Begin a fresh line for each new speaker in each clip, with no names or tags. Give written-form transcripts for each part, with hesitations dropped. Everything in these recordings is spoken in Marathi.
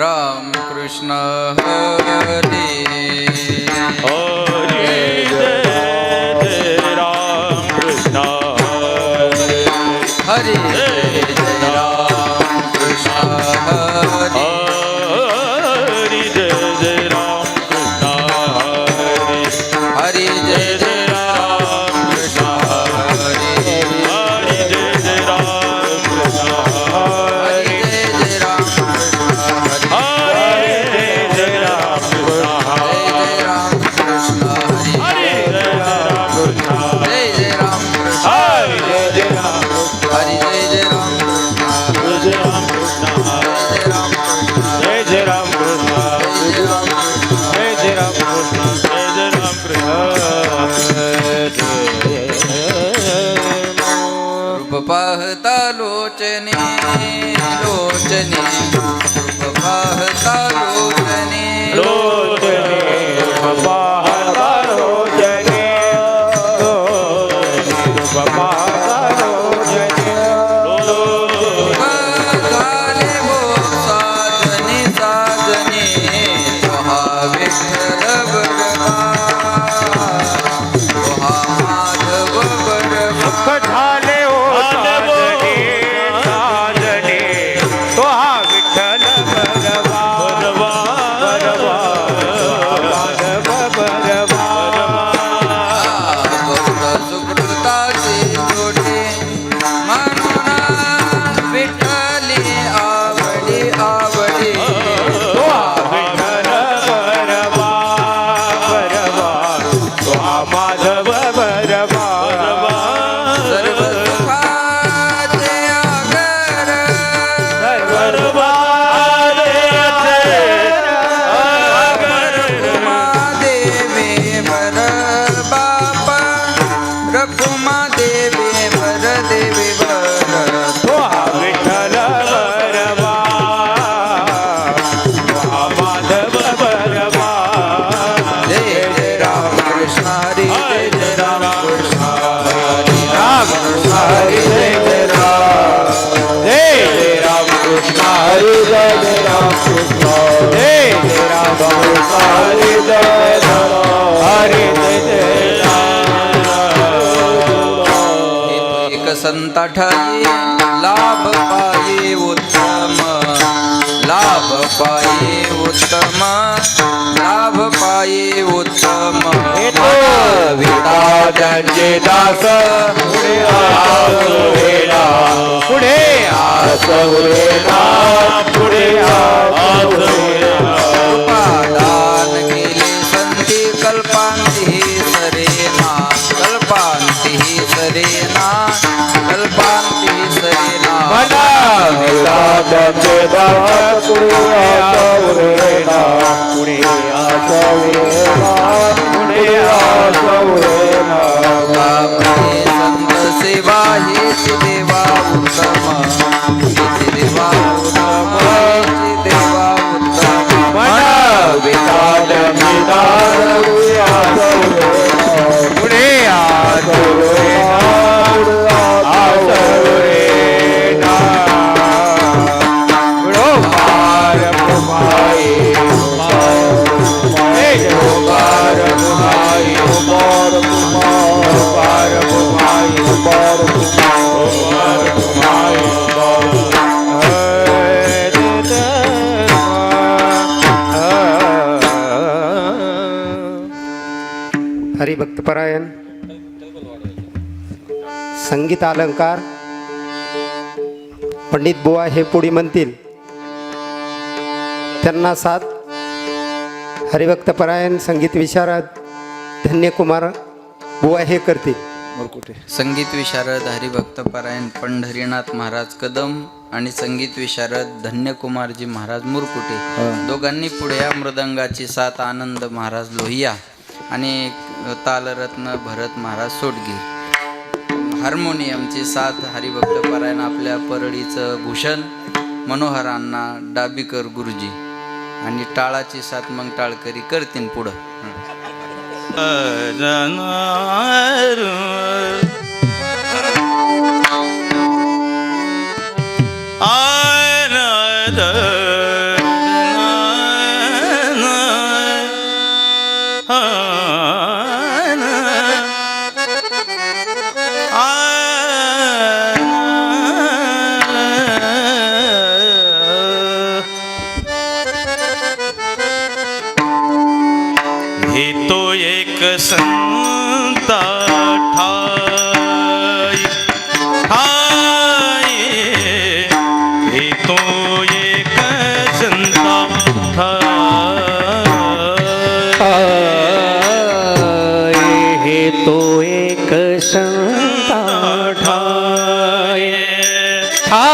राम कृष्ण हरी
हरे जय राम कृष्ण
हरी जय राम कृष्ण हरी
हरि जय राम कृष्ण
हरी जय जय राम कृष्ण हरी
हरि जय राम कृष्ण
हरी जय जय राम कृष्ण हरी
जय राम कृष्ण
जय जय राम कृष्ण हरी
जय राम कृष्ण
जय जय राम कृष्ण
हरि जय राम
हरी जय जय राम कृष्ण
जय राम कृष्ण
जय जय राम कृष्ण
जय जय राम कृष्ण
रूप पाहता लोचने लोचने रूप पाहता लोचने
लोचने पाहता लोचने पाहता लोचने
झाले हो साजने साजने तुहा विठ्ठल भगवान तुहा माधव भगवान
झाले हो साजने साजने तो हा विठ्ठल भगवान माधव भगवान
भक्त सुकृताचे जोडे म्हणून विठ्ठली आवडी आवडी
तो हा विठ्ठल भगवान तो हा माधव भगवान
सर्व सुखाचे आगर देवे वर बाप रखुमा देवे वर देवे वर
तो हा विठ्ठल माधव भगवान
जय जय राम कृष्ण हरी जय जय राम कृष्ण हरी राम कृष्ण हरी जय जय राम
जय जय राम कृष्ण हरि जय जय राम कृष्ण जय जय राम कृष्ण हरि जय राम हरि जय जय
एक संता ठाई लाभ पाये उत्तम लाभ पाये उत्तम लाभ पाये उत्तम
विटा त्यांचे दास पुढे आसुरेला पुढे आसुरेला पुढे आसुरेला
उपादान केले संती कल्पांती सरेना कल्पांती सरेना कल्पांती सरेना
मला विटा त्यांचे दास पुढे आसुरेला पुढे आसुरेला पुढे आसुरेला
कामने संत सेवा हेच देवा उत्तम हेच देवा उत्तम हेच देवा उत्तम
मला विटा त्यांचे दास पुढे आसुरेला आसुरेला पुढो पार पुमाई पार पुमाई पार पुमाई पार
हरिभक्तपरायण संगीत अलंकार पंडित बुवा हे पुढे म्हणतील त्यांना साथ हरिभक्तपरायण संगीत विशारद धन्यकुमार बुवा हे करतील.
संगीत विशारद हरिभक्त परायण पंढरीनाथ महाराज कदम आणि संगीत विशारद धन्यकुमारजी महाराज मुरकुटे दोघांनी पुढे या मृदंगाची साथ आनंद महाराज लोहिया आणि तालरत्न भरत महाराज सोडगीर हार्मोनियमची साथ हरिभक्त परायण आपल्या परळीचं भूषण मनोहर अण्णा डाबीकर गुरुजी आणि टाळाची साथ मग टाळकरी करतील पुढं.
संता ठाई ठाई हे तो एक संता ठाई
हे तो एक संता ठाई ठाई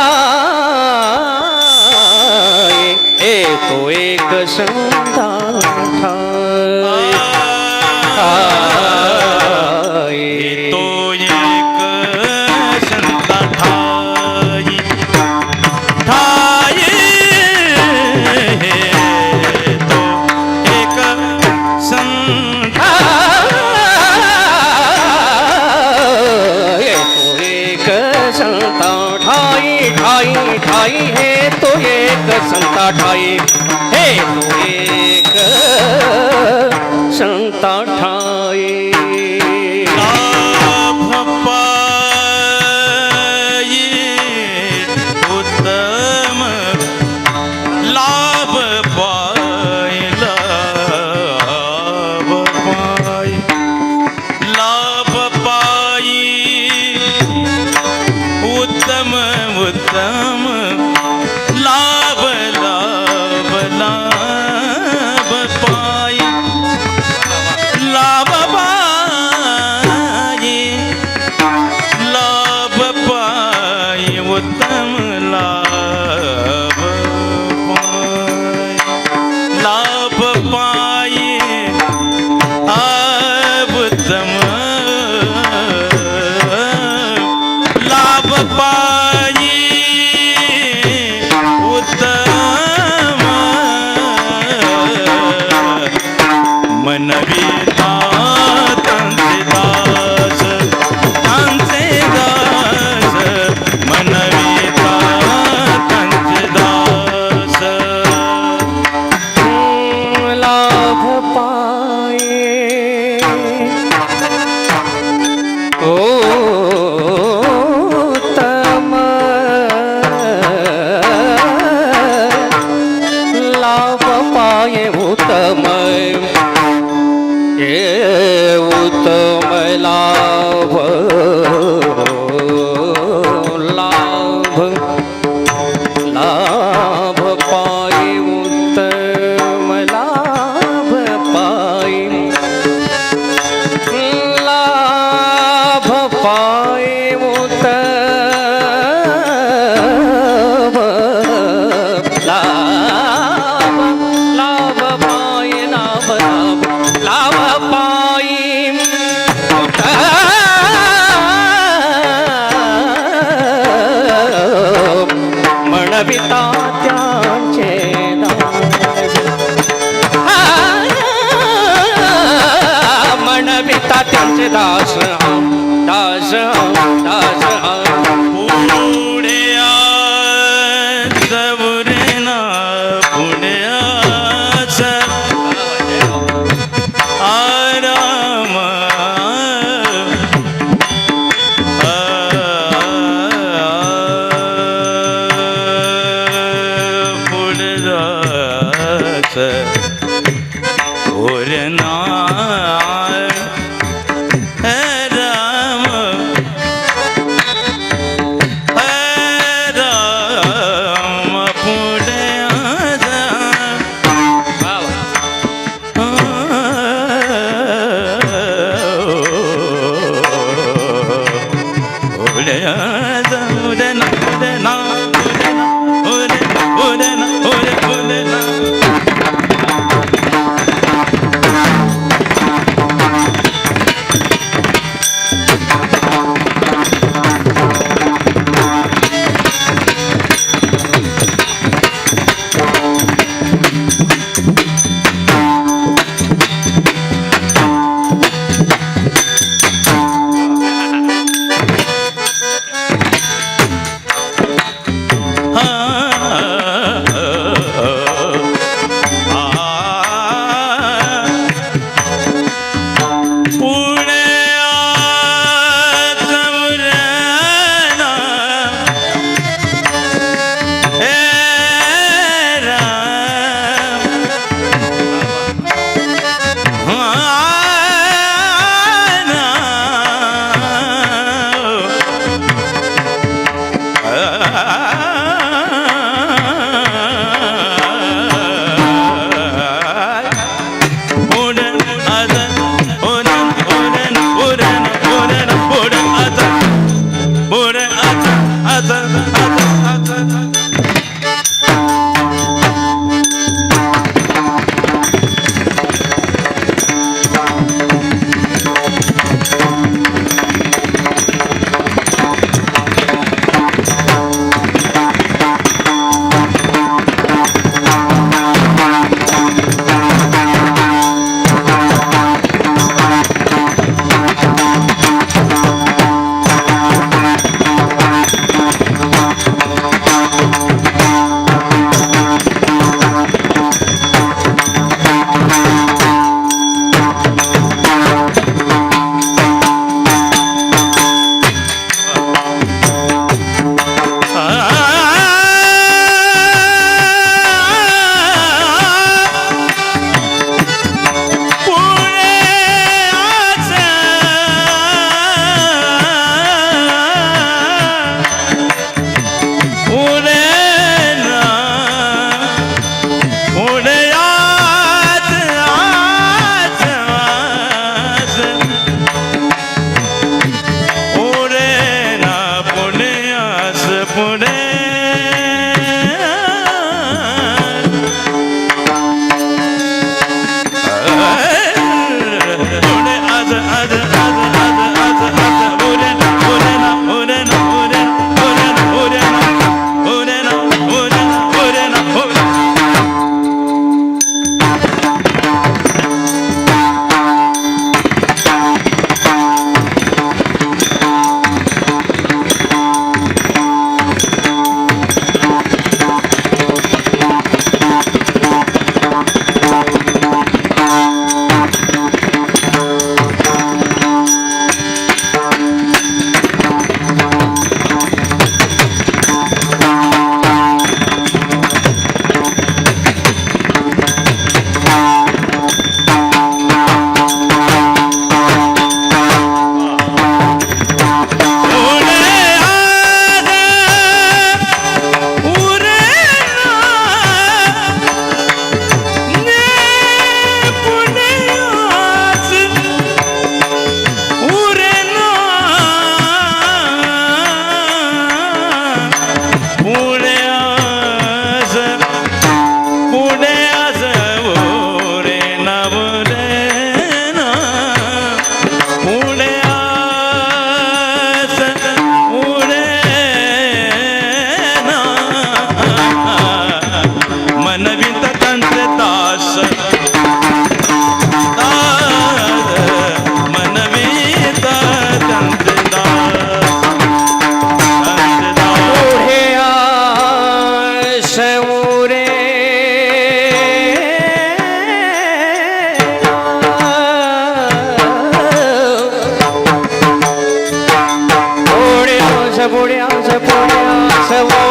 हे तो एक संता ठाई
तो एक संता ठाई ठाई तो एक संता
ठाई ठाई हे तो एक संता ठाई हे तो एक संता ठाई
लाभ पाई उत्तम लाभ पाई लाभ पाई लाभ पाई उत्तम उत्तम लाभ लाभ लाभ पाई लाभ पाई लाभ पाई उत्तम लाभ पाई लाभ पाई उत्तम लाभ पाई उत्तम मनविता तांचे दास मनविता तांचे दास
लाभ पाए उत्तम लाभ पाए उत्तम ये उत्तम लाभ लाभ लाभ पाए उत्तम लाभ पाए लाभ पाए उत्तम लाभ लाभ पाए लाभ लाभ लाभ पाए म्हणविता त्यांचे दास म्हणविता त्यांचे दास दास दास
पुढे जवरे ना पुढे आराम पुढे जाच ओर ना राम राम पुढे जा पुढे जा उडना उडना उडना उडना उडना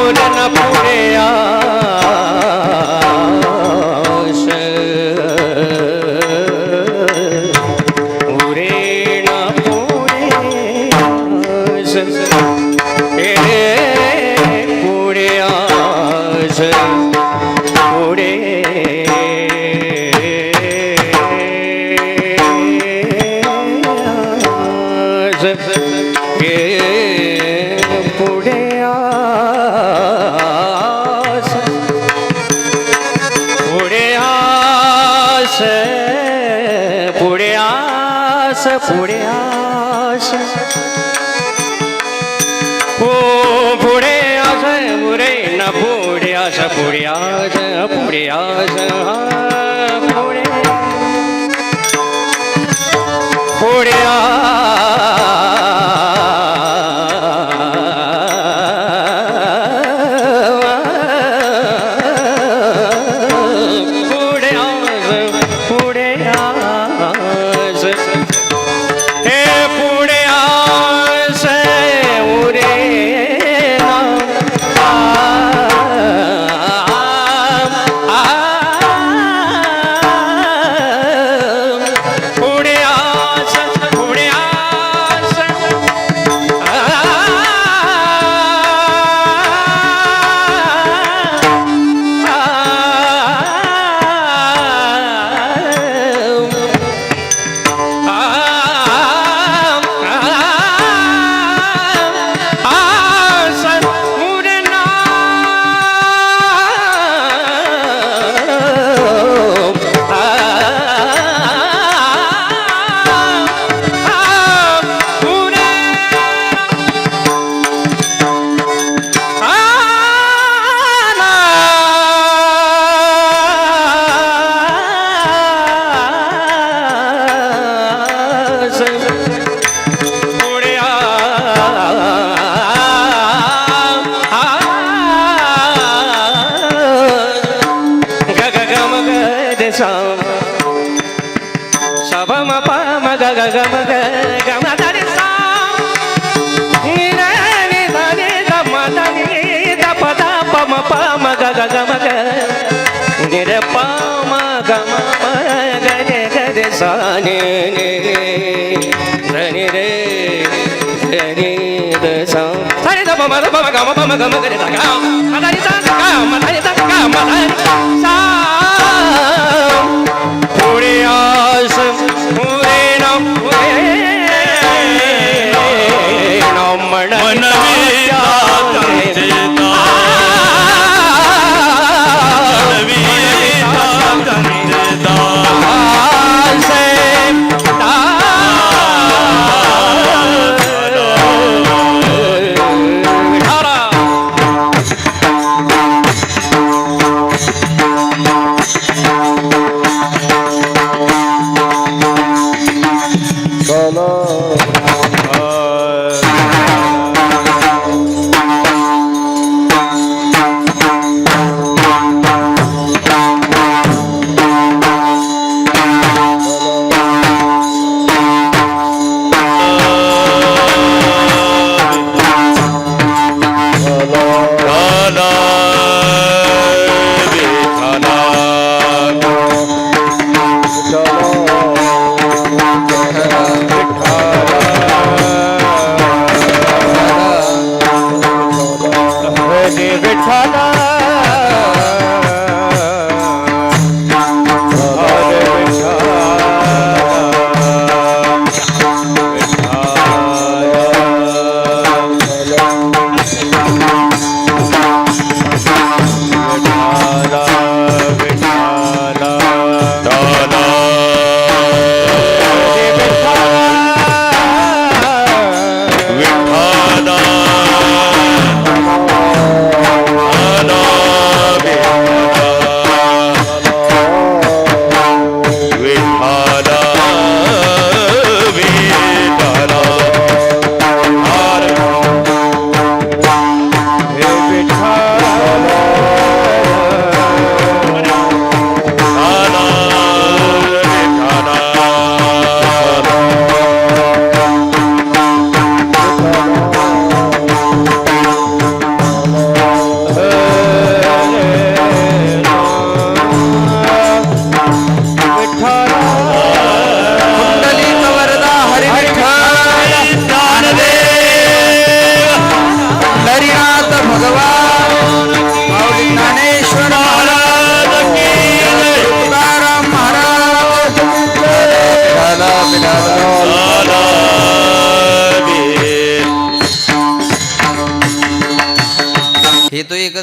उरण पुढे आस उरेण पुढे आस पुढे आस पुढे पुढे आस पुढे आस पुढे आस पुढे आस हो पुढे आस पुढे न पुढे आस पुढे आस पुढे आस पुढे पुढे Sabam pa ma ga ga ga ma ga ga ma da ni sa ni na ni da ni da ma da ni da pa ma ga ga ga ma ga ni re pa ma ga ma ga de sa ni ni da ni re ni da sa sa ni da pa ma ga ma ga ma ga ni da ga ma da ni da ga ma da ni da ga ma da ni sa पुढे आस पुढे न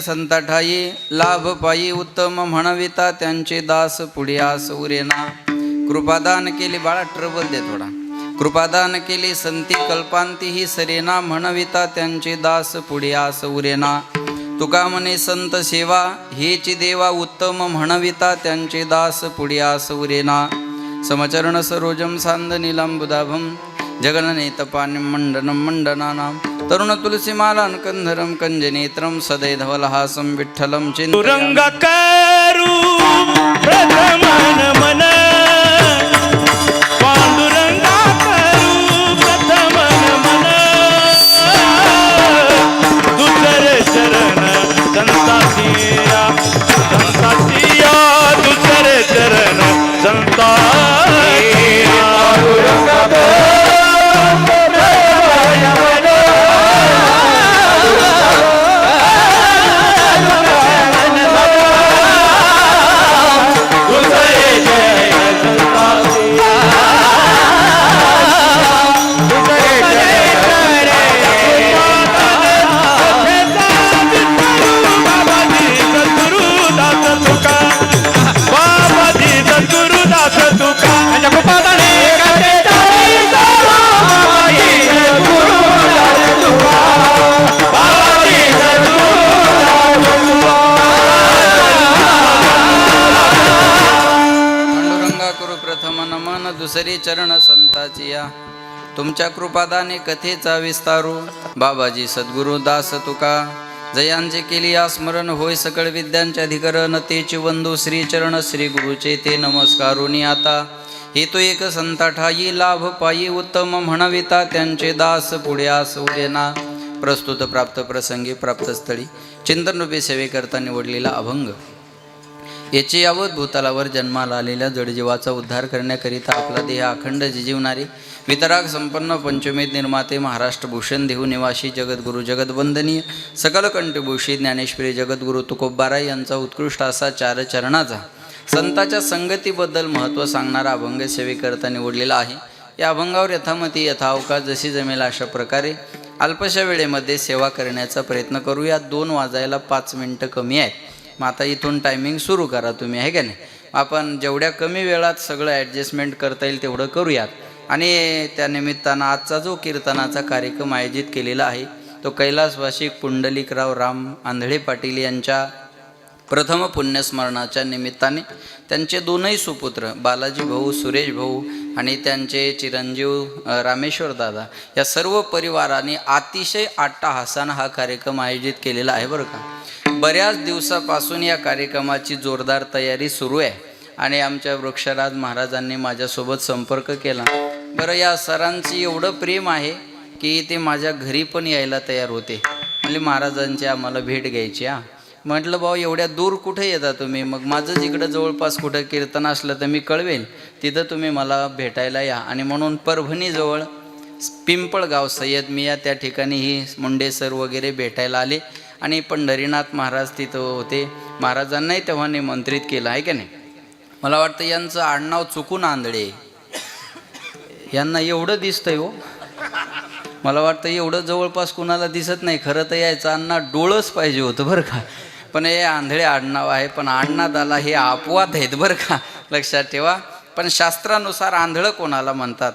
संताठाई लाभ पायी उत्तम म्हणविता त्यांचे दास पुढे आस उरेना. कृपादान केली, बाळा ट्रबल दे थोडा. कृपादान केली संती कल्पांती ही सरेना, म्हणविता त्यांचे दास पुढे आस उरेना. तुका म्हणे संत सेवा हेची देवा, उत्तम म्हणविता त्यांचे दास पुढे आस उरेना. समचरण सरोजम सांद नीलांबुदाभम जगननेतपानिं मंडनं मंडनानां. तरुण तुलसीमालां कंधरं कंजनेत्रं सदैधवलहासं विठ्ठलं चिन्तयामि.
तुरंग करू प्रथमन मन पांडुरंगा करू प्रथमन मन. दुसरे चरण संतासिया संतासिया दुसरे चरण संतासिया.
दुसरी चरण संताची या. तुमच्या कृपादाने कथेचा विस्तारू. बाबाजी सद्गुरु दास तुका जयांचे केली या स्मरण होय सकळ विद्यांचे अधिकरण. तेचे वंदू श्री चरण श्री गुरुचे ते नमस्कारुनी आता. हेतू एक संताठाई लाभ पायी उत्तम म्हणविता त्यांचे दास पुढे आस उरेना. प्रस्तुत प्राप्त प्रसंगी प्राप्तस्थळी चिंतनरूपी सेवेकरता निवडलेला अभंग. याची यावत भूतलावर जन्माला आलेल्या जडजीवाचा उद्धार करण्याकरिता आपला देह अखंड जिजीवणारे वितराग संपन्न पंचमेध निर्माते महाराष्ट्र भूषण देहू निवासी जगद्गुरु जगदवंदनीय सकल कंठभूषी ज्ञानेश्वरी जगद्गुरु तुकोबारा यांचा उत्कृष्ट असा चार चरणाचा संताच्या संगतीबद्दल महत्त्व सांगणारा अभंग सेवेकरता निवडलेला आहे. या अभंगावर यथामती यथावकाश जशी जमेल अशा प्रकारे अल्पशा वेळेमध्ये सेवा करण्याचा प्रयत्न करूया. 2 वाजायला 5 मिनटं कमी आहेत. मग आता इथून टायमिंग सुरू करा तुम्ही, आहे का नाही. आपण जेवढ्या कमी वेळात सगळं ॲडजस्टमेंट करता येईल तेवढं करूयात. आणि त्यानिमित्तानं आजचा जो कीर्तनाचा कार्यक्रम आयोजित केलेला आहे तो कैलासवासी पुंडलिकराव राम आंधळे पाटील यांच्या प्रथम पुण्यस्मरणाच्या निमित्ताने त्यांचे 2ही सुपुत्र बालाजी भाऊ सुरेश भाऊ आणि त्यांचे चिरंजीव रामेश्वर दादा या सर्व परिवाराने अतिशय अट्टाहासानं हा कार्यक्रम आयोजित केलेला आहे बरं का. बऱ्याच दिवसापासून या कार्यक्रमाची जोरदार तयारी सुरू आहे आणि आमच्या वृक्षराज महाराजांनी माझ्यासोबत संपर्क केला. बरं, या सरांची एवढं प्रेम आहे की ते माझ्या घरी पण यायला तयार होते. म्हणजे महाराजांची आम्हाला भेट घ्यायची. म्हटलं भाऊ एवढ्या दूर कुठे येता तुम्ही, मग माझं जिकडं जवळपास कुठं कीर्तन असलं तर मी कळवेल, तिथं तुम्ही मला भेटायला या. आणि म्हणून परभणीजवळ पिंपळगाव सय्यद मिया त्या ठिकाणी ही मुंडे सर वगैरे भेटायला आले आणि पंढरीनाथ महाराज तिथं होते. महाराजांनाही तेव्हा निमंत्रित केलं, आहे का नाही. मला वाटतं यांचं आडनाव चुकून आंधळे, यांना एवढं दिसतंय हो. मला वाटतं एवढं जवळपास कुणाला दिसत नाही. खरं तर यायचं अण्णा डोळंच पाहिजे होतं बरं का, पण हे आंधळे आडनाव आहे. पण आडनात आला हे अपवाद आहेत बरं का, लक्षात ठेवा. पण शास्त्रानुसार आंधळं कोणाला म्हणतात,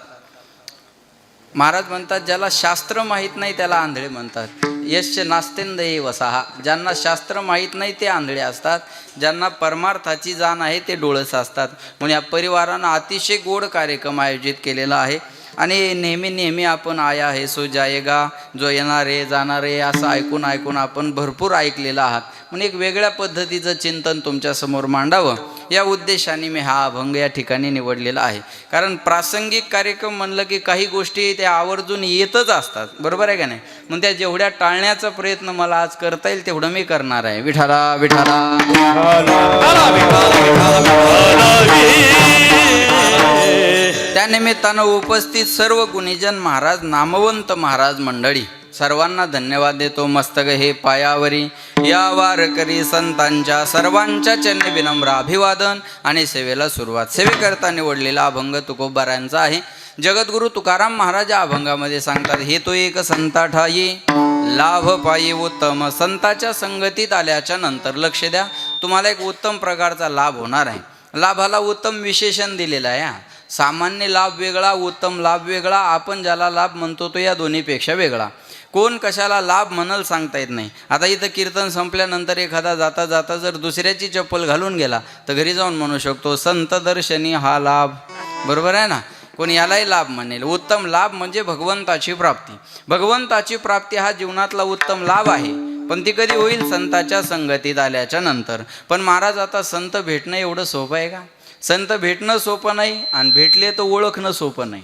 महाराज म्हणतात ज्याला शास्त्र माहीत नाही त्याला आंधळे म्हणतात. यश्च नास्तेंद वसाहा, ज्यांना शास्त्र माहीत नाही ते आंधळे असतात, ज्यांना परमार्थाची जाण आहे ते डोळस असतात. म्हणून या परिवारानं अतिशय गोड कार्यक्रम आयोजित केलेला आहे. आणि नेहमी आपण आया है सो जायेगा, जो येणारे जाणारे असं ऐकून आपण भरपूर ऐकलेलं आहात. म्हणून एक वेगळ्या पद्धतीचं चिंतन तुमच्यासमोर मांडावं या उद्देशाने मी हा अभंग या ठिकाणी निवडलेला आहे. कारण प्रासंगिक कार्यक्रम म्हणलं की काही गोष्टी त्या आवर्जून येतच असतात, बरोबर आहे का नाही. मग त्या जेवढ्या टाळण्याचा प्रयत्न मला आज करता येईल तेवढं मी करणार आहे. विठाला विठाला त्यानिमित्तानं उपस्थित सर्व गुणीजन महाराज नामवंत महाराज मंडळी सर्वांना धन्यवाद देतो. मस्तक हे पायावरी या वारकरी संतांच्या सर्वांच्या चरणी विनम्र अभिवादन आणि सेवेला सुरुवात. सेवेकरता निवडलेला अभंग तुकोबारायांचा आहे. जगद्गुरु तुकाराम महाराज या अभंगामध्ये सांगतात, हे तो एक संता ठाई लाभ पायी उत्तम. संताच्या संगतीत आल्याच्या नंतर लक्ष द्या, तुम्हाला एक उत्तम प्रकारचा लाभ होणार आहे. लाभाला उत्तम विशेषण दिलेलं आहे. सामान्य लाभ वेगळा, उत्तम लाभ वेगळा. आपण ज्याला लाभ म्हणतो तो या दोन्हीपेक्षा वेगळा. कोण कशाला लाभ म्हणाल सांगता येत नाही. आता इथं कीर्तन संपल्यानंतर एखादा जाता जाता जर दुसऱ्याची चप्पल घालून गेला तर घरी जाऊन म्हणू शकतो संत दर्शनी हा लाभ. बरोबर आहे ना. कोण यालाही लाभ म्हणेल. उत्तम लाभ म्हणजे भगवंताची प्राप्ती. भगवंताची प्राप्ती हा जीवनातला उत्तम लाभ आहे. पण ती कधी होईल? संताच्या संगतीत आल्याच्या नंतर. पण महाराज आता संत भेटणं एवढं सोपं आहे का? संत भेटणं सोपं नाही आणि भेटले तर ओळखणं सोपं नाही.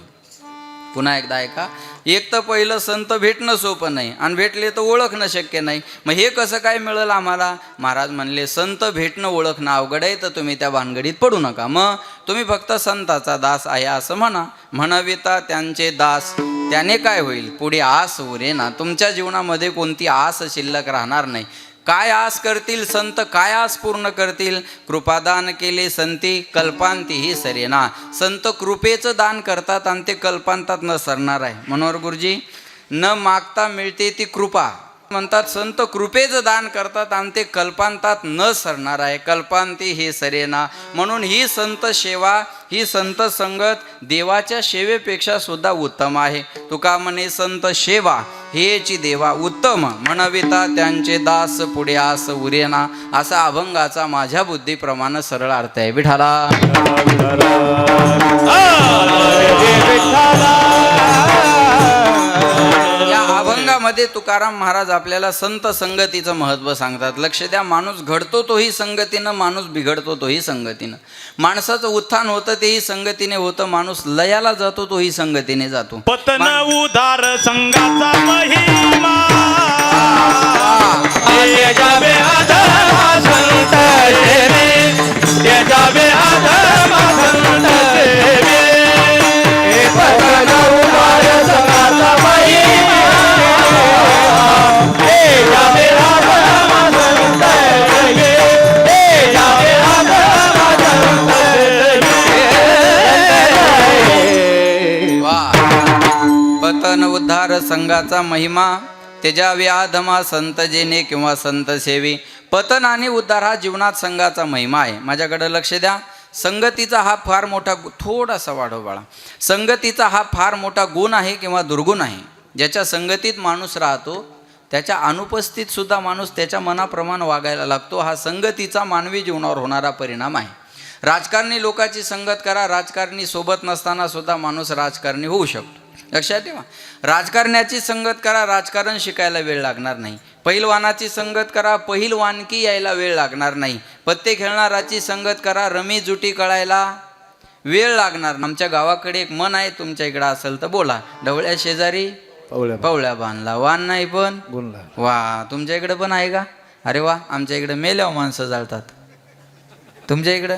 पुन्हा एकदा ऐका, एक तर पहिलं संत भेटणं सोपं नाही आणि भेटले तर ओळखणं शक्य नाही. मग हे कसं काय मिळेल आम्हाला? महाराज म्हणले संत भेटणं ओळखणं अवघड आहे तर तुम्ही त्या भानगडीत पडू नका. मग तुम्ही फक्त संताचा दास आहे असं म्हणा. म्हणविता त्यांचे दास त्याने काय होईल? पुढे आस उरे ना. तुमच्या जीवनामध्ये कोणती आस शिल्लक राहणार नाही. काय आस करतील संत? काय आस पूर्ण करतील? कृपादान केले संती कल्पांती ही सरेना. संत कृपेचं दान करतात आणि ते कल्पांतात न सरणार आहे. मनोहर गुरुजी, न मागता मिळते ती कृपा म्हणतात. संत कृपेचं दान करतात आणि ते कल्पांतात न सरणार आहे. कल्पांती हे सरेना. म्हणून ही संत सेवा, ही संत संगत देवाच्या सेवेपेक्षा सुद्धा उत्तम आहे. तुका म्हणे संत सेवा हेची देवा उत्तम. म्हणविता त्यांचे दास पुढे आस उरेना. असा अभंगाचा माझ्या बुद्धीप्रमाणे सरळ अर्थ आहे. विठाला या अभंगामध्ये तुकाराम महाराज आपल्याला संत संगतीचं महत्त्व सांगतात. लक्ष द्या, माणूस घडतो तोही संगतीनं, माणूस बिघडतो तोही संगतीनं. माणसाचं उत्थान होतं तेही संगतीने होतं, माणूस लयाला जातो तोही संगतीने जातो.
पतन उदार संघाचा महिमा
त्याच्यावे आधमा संत सेवे, त्याच्यावे आधमा संत सेवे. हे पतन उदार संघाचा महिमा, त्याच्यावे आधमा संत सेवे, त्याच्यावे आधमा संत सेवे.
वा. पतन उद्धार संघाचा महिमा त्याच्या आधमा संत जेने किंवा संत सेवी. पतन आणि उद्धार हा जीवनात संघाचा महिमा आहे. माझ्याकडे लक्ष द्या. संगतीचा हा फार मोठा थोडासा वाढव बाळा. संगतीचा हा फार मोठा गुण आहे किंवा दुर्गुण आहे. ज्याच्या संगतीत माणूस राहतो त्याच्या अनुपस्थित सुद्धा माणूस त्याच्या मनाप्रमाणे वागायला लागतो. हा संगतीचा मानवी जीवनावर होणारा परिणाम आहे. राजकारणी लोकांची संगत करा, राजकारणी सोबत नसताना सुद्धा माणूस राजकारणी होऊ शकतो. लक्षात ठेवा. राजकारण्याची संगत करा, राजकारण शिकायला वेळ लागणार नाही. पहिलवानाची संगत करा, पहिलवानकी यायला वेळ लागणार नाही. पत्ते खेळणाराची संगत करा, रमी जुटी कळायला वेळ लागणार. आमच्या गावाकडे एक मन आहे, तुमच्या इकडं असेल तर बोला. ढवळ्या शेजारी पवळ्या बांधला, वान नाही पण वा. तुमच्या इकडे पण आहे का? अरे वा. आमच्या इकडे मेल्यावर माणसं जाळतात, तुमच्या इकडं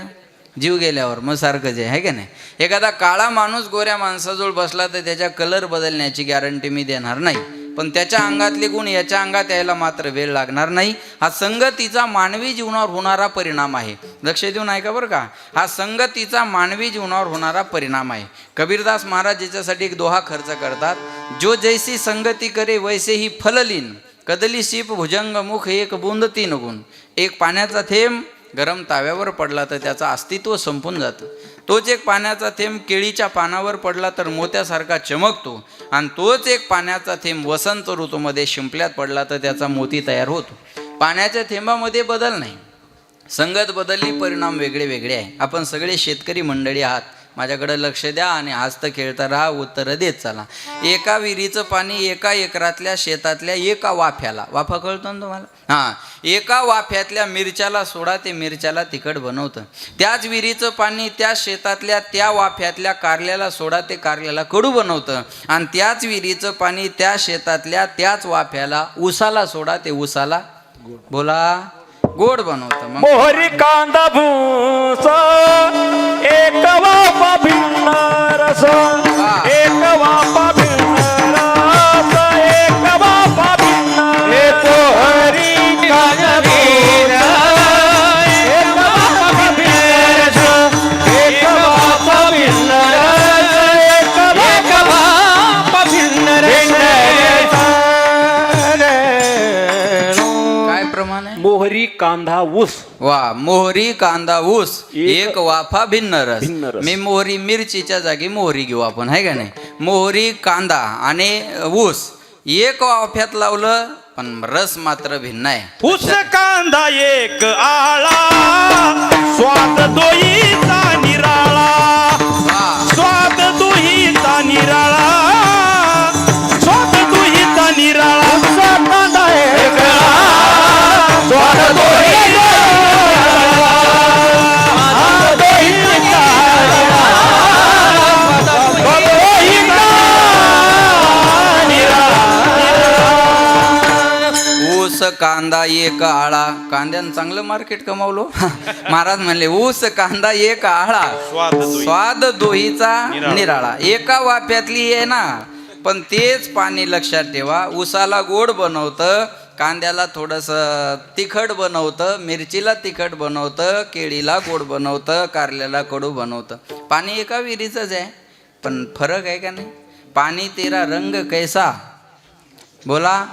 जीव गेल्यावर मग सारखंच आहे का नाही. एखादा काळा माणूस गोऱ्या माणसाजवळ बसला तर त्याच्या कलर बदलण्याची गॅरंटी मी देणार नाही, पण त्याच्या अंगातले गुण याच्या अंगात यायला मात्र वेळ लागणार नाही. हा संगतीचा मानवी जीवनावर होणारा परिणाम आहे. लक्ष देऊन ऐका बरं का. हा संगतीचा मानवी जीवनावर होणारा परिणाम आहे. कबीरदास महाराज याच्यासाठी एक दोहा खर्च करतात. जो जैसी संगती करे वैसे ही फललीन, कदली शिप भुजंग मुख एक बूंद तीन गुण. एक पाण्याचा थेंब गरम ताव्यावर पडला तर त्याचं अस्तित्व संपून जातं. तोच एक पाण्याचा थेंब केळीच्या पानावर पडला तर मोत्यासारखा चमकतो. आणि तोच एक पाण्याचा थेंब वसंत ऋतूमध्ये शिंपल्यात पडला तर त्याचा मोती तयार होतो. पाण्याच्या थेंबामध्ये बदल नाही. संगत बदलली, परिणाम वेगळे वेगळे आहे. आपण सगळे शेतकरी मंडळी आहात. माझ्याकडे लक्ष द्या आणि हस्त खेळता राहा, उत्तरं देत चला. एका विहिरीचं पाणी एका एकरातल्या शेतातल्या एका वाफ्याला, वाफा कळतो ना तुम्हाला? हां. एका वाफ्यातल्या मिरच्याला सोडा, ते मिरच्याला तिखट बनवतं. त्याच विहिरीचं पाणी त्या शेतातल्या त्या वाफ्यातल्या कारल्याला सोडा, ते कारल्याला कडू बनवतं. आणि त्याच विहिरीचं पाणी त्या शेतातल्या त्याच वाफ्याला उसाला सोडा, ते उसाला बोला गोड बनवतं. मग
मोहरी कांदा भूस एक वापा भिन्न रस, एक वापा भिन्न रस, एक वापा भिन्न. हे मोहरी कांदा भूस एक वापा भिन्न रस, एक वापा भिन्न रस, एक वापा कांदा ऊस
वा, मोहरी कांदा ऊस एक वाफा भिन्न
भिन्न
रस.
रस.
मी मोहरी मिरचीच्या जागी मोहरी घेऊ आपण, आहे का नाही. मोहरी कांदा आणि ऊस एक वाफ्यात लावलं पण रस मात्र भिन्न आहे.
ऊस कांदा एक आळा, स्वाद दोहीचा निराळा,
वा,
स्वाद दोहीचा निराळा, स्वाद दोहीचा निराळा.
कांदा एक स्वाद दोहीचा
ऊस कांदा एक आळा. कांद्यानं चांगलं मार्केट कमावलो. महाराज म्हणले ऊस कांदा एक आळा,
स्वाद दोही.
स्वाद दोहीचा निराळा. एका वाफ्यातली आहे ना, पण तेच पाणी लक्षात ठेवा. ऊसाला गोड बनवतं, कांद्याला थोडंसं तिखट बनवतं, मिरचीला तिखट बनवतं, केळीला गोड बनवतं, कारल्याला कडू बनवतं. पाणी एका विहिरीचंच आहे, पण फरक आहे का नाही. पाणी तेरा रंग कैसा, बोला,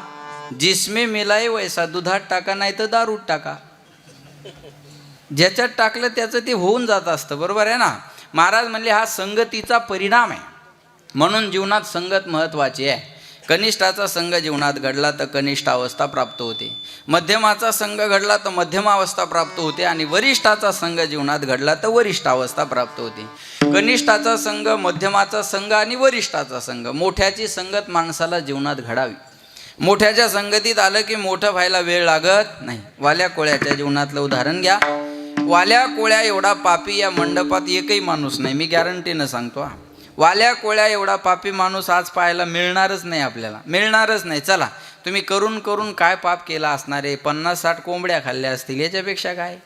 जिसमें मिलाय वैसा. दुधात टाका नाही तर दारूत टाका. ज्याच्यात टाकलं त्याचं ते होऊन जात असतं, बरोबर आहे ना. महाराज म्हणले हा संगतीचा परिणाम आहे, म्हणून जीवनात संगत महत्त्वाची आहे. कनिष्ठाचा संघ जीवनात घडला तर कनिष्ठ अवस्था प्राप्त होते, मध्यमाचा संघ घडला तर मध्यम अवस्था प्राप्त होते, आणि वरिष्ठाचा संघ जीवनात घडला तर वरिष्ठ अवस्था प्राप्त होते. कनिष्ठाचा संघ, मध्यमाचा संघ आणि वरिष्ठाचा संघ, मोठ्याची संगत माणसाला जीवनात घडावी. मोठ्याच्या संगतीत आलं की मोठं व्हायला वेळ लागत नाही. वाल्या कोळ्याच्या जीवनातलं उदाहरण घ्या. वाल्या कोळ्या एवढा पापी या मंडपात एकही माणूस नाही, मी गॅरंटीनं सांगतो हा. वाल्या कोळ्या एवढा पापी माणूस आज पाहायला मिळणारच नाही, आपल्याला मिळणारच नाही. चला, तुम्ही करून करून काय पाप केला असणार आहे. 50-60 कोंबड्या खाल्ल्या असतील, याच्यापेक्षा काय.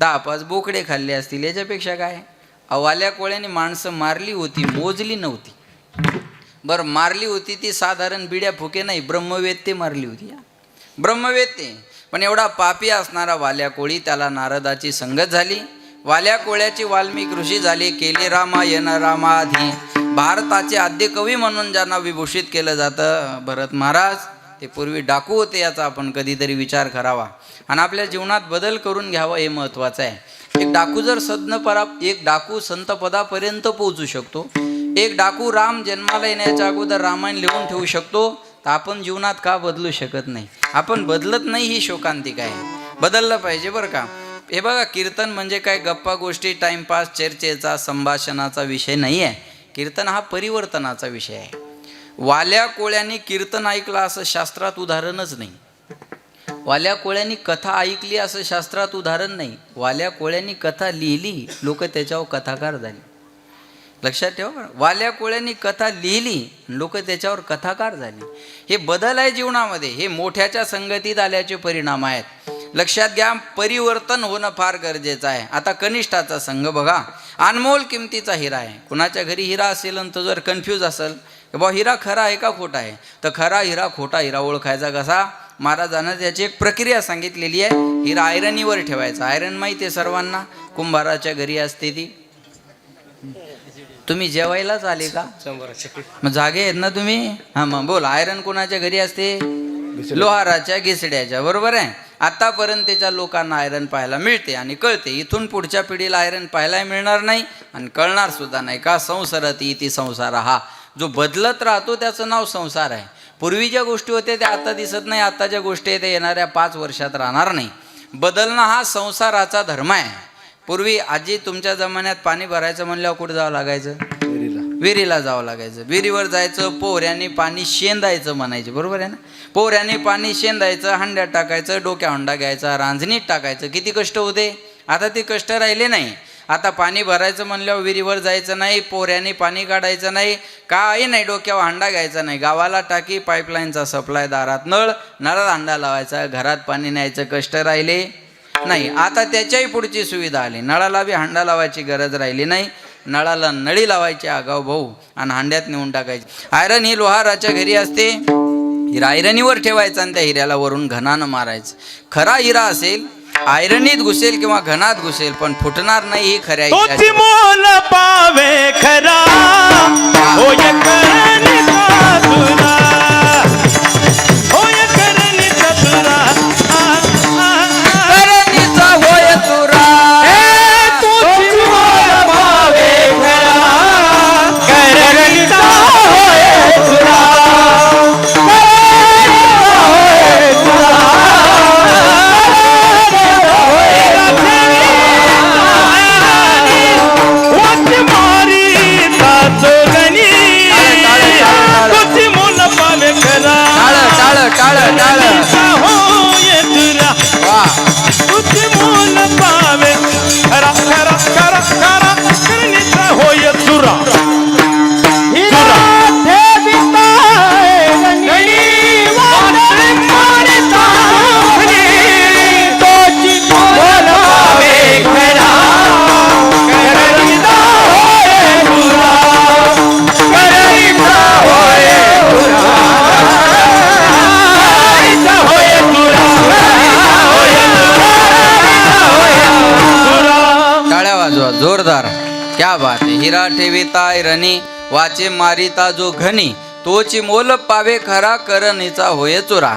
10-5 बोकडे खाल्ले असतील, याच्यापेक्षा काय. वाल्या कोळ्याने माणसं मारली होती, मोजली नव्हती. बरं, मारली होती ती साधारण बिड्या फुके नाही, ब्रह्मवेत्ते मारली होती. ब्रह्मवेत्ते. पण एवढा पापी असणारा वाल्या कोळी, त्याला नारदाची संगत झाली. वाल्या कोळ्याची वाल्मिक ऋषी झाले. केले रामायण रामाधी. भारताचे आद्य कवी म्हणून ज्यांना विभूषित केलं जातं भरत महाराज, ते पूर्वी डाकू होते, याचा आपण कधीतरी विचार करावा आणि आपल्या जीवनात बदल करून घ्यावा, हे महत्त्वाचं आहे. एक डाकू जर एक डाकू संतपदापर्यंत पोहोचू शकतो, एक डाकू राम जन्माला येण्याच्या अगोदर रामायण लिहून ठेवू शकतो, तर आपण जीवनात का बदलू शकत नाही. आपण बदलत नाही, ही शोकांतिका आहे. बदललं पाहिजे बरं का. हे बघा, कीर्तन म्हणजे काय गप्पा गोष्टी, टाइमपास, चर्चेचा, संभाषणाचा विषय नाही आहे. कीर्तन हा परिवर्तनाचा विषय आहे. वाल्या कोळ्यांनी कीर्तन ऐकलं असं शास्त्रात उदाहरणच नाही. वाल्या कोळ्यांनी कथा ऐकली असं शास्त्रात उदाहरण नाही. वाल्या कोळ्यांनी कथा लिहिली, लोक त्याच्यावर कथाकार झाले. लक्षात ठेवा. वाल्या कोळ्यांनी कथा लिहिली, लोक त्याच्यावर कथाकार झाले. हे बदल आहे जीवनामध्ये. हे मोठ्याच्या संगतीत आल्याचे परिणाम आहेत. लक्षात घ्या, परिवर्तन होणं फार गरजेचं आहे. आता कनिष्ठाचा संघ बघा, अनमोल किमतीचा हिरा आहे. कुणाच्या घरी हिरा असेल आणि तो जर कन्फ्यूज असेल की बा हिरा खरा आहे का खोटा आहे, तर खरा हिरा खोटा हिरा ओळखायचा कसा. महाराजांना त्याची एक प्रक्रिया सांगितलेली आहे. हिरा आयरनीवर ठेवायचा. आयरन माहिती आहे सर्वांना, कुंभाराच्या घरी असते ती. तुम्ही जेवायलाच आले का, मग जागे आहेत ना तुम्ही. हां, मग बोल. आयरन कोणाच्या घरी असते, लोहाराच्या घिसड्याच्या, बरोबर आहे. आतापर्यंतच्या लोकांना आयरन पाहायला मिळते आणि कळते. इथून पुढच्या पिढीला आयरन पाहायला मिळणार नाही आणि कळणार सुद्धा नाही. का, संसाराती इति संसार. हा जो बदलत राहतो त्याचं नाव संसार आहे. पूर्वी ज्या गोष्टी होत्या त्या आता दिसत नाही, आता ज्या गोष्टी आहेत त्या येणाऱ्या 5 वर्षात राहणार नाही. बदलणं हा संसाराचा धर्म आहे. पूर्वी आजी तुमच्या जमान्यात पाणी भरायचं म्हणल्यावर कुठं जावं लागायचं, विहिरीला जावं लागायचं. विहिरीवर जायचं, पोहऱ्याने पाणी शेंदायचं म्हणायचे, बरोबर आहे ना. पोहऱ्याने पाणी शेंदायचं, हांड्यात टाकायचं, डोक्या हंडा घ्यायचा, रांजणीत टाकायचं. किती कष्ट होते. आता ते कष्ट राहिले नाही. आता पाणी भरायचं म्हणल्यावर विहिरीवर जायचं नाही, पोहऱ्याने पाणी काढायचं नाही, काही नाही, डोक्यावर हांडा घ्यायचा नाही. गावाला टाकी, पाईपलाईनचा सप्लाय, दारात नळ, नळात हांडा लावायचा, घरात पाणी न्यायचं कष्ट राहिले नाही. आता त्याच्याही पुढची सुविधा आली. नळाला बी हांडा लावायची गरज राहिली नाही. नळाला नळी लावायची आगाव भाऊ आणि हांड्यात नेऊन टाकायची. आयरन ही लोहाराच्या घरी असते. हिरा आयरनीवर ठेवायचा आणि त्या हिऱ्याला वरून घणानं मारायचं. खरा हिरा असेल आयरनीत घुसेल किंवा घनात घुसेल, पण फुटणार नाही. ही खऱ्या
तोची मोल पावे खरा, होय करणी चतुरा, होय करणी चतुरा,
करणी वाजवा जोरदार. क्या बात आहे. हिरा ठेविता ऐरणी वाचे मारिता जो घनी तोची मोल पावे खरा करणीचा होय चोरा.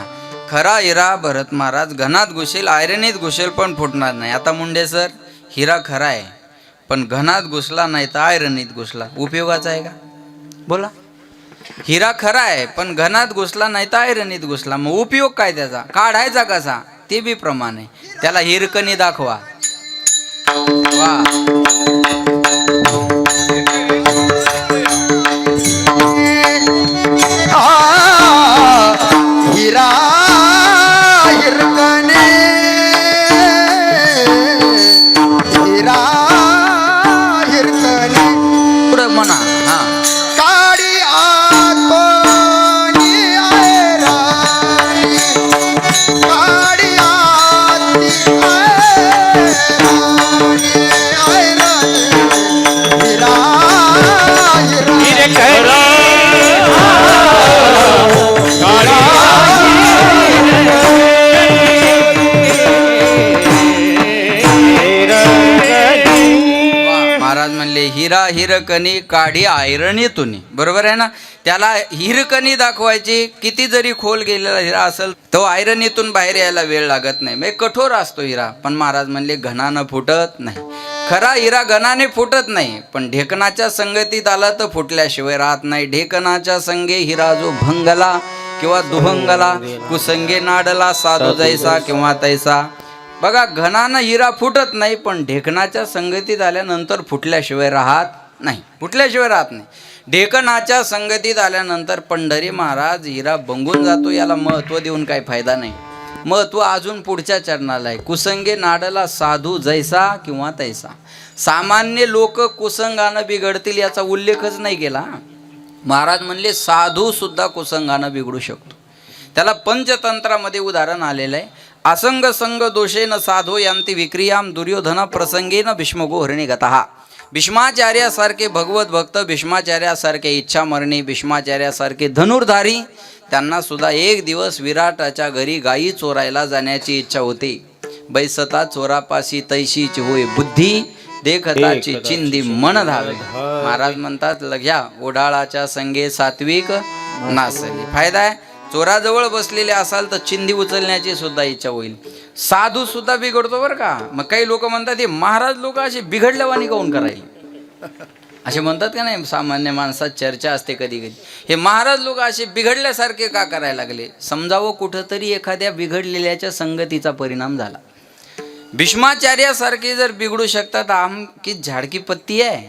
खरा हिरा भरत महाराज घनात घुसेल ऐरणीत घुसेल पण फुटणार नाही. आता मुंडे सर हिरा खरा आहे पण घनात घुसला नाही तर ऐरणीत घुसला उपयोगाचा आहे का बोला. हिरा खरा आहे पण घनात घुसला नाही तर ऐरणीत घुसला मग उपयोग काय त्याचा काढायचा कसा ते बी प्रमाण आहे. त्याला हिरकणी दाखवा. वा
हिरा हिरकणे हिरा हिरकणे
पुढं म्हणा. हा
काडी आतोनी ऐराणी काडी आती ऐराणी हिरा हिरकणे
महाराज म्हणले हिरा हिरकणी काढी ऐरणीतून. बरोबर आहे ना. त्याला हिरकणी दाखवायची किती जरी खोल गेलेला हिरा असेल तो ऐरणीतून बाहेर यायला वेळ लागत नाही. म्हणजे कठोर असतो हिरा. पण महाराज म्हणले घणानं फुटत नाही. खरा हिरा घणाने फुटत नाही पण ढेकणाच्या संगतीत आला तर फुटल्याशिवाय राहत नाही. ढेकणाच्या संगे हिरा जो भंगला किंवा दुभंगला कुसंगे नाडला साधू जैसा किंवा तैसा. बघा घणानं हिरा फुटत नाही पण ढेकणाच्या संगतीत आल्यानंतर फुटल्याशिवाय राहत नाही. फुटल्याशिवाय राहत नाही. ढेकणाच्या संगतीत आल्यानंतर पंढरी महाराज हिरा बंगून जातो. याला महत्त्व देऊन काही फायदा नाही. महत्त्व अजून पुढच्या चरणाला आहे. कुसंगे नाडला साधू जैसा किंवा तैसा. सामान्य लोक कुसंगानं बिघडतील याचा उल्लेखच नाही केला. महाराज म्हणले साधू सुद्धा कुसंगानं बिघडू शकतो. त्याला पंचतंत्रामध्ये उदाहरण आलेलं आहे. असंग संग दोषेन साधो यांती विक्रियाम दुर्योधना प्रसंगेन भीष्मगो हरिणी गतः. भीष्माचार्यासारखे भगवत भक्त भीष्माचार्यासारखे इच्छामरणी भीष्माचार्यासारखे धनुर्धारी त्यांना सुद्धा एक दिवस विराटाच्या घरी गायी चोरायला जाण्याची इच्छा होती. बैसता चोरापाशी तैशीची होय बुद्धी देखताची चिंदी मन धावे. महाराज म्हणतात लघ्या ओढाळाच्या संगे सात्विक नासले. फायदा आहे. चोराजवळ बसलेले असाल तर चिंदी उचलण्याची सुद्धा इच्छा होईल. साधू सुद्धा बिघडतो बरं का. मग काही लोक म्हणतात हे महाराज लोक असे बिघडल्यावानी काऊन करायला असे म्हणतात का नाही. सामान्य माणसात चर्चा असते कधी कधी. हे महाराज लोक असे बिघडल्यासारखे का करायला लागले. समजावं कुठंतरी एखाद्या बिघडलेल्याच्या संगतीचा परिणाम झाला. भीष्माचार्यासारखे जर बिघडू शकतात आमकी झाडकी पत्ती आहे.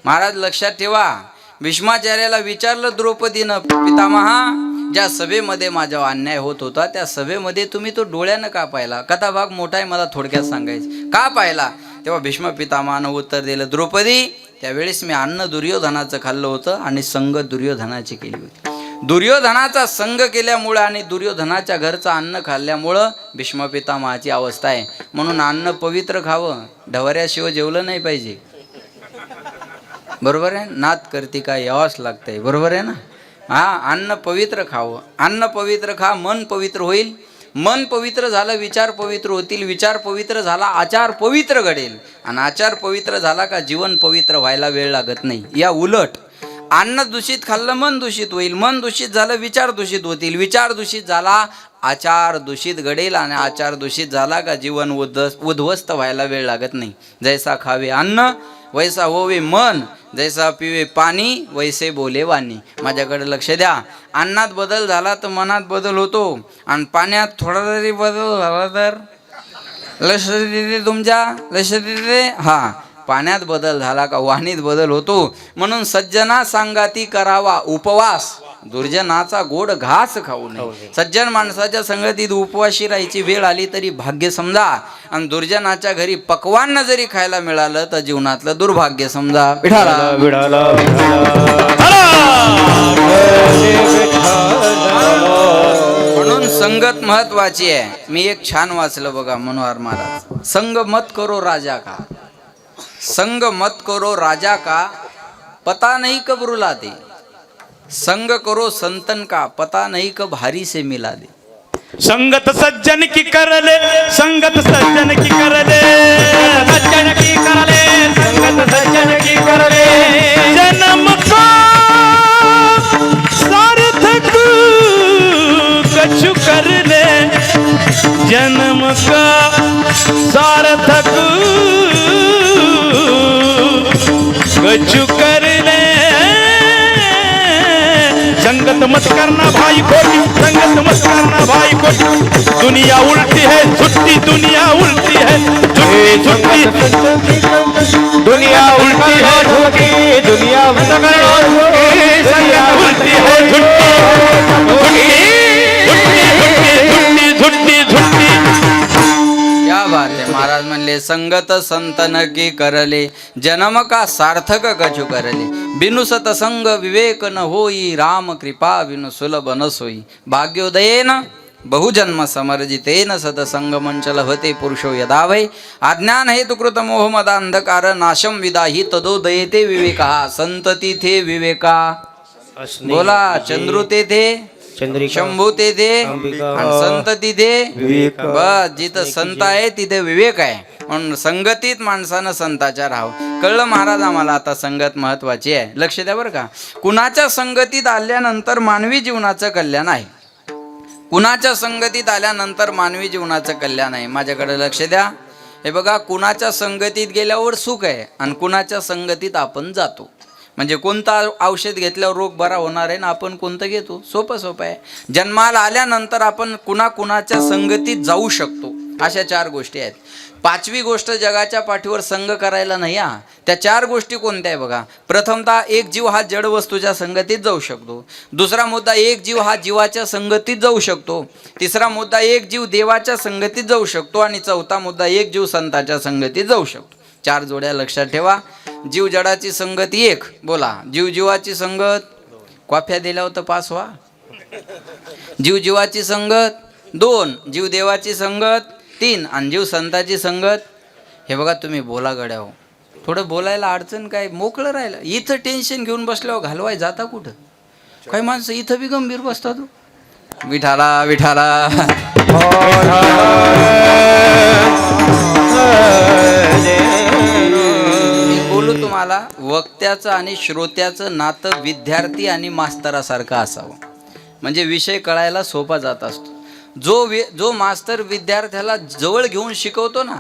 महाराज लक्षात ठेवा. भीष्माचार्याला विचारलं द्रौपदीनं पितामहा ज्या सभेमध्ये माझ्यावर अन्याय होत होता त्या सभेमध्ये तुम्ही तो डोळ्यानं का पाहिला. कथाभाग मोठा आहे मला थोडक्यात सांगायचं. का पाहिला. तेव्हा भीष्म पितामहानं उत्तर दिलं द्रौपदी त्यावेळेस मी अन्न दुर्योधनाचं खाल्लं होतं आणि संग दुर्योधनाची केली होती. दुर्योधनाचा संग केल्यामुळं आणि दुर्योधनाच्या घरचं अन्न खाल्ल्यामुळं भीष्म पितामहाची अवस्था आहे. म्हणून अन्न पवित्र खावं. ढवऱ्याशिवाय जेवलं नाही पाहिजे. बरोबर आहे. नात करती काय यावंच लागतंय. बरोबर आहे ना. हा अन्न पवित्र खावं. अन्न पवित्र खा मन पवित्र होईल. मन पवित्र झालं विचार पवित्र होतील. विचार पवित्र झाला आचार पवित्र घडेल. आणि आचार पवित्र झाला का जीवन पवित्र व्हायला वेळ लागत नाही. या उलट अन्न दूषित खाल्लं मन दूषित होईल. मन दूषित झालं विचार दूषित होतील. विचार दूषित झाला आचार दूषित घडेल. आणि आचार दूषित झाला का जीवन उद्ध्वस्त व्हायला वेळ लागत नाही. जैसा खावे अन्न वैसा होवे मन जैसा पिवे पाणी वैसे बोले वाणी. माझ्याकडे लक्ष द्या. अन्नात बदल झाला तर मनात बदल होतो. आणि पाण्यात थोडा जरी बदल झाला तर लक्ष देते तुमच्या लक्ष देते. हा पाण्यात बदल झाला का वाणीत बदल होतो. म्हणून सज्जना सांगाती करावा उपवास. दुर्जनाचा गोड घास खाऊ नये. सज्जन माणसाच्या संगतीत उपवाशी राहायची वेळ आली तरी भाग्य समजा. आणि दुर्जनाच्या घरी पक्वान्न जरी खायला मिळालं तर जीवनातलं दुर्भाग्य समजा. विठाला
विठाला
म्हणून संगत महत्वाची आहे. मी एक छान वाचलं बघा मनोहर महाराज. संग मत करो राजा का. संग मत करो राजा का पता नहीं कब रुला दे. संग करो संतन का पता नहीं कब भारी से मिला दे.
संगत सज्जन की कर ले संगत सज्जन की कर ले सज्जन की कर ले कछु कर ले संगत मत करना भाई खोटी, संगत मत करना भाई खोटी। दुनिया उल्टी है झुट्टी, दुनिया उल्टी है झुट्टी झुट्टी,
दुनिया उलटी है झूठी, दुनिया
संगत उल्टी है झुट्टी झुट्टी झुट्टी झुट्टी।
क्या बात है। महाराज म्हणले संगत संतन की करले, जन्म का सार्थक कछु करले। बिनु सतसंग विवेक न होई, राम कृपा बिनु सुलभ न सोई। भाग्योदयेन बहुजन्म समर्जितेन सतसंग मंचल होते पुरुषो यदा वै। अज्ञान हेतु कृत मोह मद अंधकार, नाशम विदाही तदोदयेते विवेका। संतती थे विवेका, बोला चंद्रू ते थे,
चंद्रिका,
शंभू ते थे,
अंबिका,
आणि संत तिथे
विवेक.
बस जिथं संत आहे तिथे विवेक आहे. म्हणून संगतीत माणसानं संताच्या राहावं. कळलं महाराज आम्हाला आता संगत महत्वाची आहे. लक्ष द्या बरं का. कुणाच्या संगतीत आल्यानंतर मानवी जीवनाचं कल्याण आहे. कुणाच्या संगतीत आल्यानंतर मानवी जीवनाचं कल्याण आहे. माझ्याकडे लक्ष द्या. हे बघा, कुणाच्या संगतीत गेल्यावर सुख आहे आणि कुणाच्या संगतीत आपण जातो. म्हणजे कोणतं औषध घेतल्यावर रोग बरा होणार आहे ना आपण कोणतं घेतो. सोपं सोपं आहे. जन्माला आल्यानंतर आपण कुणाच्या संगतीत जाऊ शकतो. अशा 4 गोष्टी आहेत. 5वी गोष्ट जगाच्या पाठीवर संग करायला नाही हा. त्या 4 गोष्टी कोणत्या आहे बघा. प्रथमतः एक जीव हा जड वस्तूच्या संगतीत जाऊ शकतो. दुसरा मुद्दा, एक जीव हा जीवाच्या संगतीत जाऊ शकतो. तिसरा मुद्दा, एक जीव देवाच्या संगतीत जाऊ शकतो. आणि चौथा मुद्दा, एक जीव संताच्या संगतीत जाऊ शकतो. 4 जोड्या लक्षात ठेवा. जीव जडाची संगत 1, बोला जीव जीवाची संगत. कॉफ्या दिल्या होतं पास व्हा. जीव जीवाची संगत 2, जीव देवाची संगत 3, आणि जीव संताची संगत. हे बघा तुम्ही बोला गड्या हो. थोडं बोलायला अडचण काय, मोकळं राहिलं. इथं टेन्शन घेऊन बसल्यावर घालवाय जाता कुठं. काही माणसं इथं बी गंभीर बसतात. विठाला विठाला. मी बोलू तुम्हाला, वक्त्याचं आणि श्रोत्याचं नातं विद्यार्थी आणि मास्तरासारखं असावं. म्हणजे विषय कळायला सोपा जात असतो. जो मास्तर विद्यार्थ्याला जवळ घेऊन शिकवतो ना,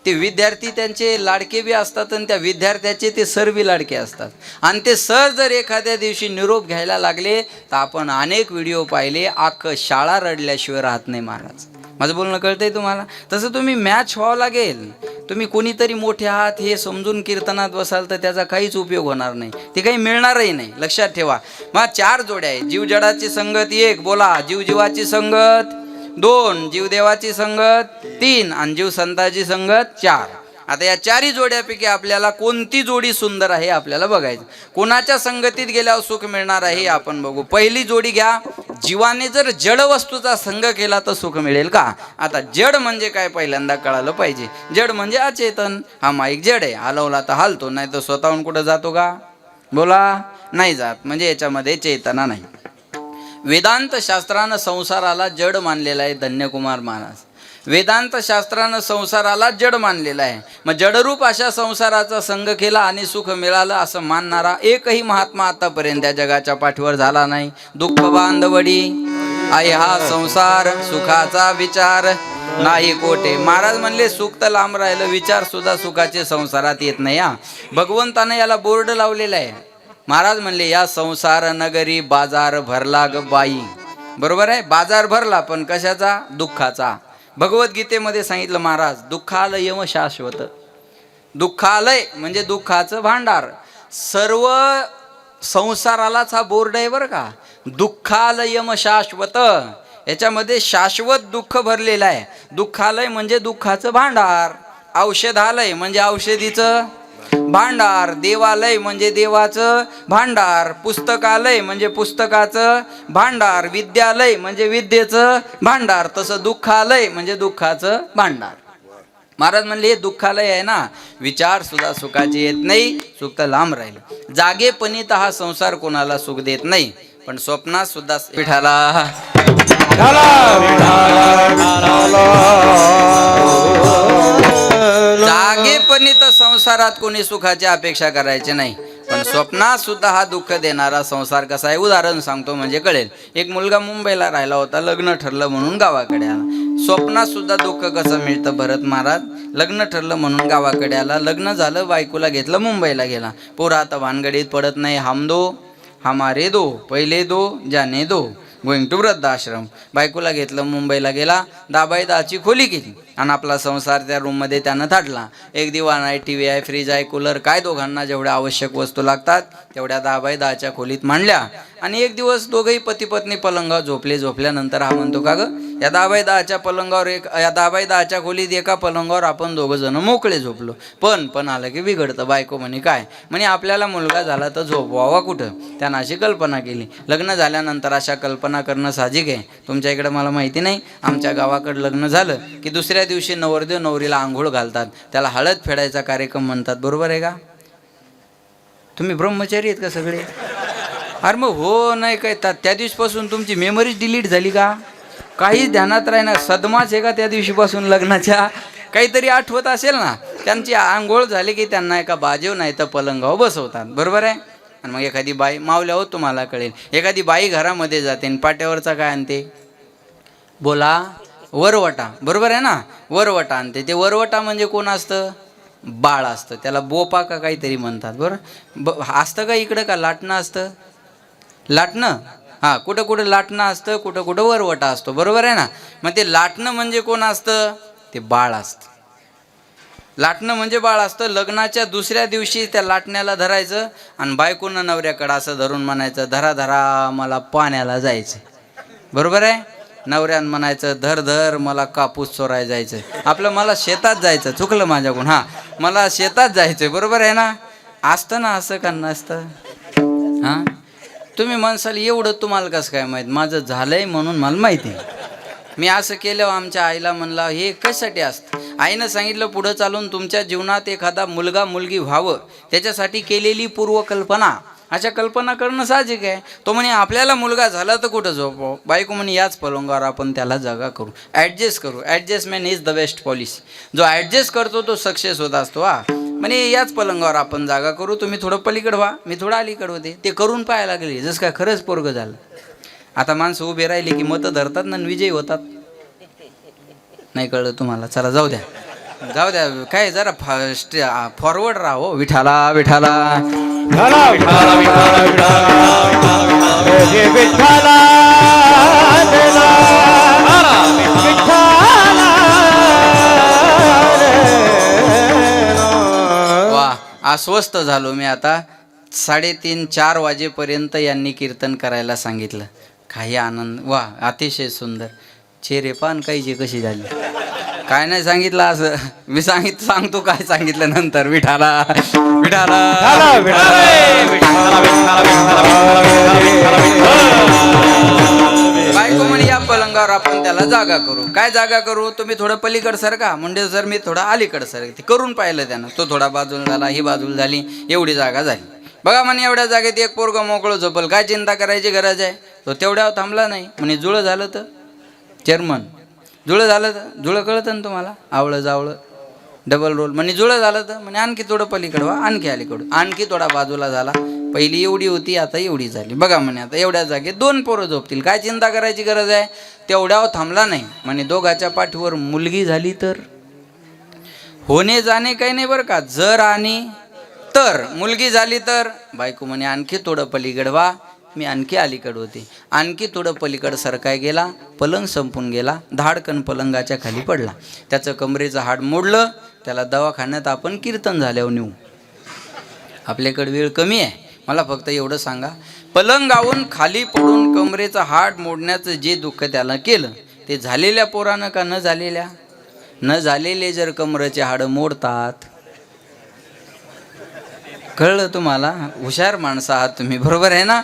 ते विद्यार्थी त्यांचे लाडके बी असतात आणि त्या विद्यार्थ्याचे ते सर बी लाडके असतात. आणि ते सर जर एखाद्या दिवशी निरोप घ्यायला लागले तर आपण अनेक व्हिडिओ पाहिले, अख्खं शाळा रडल्याशिवाय राहत नाही महाराज. माझं बोलणं कळतंय तुम्हाला. तसं तुम्ही मॅच व्हावं लागेल. तुम्ही कोणीतरी मोठे आहात हे समजून कीर्तनात बसाल तर त्याचा काहीच उपयोग होणार नाही. ते काही मिळणारही नाही. लक्षात ठेवा. मग 4 जोड्या आहे. जीव जडाची संगत 1, बोला जीव जीवाची संगत 2, जीव देवाची संगत 3, आणि जीव संताची संगत 4. आता या 4ही जोड्यापैकी आपल्याला कोणती जोडी सुंदर आहे आपल्याला बघायचं. कोणाच्या संगतीत गेल्यावर सुख मिळणार आहे हे आपण बघू. पहिली जोडी घ्या. जीवाने जर जड वस्तूचा संग केला तर सुख मिळेल का. आता जड म्हणजे काय पहिल्यांदा कळालं पाहिजे. जड म्हणजे अचेतन. हा माईक जड आहे, हलवला तर हालतो, नाही तर स्वतःहून कुठं जातो का, बोला नाही जात. म्हणजे याच्यामध्ये चेतना नाही. वेदांत शास्त्रानं संसाराला जड मानलेला आहे धन्यकुमार महाराज. वेदांत शास्त्रानं संसाराला जड मानलेला आहे. मग जडरूप अशा संसाराचा संग केला आणि सुख मिळालं असं मानणारा एकही महात्मा आतापर्यंत या जगाच्या पाठीवर झाला नाही. दुःख बांधवडी आहे हा संसार, सुखाचा विचार नाही कोठे. महाराज म्हणले सुख तर लांब राहिलं, विचार सुद्धा सुखाचे संसारात येत नाही. हा भगवंतानं याला बोर्ड लावलेला आहे. महाराज म्हणले या संसार नगरी बाजार भरला ग बाई. बरोबर आहे, बाजार भरला, पण कशाचा, दुःखाचा. भगवद्गीतेमध्ये सांगितलं महाराज, दुःखालय यम शाश्वत. दुःखालय म्हणजे दुःखाचं भांडार. सर्व संसारालाच हा बोर्ड आहे बरं का. दुःखालयम शाश्वत, याच्यामध्ये शाश्वत दुःख भरलेलं आहे. दुःखालय म्हणजे दुःखाचं भांडार. औषधालय म्हणजे औषधीचं भांडार. देवालय म्हणजे देवाचं भांडार. पुस्तकालय म्हणजे पुस्तकाचं भांडार. विद्यालय म्हणजे विद्येचं भांडार. तसं दुःखालय म्हणजे दुःखाचं भांडार. महाराज म्हणले हे दुःखालय आहे ना, विचार सुद्धा सुखाचे येत नाही, सुख तर लांब राहिलं. जागेपणी तर हा संसार कोणाला सुख देत नाही, पण स्वप्नात सुद्धा पिठाला जागेपणी तर संसारात कोणी सुखाची अपेक्षा करायची नाही, पण स्वप्नात सुद्धा हा दुःख देणारा संसार कसा आहे उदाहरण सांगतो म्हणजे कळेल. एक मुलगा मुंबईला राहिला होता, लग्न ठरलं म्हणून गावाकडे आला. स्वप्नात सुद्धा दुःख कसं मिळतं भरत महाराज. लग्न ठरलं म्हणून गावाकडे आला. लग्न झालं, बायकोला घेतलं, मुंबईला गेला. पोरं आता भानगडीत पडत नाही. हम दो हमारे दो पहिले दो जाने दो गोइंग टू वृद्धाश्रम. बायकोला घेतलं, मुंबईला गेला, दाबाई दाची खोली केली आणि आपला संसार त्या रूममध्ये त्यानं थाटला. एक दिवाण आहे, टी व्ही आहे, फ्रीज आहे, कूलर, काय दोघांना जेवढ्या आवश्यक वस्तू लागतात तेवढ्या दाबाई दहाच्या खोलीत मांडल्या. आणि एक दिवस दोघंही पती पत्नी पलंगावर झोपले. झोपल्यानंतर हा म्हणतो, का ग या दाबाई दहाच्या पलंगावर या दाबाई दहाच्या खोलीत एका पलंगावर आपण दोघं जण मोकळे झोपलो. पण आलं की बिघडतं. बायको म्हणे, काय म्हणे, आपल्याला मुलगा झाला तर झोपवावा कुठं. त्यानं अशी कल्पना केली. लग्न झाल्यानंतर अशा कल्पना करणं साहजिक आहे. तुमच्या इकडे मला माहिती नाही, आमच्या गावाकडे लग्न झालं की दुसऱ्या दिवशी नवरदेव नवरीला आंघोळ घालतात. त्याला हळद फेडायचा कार्यक्रम म्हणतात. बरोबर आहे का? तुम्ही ब्रह्मचारी आहेत का सगळे? अरे मग हो नाही काय, त्या दिवशीपासून तुमची मेमरीज डिलीट झाली का? काहीच ध्यानात राहीना. सदमाच आहे का त्या दिवशीपासून लग्नाच्या? काहीतरी आठवत असेल ना. त्यांची आंघोळ झाली की त्यांना एका बाजेव नाही तर पलंगावर बसवतात. बरोबर आहे? आणि मग एखादी बाई, मावल्या हो तुम्हाला कळेल, एखादी बाई घरामध्ये जाते आणि पाट्यावरचा काय आणते? बोला, वरवटा. बरोबर आहे ना? वरवटा आणते. ते वरवटा म्हणजे कोण असतं? बाळ असतं. त्याला बोपा का काहीतरी म्हणतात. बरं असतं का इकडं? का लाटणं असतं? लाटणं, हां, कुठं कुठं लाटणं असतं, कुठं कुठं वरवटा असतो. बरोबर आहे ना? मग ते लाटणं म्हणजे कोण असतं? ते बाळ असतं. लाटणं म्हणजे बाळ असतं. लग्नाच्या दुसऱ्या दिवशी त्या लाटण्याला धरायचं आणि बायकोनं नवऱ्याकडं असं धरून म्हणायचं, धरा धरा मला पाण्याला जायचं. बरोबर आहे? नवऱ्यानं म्हणायचं, धर धर मला कापूस चोरायला जायचं. आपलं मला शेतात जायचं. चुकलं माझ्याकडून. हां, मला शेतात जायचं. बरोबर आहे ना? असतं ना असं का नसतं? हां, तुम्ही म्हणसाल एवढं तुम्हाला कसं काय माहीत? माझं झालंय म्हणून मला माहिती आहे. मी असं केलं, आमच्या आईला म्हणला, हे कशासाठी असतं? आईनं सांगितलं, पुढं चालून तुमच्या जीवनात एखादा मुलगा मुलगी व्हावं त्याच्यासाठी केलेली पूर्वकल्पना. अशा कल्पना करणं साहजिक आहे. तो म्हणे आपल्याला मुलगा झाला तर कुठं झोपावं? बायको म्हणे याच पलंगावर आपण त्याला जागा करू, ॲडजस्ट करू. Adjustment is the best policy. जो ॲडजस्ट करतो तो सक्सेस होत असतो. म्हणे याच पलंगावर आपण जागा करू, तुम्ही थोडं पलीकडं व्हा, मी थोडं अलीकडं होते. ते करून पाहायला लागले, जसं काय खरंच पोरगं झालं. आता माणसं उभे राहिली की मतं धरतात ना, विजयी होतात. नाही कळलं तुम्हाला? चला जाऊ द्या, जाऊ द्या. काय जरा फॉरवर्ड राहा हो. विठाला विठाला वा, अस्वस्थ झालो मी आता. 3:30-4 वाजेपर्यंत यांनी कीर्तन करायला सांगितलं. काही आनंद. वा, अतिशय सुंदर. चेहरे पान काहीची कशी झाली. काय नाही सांगितलं असं मी सांगतो काय सांगितलं नंतर. विठाला विठाला बायको म्हणे या पलंगावर आपण त्याला जागा करू. काय जागा करू? तुम्ही थोडं पलीकड सरका. म्हणजे सर मी थोडा अलीकड सर. ते करून पाहिलं त्यानं. तो थोडा बाजूला झाला, ही बाजूला झाली, एवढी जागा झाली. बघा म्हणे एवढ्या जागेत एक पोरगं मोकळं झोपल, काय चिंता करायची गरज आहे? तो तेवढ्यावर थांबला नाही. म्हणे जुळं झालं तर चेअरमन, जुळं झालं तर, जुळं कळतं ना तुम्हाला, आवळं जावळं डबल रोल. म्हणे जुळं झालं तर, म्हणे आणखी थोडं पलीकडं व्हा, आणखी अलीकडं, आणखी थोडा बाजूला झाला. पहिली एवढी होती, आता एवढी झाली. बघा म्हणे आता एवढ्या जागेत 2 पोरं झोपतील, काय चिंता करायची गरज आहे? तेवढ्यावर थांबला नाही. म्हणे दोघाच्या पाठीवर मुलगी झाली तर? होणे जाणे काही नाही बरं का, जर आणि तर. मुलगी झाली तर बायको म्हणे आणखी थोडं पलीकडं व्हा, मी आणखी अलीकडं होते. आणखी थोडं पलीकडं सरकाय गेला, पलंग संपून गेला, धाडकन पलंगाच्या खाली पडला. त्याचं कमरेचं हाड मोडलं. त्याला दवाखान्यात आपण कीर्तन झाल्यावर नेऊ. आपल्याकडे वेळ कमी आहे, मला फक्त एवढं सांगा, पलंगावून खाली पडून कमरेचं हाड मोडण्याचं जे दुःख त्याला केलं ते झालेल्या पोरानं का न झालेल्या? न झालेले जर कमरेचे हाडं मोडतात. कळलं तुम्हाला? हुशार माणसं आहात तुम्ही. बरोबर आहे ना?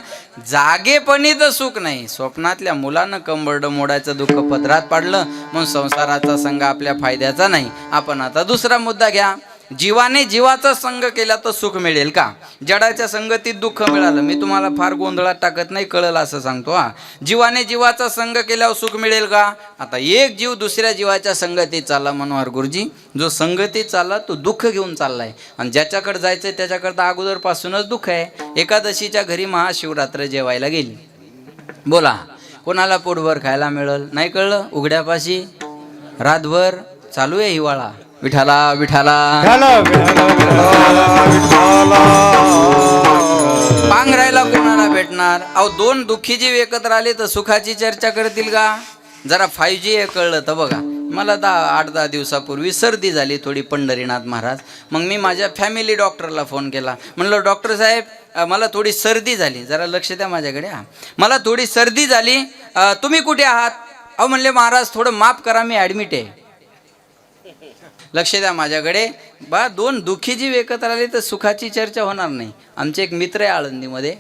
जागेपणी तर सुख नाही. स्वप्नातल्या मुलानं कंबरडं मोडायचं दुःख पदरात पाडलं म्हणून संसाराचा संग आपल्या फायद्याचा नाही. आपण आता दुसरा मुद्दा घ्या. जीवाने जीवाचा संग केला तर सुख मिळेल का? जडाच्या संगतीत दुःख मिळालं. मी तुम्हाला फार गोंधळात टाकत नाही, कळलं असं सांगतो. जीवाने जीवाचा संग केल्यावर सुख मिळेल का? आता एक जीव दुसऱ्या जीवाच्या संगतीत चालला मनोहर गुरुजी. जो संगतीत चालला तो दुःख घेऊन चाललाय, आणि ज्याच्याकडे जायचंय त्याच्याकडे अगोदरपासूनच दुःख आहे. एकादशीच्या घरी महाशिवरात्र जेवायला गेली. बोला, कोणाला पोटभर खायला मिळेल? नाही कळलं? उघड्यापाशी रातभर चालू आहे हिवाळा. विठाला विठाला पांघरायला कोणाला भेटणार? अहो दोन दुःखी जीव एकत्र आले तर सुखाची चर्चा करतील का? जरा 5G हे कळलं तर बघा. मला 8-10 दिवसापूर्वी सर्दी झाली थोडी पंढरीनाथ महाराज. मग मी माझ्या फॅमिली डॉक्टरला फोन केला. म्हणलं डॉक्टर साहेब मला थोडी सर्दी झाली, जरा लक्ष द्या माझ्याकडे. मला थोडी सर्दी झाली, तुम्ही कुठे आहात? अहो म्हणले महाराज थोडं माफ करा, मी ॲडमिट आहे. लक्ष द्या माझ्याकडे. बा दोन दुःखी जीव एकत्र आले तर सुखाची चर्चा होणार नाही. आमचे एक मित्र आहे आळंदीमध्ये,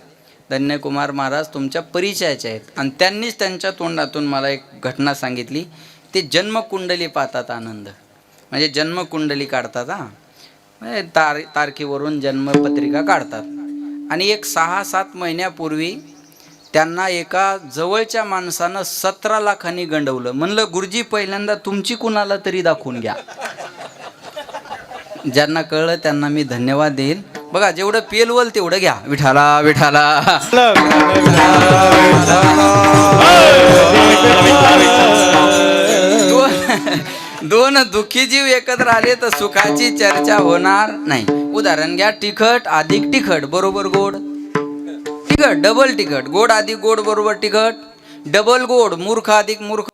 धन्यकुमार महाराज तुमच्या परिचयाचे आहेत, आणि त्यांनीच त्यांच्या तोंडातून मला एक घटना सांगितली. ते जन्मकुंडली पाहतात आनंद, म्हणजे जन्मकुंडली काढतात. म्हणजे तारखेवरून जन्मपत्रिका काढतात. आणि एक 6-7 महिन्यापूर्वी त्यांना एका जवळच्या माणसानं 17 लाखांनी गंडवलं. म्हणलं गुरुजी पहिल्यांदा तुमची कुणाला तरी दाखवून घ्या. ज्यांना कळलं त्यांना मी धन्यवाद देईल. बघा जेवढं पेलवल तेवढं घ्या. विठाला विठाला दोन दुःखी जीव एकत्र आले तर सुखाची चर्चा होणार नाही. उदाहरण घ्या, तिखट अधिक तिखट बरोबर गोड. तिखट डबल तिखट, गोड अधिक गोड बरोबर तिखट, डबल गोड. मूर्ख अधिक मूर्ख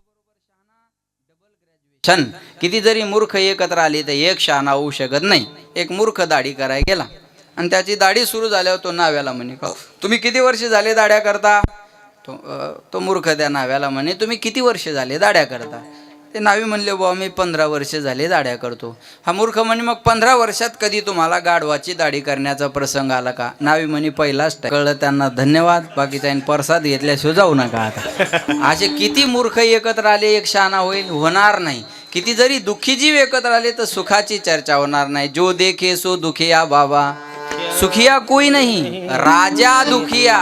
छन. किती जरी मूर्ख एकत्र आली तर एक शहाणा होऊ शकत नाही. एक मूर्ख दाढी करायला गेला आणि त्याची दाढी सुरू झाल्यावर तो नाव्याला म्हणे, तुम्ही किती वर्ष झाले दाढ्या करता? तो मूर्ख त्या नाव्याला म्हणे, तुम्ही किती वर्ष झाले दाढ्या करता? ते नावी म्हणले, बुवा मी 15 वर्ष झाले दाढ्या करतो. हा मूर्ख म्हणे, मग 15 वर्षात कधी तुम्हाला गाढवाची दाढी करण्याचा प्रसंग आला का? नावी म्हणे, पहिलाच. कळलं त्यांना धन्यवाद. बाकीच्या प्रसाद घेतल्याशिवाय जाऊ नका. आता असे किती मूर्ख एकत्र आले एक शहाणा होईल? होणार नाही. किती जरी दुःखी जीव एकत्र आले तर सुखाची चर्चा होणार नाही. जो देखे सो दुखिया बाबा, सुखिया कोई नहीं, राजा दुखिया,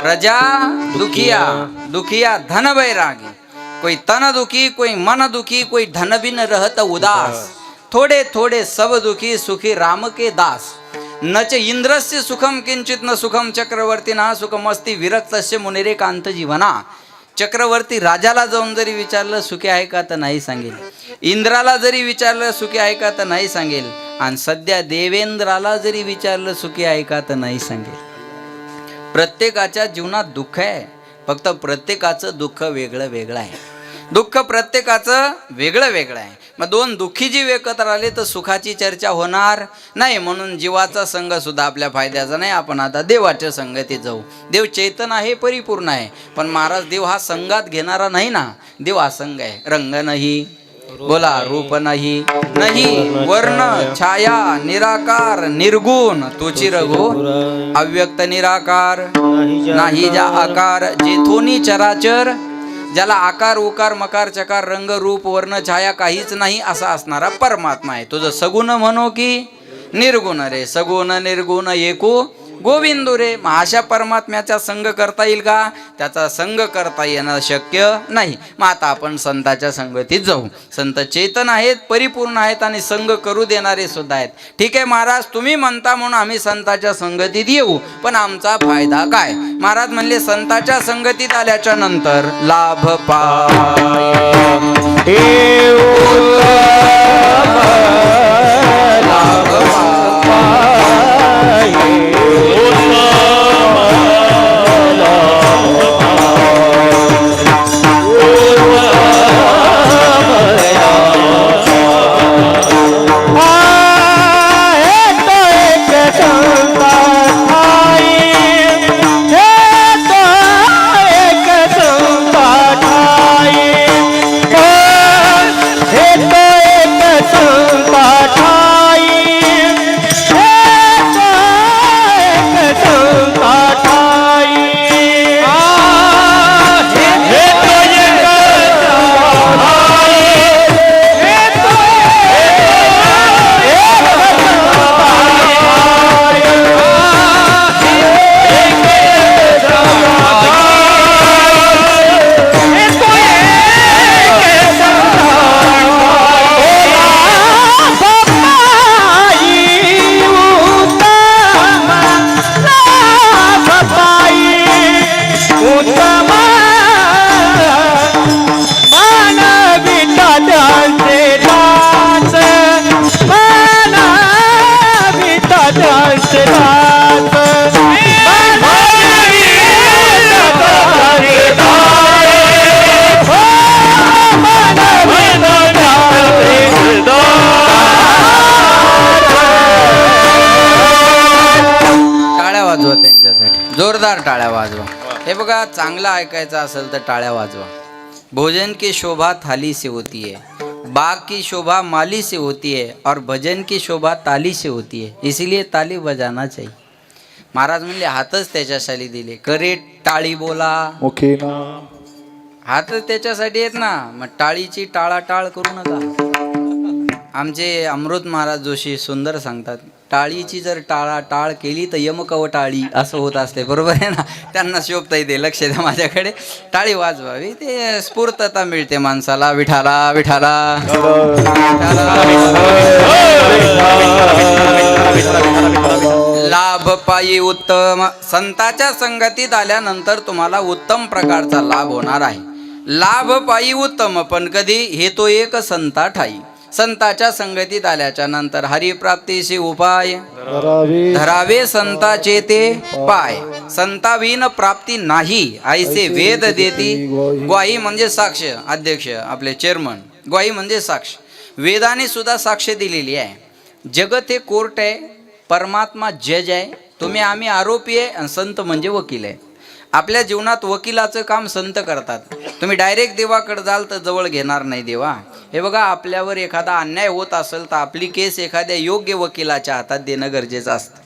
प्रजा दुखिया, दुखिया धन बैरागी. कोई तन दुखी, कोई मन दुखी, कोई धन बिन रहत उदास. थोड़े थोड़े सब दुखी, सुखी राम के दास. नच इंद्रस्य सुखम किंचित न सुखम चक्रवर्ती ना सुखमस्ती विरक्तस्य मुनिरे कांत जीवना. चक्रवर्ती राजाला जाऊन जरी विचारलं सुखी आहे का तर नाही सांगेल. इंद्राला जरी विचारलं सुखी आहे का तर नाही सांगेल. आणि सध्या देवेंद्राला जरी विचारलं सुखी आहे का तर नाही सांगेल. प्रत्येकाच्या जीवनात दुःख आहे, फक्त प्रत्येकाचं दुःख वेगळं वेगळं आहे. दुःख प्रत्येकाचं वेगळं वेगळं आहे. मग दोन दुःखी जीव एकत्र आले तर सुखाची चर्चा होणार नाही. म्हणून जीवाचा संघ सुद्धा आपल्या फायद्याचा नाही. आपण आता देवाच्या संगतीत जाऊ. देव चैतन आहे, परिपूर्ण आहे. पण महाराज देव हा संघात घेणारा नाही ना. देव असंग आहे. रंग नाही, बोला रूप नाही, नाही वर्ण छाया, निराकार निर्गुण तुची रघु, अव्यक्त निराकार नाही जा आकार, जेथोनी चराचर. ज्याला आकार उकार मकार चकार रंग रूप वर्ण छाया काहीच नाही असा असणारा परमात्मा आहे. तुझं सगुण म्हणो की निर्गुण रे, सगुण निर्गुण एको गोविंदो रे. मग अशा परमात्म्याचा संग करता येईल का? त्याचा संग करता येणं शक्य नाही. मग आता आपण संताच्या संगतीत जाऊ. संत चेतन आहेत, परिपूर्ण आहेत आणि संग करू देणारे सुद्धा आहेत. ठीक आहे महाराज, तुम्ही म्हणता म्हणून आम्ही संताच्या संगतीत येऊ, पण आमचा फायदा काय? महाराज म्हणले, संताच्या संगतीत आल्याच्या नंतर लाभ वाजवा त्यांच्यासाठी, जोरदार टाळ्या वाजवा. हे बघा, चांगलं ऐकायचं असेल तर टाळ्या वाजवा. भोजन की शोभा थाली से होती है, बाग की शोभा माली से होती है, और भजन की शोभा ताली से होती है, इसीलिए ताली बजाना चाहिए. महाराज म्हणले हातच त्याच्यासाठी दिले, करे टाळी बोला. हातच त्याच्यासाठी आहेत ना, मग टाळीची टाळाटाळ करू नका. आमचे अमृत महाराज जोशी सुंदर सांगतात, टाळीची जर टाळाटाळ केली तर यमकव टाळी असं होत असते. बरोबर आहे ना? त्यांना शोभता येते. लक्ष द्या माझ्याकडे. टाळी वाजवावी, ते स्फूर्तता मिळते माणसाला. विठाला विठाला लाभ पायी उत्तम. संतांच्या संगतीत आल्यानंतर तुम्हाला उत्तम प्रकारचा लाभ होणार आहे. लाभ पायी उत्तम, पण कधी? हे तो एक संता ठाई. संताच्या संगतीत आल्याच्या नंतर हरिप्राप्तीशी उपाय धरावे संताचे ते पाय. संताविन प्राप्ती नाही ऐसे वेद देती ग्वाही. म्हणजे साक्ष. अध्यक्ष आपले चेअरमन, ग्वाही म्हणजे साक्ष. वेदाने सुद्धा साक्ष दिलेली आहे. जगत हे कोर्ट आहे, परमात्मा जज आहे, तुम्ही आम्ही आरोपी आहे, आणि संत म्हणजे वकील आहे. आपल्या जीवनात वकिलाचं काम संत करतात. तुम्ही डायरेक्ट देवाकडे जाल तर जवळ घेणार नाही देवा. हे बघा, आपल्यावर एखादा अन्याय होत असेल तर आपली केस एखाद्या योग्य वकिलाच्या हातात देणं गरजेचं असतं.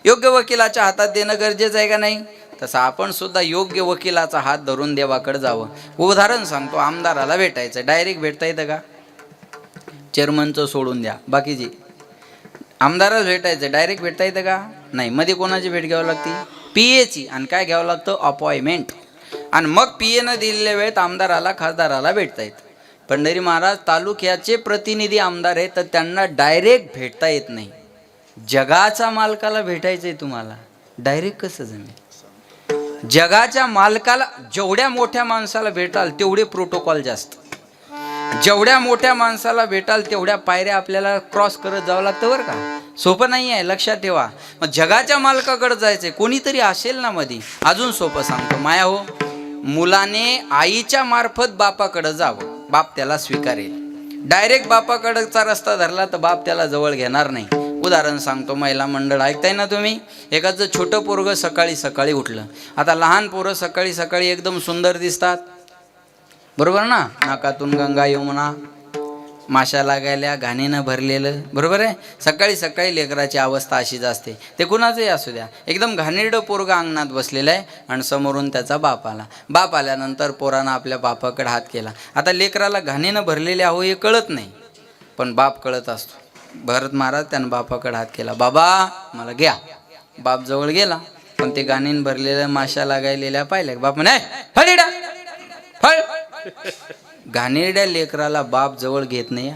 योग्य वकिलाच्या हातात देणं गरजेचं आहे का नाही? तसं आपण सुद्धा योग्य वकिलाचा हात धरून देवाकडे जावं. उदाहरण सांगतो, आमदाराला भेटायचं, डायरेक्ट भेटता येतं का? चेअरमनचं सोडून द्या, बाकीची. आमदाराला भेटायचं, डायरेक्ट भेटता येतं का? नाही. मध्ये कोणाची भेट घ्यावी लागते? PA. आणि काय घ्यावं लागतं? अपॉइंटमेंट. आणि मग PA दिलेल्या वेळेत आमदाराला खासदाराला भेटता येतं. पंढरी महाराज तालुक्याचे प्रतिनिधी आमदार आहेत, तर त्यांना डायरेक्ट भेटता येत नाही. जगाच्या मालकाला भेटायचं आहे तुम्हाला, डायरेक्ट कसं जमेल? जगाच्या मालकाला, जेवढ्या मोठ्या माणसाला भेटाल तेवढे प्रोटोकॉल जास्त. जेवढ्या मोठ्या माणसाला भेटाल तेवढ्या पायऱ्या आपल्याला क्रॉस करत जावं लागतं. बरं का? सोपं नाही आहे, लक्षात ठेवा. मग जगाच्या मालकाकडे जायचंय, कोणीतरी असेल ना मध्ये. अजून सोपं सांगतो, माया हो, मुलाने आईच्या मार्फत बापाकडे जावं, बाप त्याला स्वीकारेल. डायरेक्ट बापाकडचा रस्ता धरला तर बाप त्याला जवळ घेणार नाही. उदाहरण सांगतो, महिला मंडळ ऐकताय ना तुम्ही? एखादं छोटं पोरगं सकाळी सकाळी उठलं. आता लहान पोरं सकाळी सकाळी एकदम सुंदर दिसतात, बरोबर ना? नाकातून गंगा यमुना, माशा लागायल्या, घाणीनं भरलेलं, बरोबर आहे? सकाळी सकाळी लेकराची अवस्था अशीच असते. ते कुणाचंही असू द्या, एकदम घाणेरडं पोरगा अंगणात बसलेलं आहे आणि समोरून त्याचा बाप आला. बाप आल्यानंतर पोरानं आपल्या बापाकडे हात केला. आता लेकराला घाणीनं भरलेले आहो हे कळत नाही, पण बाप कळत असतो. भरत महाराज त्यानं बापाकडे हात केला, बाबा मला घ्या. बाप जवळ गेला, पण ते घाणीनं भरलेल्या माशा लागायलेल्या पाहिल्या. बाप म्हणे, फळ फळ. घाणेरड्या लेकराला बाप जवळ घेत नाही.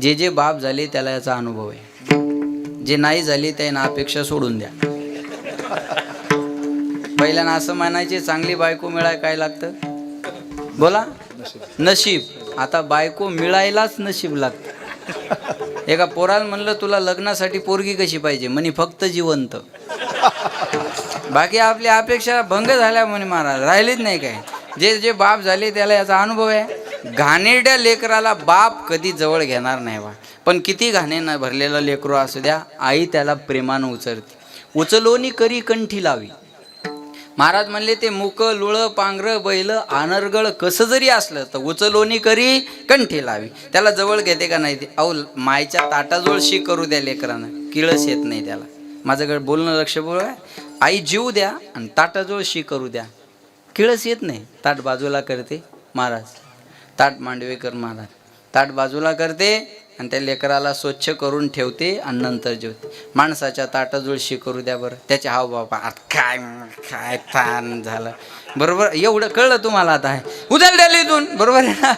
जे जे बाप झाले त्याला याचा अनुभव आहे. जे नाही झाले त्यांना अपेक्षा सोडून द्या. पहिल्यानं असं म्हणायचे, चांगली बायको मिळाय काय लागतं? बोला, नशीब. आता बायको मिळायलाच नशीब लागतं. एका पोराला म्हणलं, तुला लग्नासाठी पोरगी कशी पाहिजे? म्हणे फक्त जिवंत. बाकी आपल्या अपेक्षा भंग झाल्या म्हणे महाराज, राहिलेच नाही काय. जे जे बाप झाले त्याला याचा अनुभव आहे. घाणेरड्या लेकराला बाप कधी जवळ घेणार नाही बा. पण किती घाणेनं भरलेलं लेकरू असू द्या, आई त्याला प्रेमानं उचलते. उचलोनी करी कंठी लावी. महाराज म्हणले, ते मुक लुळं पांघरं बैल आनरगळ कसं जरी असलं तर उचलोनी करी कंठी लावी. त्याला जवळ घेते का नाही? ते अहो, मायच्या ताटाजवळ शी करू द्या लेकरानं, किळस येत नाही त्याला. माझ्याकडे बोलणं लक्ष बोला. आई जीव द्या आणि ताटाजवळ शी करू द्या, किळस येत नाही. ताट बाजूला करते महाराज, ताट मांडवेकर महाराज ताट बाजूला करते आणि त्या लेकराला स्वच्छ करून ठेवते आणि नंतर जेवते. माणसाच्या ताटाजवळ शी करू द्या बरं, त्याचे हाव बाबा काय काय ताण झालं. बरोबर, एवढं कळलं तुम्हाला? आता आहे उचल द्या इथून, बरोबर आहे ना?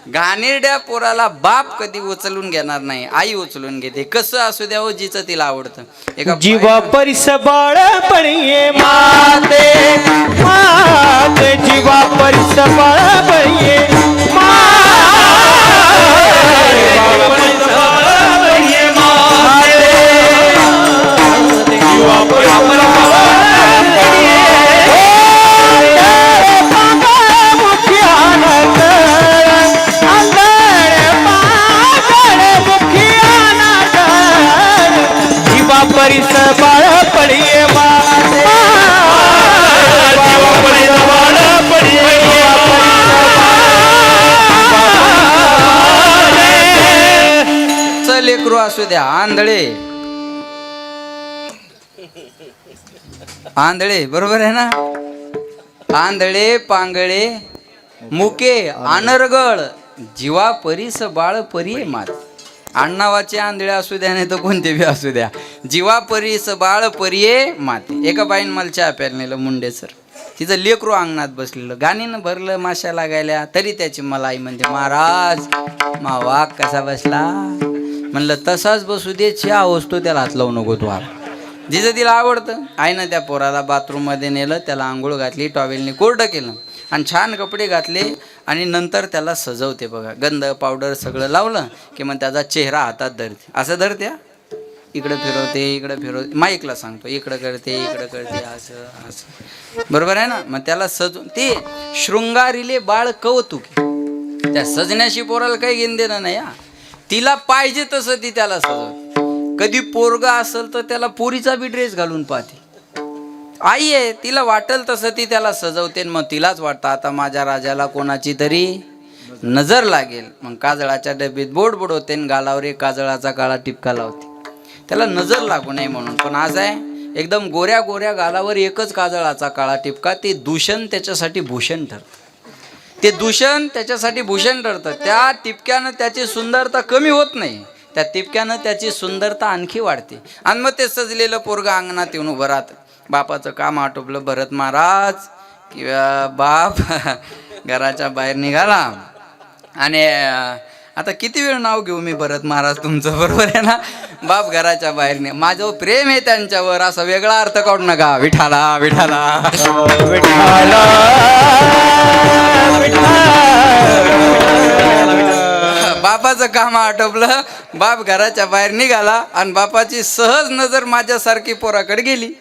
घाणेरड्या पोराला बाप कधी उचलून घेणार नाही, आई उचलून घेते. कसं असू द्या हो, जिचं तिला आवडतं. एका
जीवा परिस बाळ पडिये माते माते, जीवा परिस बाळ पडिये परिस बाळ पडिये माते.
असू द्या, आंधळे आंधळे बरोबर आहे ना, आंधळे पांगळे मुके अनर्गळ जीवा परीस बाळ परी मात. आडनावाचे आंधळे असू द्या नाही तर कोणते बी असू द्या, जीवा परीस बाळ परिये माते. एका बाईन मला चहा प्यायला नेलं मुंडे सर, तिचं लेकरू अंगणात बसलेलं, गाणीनं भरलं, माश्या लागायला, तरी त्याची मला आई म्हणते महाराज मा वाघ कसा बसला. म्हणलं तसाच बसू दे, चहा वस्तू त्याला हात लावू नको तू. जिचं तिला आवडतं. आईनं त्या पोराला बाथरूममध्ये नेलं, त्याला आंघोळ घातली, टॉवेलने कोरडं केलं आणि छान कपडे घातले आणि नंतर त्याला सजवते बघा, गंध पावडर सगळं लावलं की मग त्याचा चेहरा हातात धरते, असं धरते, इकडं फिरवते इकडं फिरवते, माईकला सांगतो इकडं करते इकडं करते, असं असं बरोबर आहे ना. मग त्याला सजवून ते शृंगारीले बाळ कौतुक, त्या सजण्याशी पोराला काही घेणं देणं नाही. तिला पाहिजे तसं ती त्याला सजवते. कधी पोरगा असेल तर त्याला पोरीचा बी ड्रेस घालून पाहते. आई आहे, तिला वाटेल तसं ती त्याला सजवते. मग तिलाच वाटतं आता माझ्या राजाला कोणाची तरी नजर लागेल, मग काजळाच्या डबीत बोट बुडवते आणि गालावर एक काजळाचा काळा टिपका लावते, त्याला नजर लागू नये म्हणून. पण आज आहे एकदम गोऱ्या गोऱ्या गालावर एकच काजळाचा काळा टिपका, ते दूषण त्याच्यासाठी भूषण ठरतं. ते दूषण त्याच्यासाठी भूषण ठरतं. त्या टिपक्यानं त्याची सुंदरता कमी होत नाही, त्या टिपक्यानं त्याची सुंदरता आणखी वाढते. आणि मग ते सजलेलं पोरगं अंगणात येऊन उभं राहतं. बापाचं काम आटोपलं, भरत महाराज किंवा बाप घराच्या बाहेर निघाला आणि आता किती वेळ नाव घेऊ मी भरत महाराज तुमचं, बरोबर आहे ना. बाप घराच्या बाहेर नाही, माझं प्रेम आहे त्यांच्यावर, असा वेगळा अर्थ काढू नका. विठाला विठाला विठाला बापाचं काम आटोपलं, बाप घराच्या बाहेर निघाला आणि बापाची सहज नजर माझ्यासारखी पोराकडे गेली.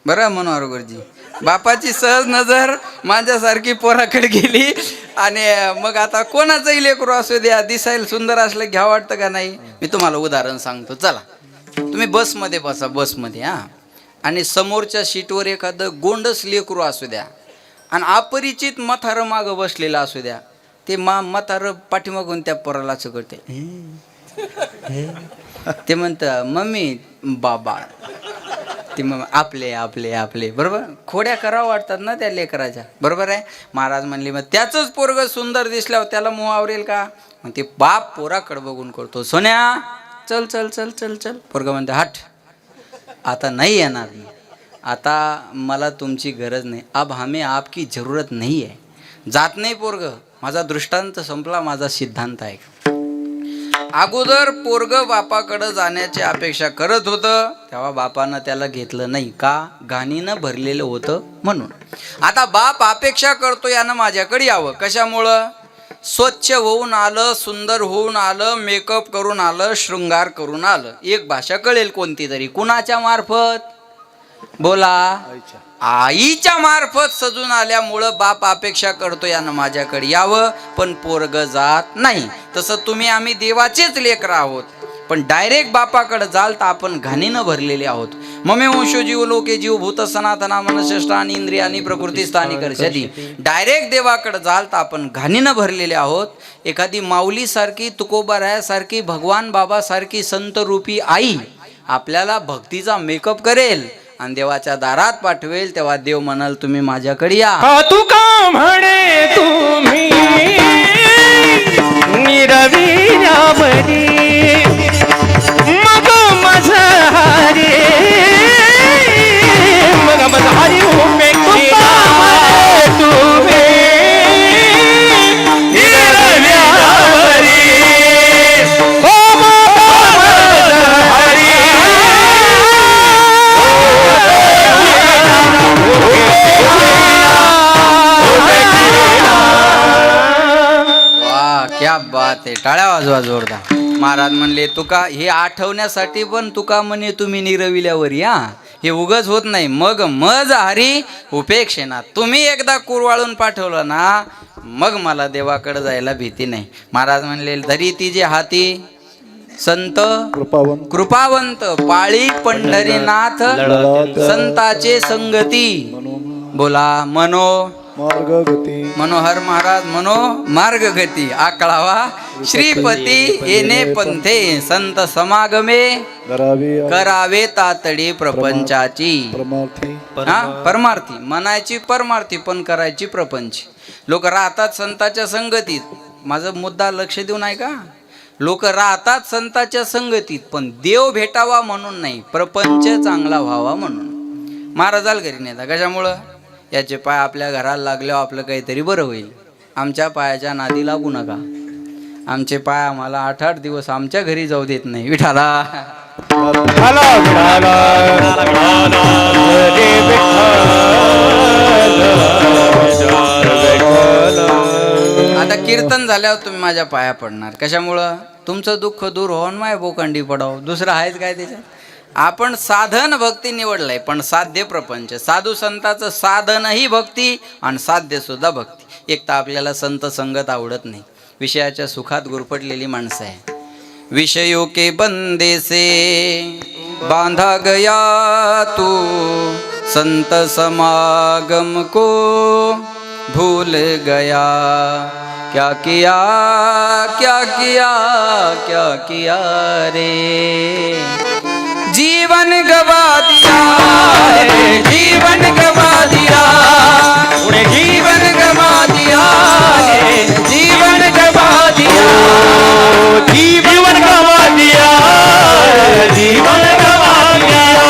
बरं मनोहर गुरुजी, बापाची सहज नजर माझ्यासारखी पोराकडे गेली. आणि मग आता कोणाचंही लेकरू असू द्या, दिसायला सुंदर असलं घ्या वाटतं का नाही. मी तुम्हाला उदाहरण सांगतो. चला तुम्ही बसमध्ये बसा, बसमध्ये आणि समोरच्या सीटवर एखादं गोंडस लेकरू असू द्या आणि अपरिचित म्हातारं मागं बसलेलं असू द्या. ते म्हातारं पाठीमागून त्या पोराला असं करते, ते म्हणतं मम्मी बाबा, ते मग आपले आपले आपले बरोबर खोड्या करावं वाटतात ना त्या लेकराच्या, बरोबर आहे. महाराज म्हणले मग त्याचंच पोरगं सुंदर दिसल्यावर त्याला मोह आवरेल का. मग ते बाप पोराकडे बघून करतो, सोन्या चल चल चल चल चल. पोरगं म्हणते हट, आता नाही येणार मी, आता मला तुमची गरज नाही, अब हमें आपकी जरूरत नाही आहे. जात नाही पोरगं. माझा दृष्टांत संपला, माझा सिद्धांत आहे. अगोदर पोरग बापाकडं जाण्याची अपेक्षा करत होतं, तेव्हा बापानं त्याला घेतलं नाही का, घाणीनं भरलेलं होतं म्हणून. आता बाप अपेक्षा करतो यानं माझ्याकडे यावं, कशामुळं, स्वच्छ होऊन आलं, सुंदर होऊन आलं, मेकअप करून आलं, शृंगार करून आलं. एक भाषा कळेल कोणती तरी, कुणाच्या मार्फत बोला, आईच्या मार्फत सजून आल्यामुळं बाप अपेक्षा करतो यानं माझ्याकडे यावं, पण पोरग जात नाही. तसं तुम्ही आम्ही देवाचेच लेकर आहोत, पण डायरेक्ट बापाकडे जाल तर आपण घाणीनं भरलेले आहोत. ममे वंशो जीव लोके जीव भूत सनातना मनशेष्टानी इंद्रियानी प्रकृती स्थानी कर्षदी. डायरेक्ट देवाकडे जाल तर आपण घाणीनं भरलेले आहोत. एखादी माऊलीसारखी, तुकोबारायासारखी, भगवान बाबासारखी संत रूपी आई आपल्याला भक्तीचा मेकअप करेल आणि देवाच्या दारात पाठवेल, तेव्हा देव म्हणाल तुम्ही माझ्याकडे या.
तुका म्हणे तुम्ही निरविल्यावरी मग माझा हरी, मग माझा हरी उपेक्षा तुम्ही निरविल्यावरी ओ माझा हरी.
क्या बात आहे, टाळ्या वाजवा जोरदार. महाराज म्हणले तुका हे आठवण्यासाठी पण तुका म्हणे तुम्ही निरविल्यावर या, हे उगच होत नाही. मग मज हरी उपेक्षेना, तुम्ही एकदा कुरवाळून पाठवलं ना मग मला देवाकडे जायला भीती नाही. महाराज म्हणले धरी तिचे हाती संत कृपावंत, पाळी पंढरीनाथ संताचे संगती, बोला मनो
मार्गगती
मनोहर महाराज मनो मार्ग गती आकळावा श्रीपती येणे पंथे संत समागमे करावे तातडी प्रपंचाची
परमार्थी
हा परमार्थी म्हणायची परमार्थी पण करायची प्रपंच. लोक राहतात संतांच्या संगतीत, माझा मुद्दा लक्ष देऊन आहे का, लोक राहतात संतांच्या संगतीत पण देव भेटावा म्हणून नाही, प्रपंच चांगला व्हावा म्हणून. महाराजाला घरी नेता कशामुळं, याचे पाय आपल्या घराला लागल्यावर आपलं काहीतरी बरं होईल. आमच्या पायाच्या नादी लागू नका, आमचे पाय आम्हाला 8-8 दिवस आमच्या घरी जाऊ देत नाही. विठाला आता कीर्तन झाल्यावर तुम्ही माझ्या पाया पडणार कशामुळं, तुमचं दुःख दूर होऊन माय बोकांडी पडाव, दुसरं आहेच काय त्याच्यात. आपण साधन भक्ती निवडलंय पण साध्य प्रपंच. साधू संताचं साधनही भक्ती आणि साध्य सुद्धा भक्ती. एक तर आपल्याला संत संगत आवडत नाही, विषयाच्या सुखात गुरफटलेली माणसं आहे. विषयों के बंदे से बांधा गया तू संत समागम को भूल गया, क्या किया क्या किया क्या किया रे, जीवन गवा दिया है, जीवन गवा दिया, जीवन गवा दिया है, जीवन गवा दिया,
जीवन गवा दिया, जीवन गवा दिया,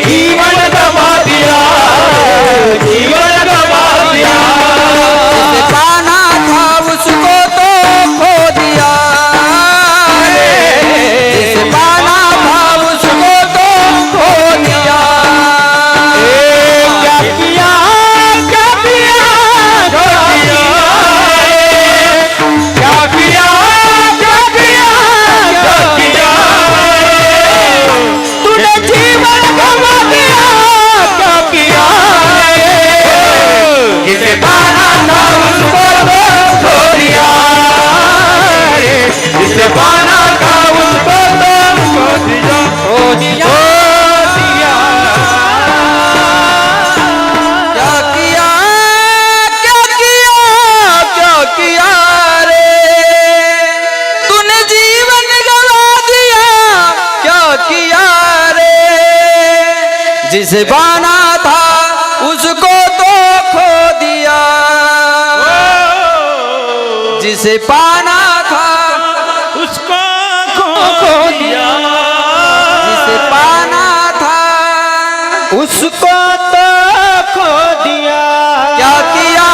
जीवन गवा दिया, जीवन गवा दिया।
जिसे पाना था उसको तो खो दिया, जिसे पाना था उसको तो खो दिया,
क्या किया क्या किया क्या किया, क्या किया क्या किया क्या किया, तूने जीवन गवा दिया, क्या किया, जिसे पाना था उसको तो खो दिया, जिसे पाना था उसको तो खो दिया, खो दिया, खो दिया।
क्या किया क्या किया क्या किया रे, तूने जीवन गवा दिया, क्या किया रे, जिसे पाना था उसको तो खो दिया, जिसे पाना था
उसको खो दिया,
जिसे पाना था
उसको तो खो दिया,
क्या किया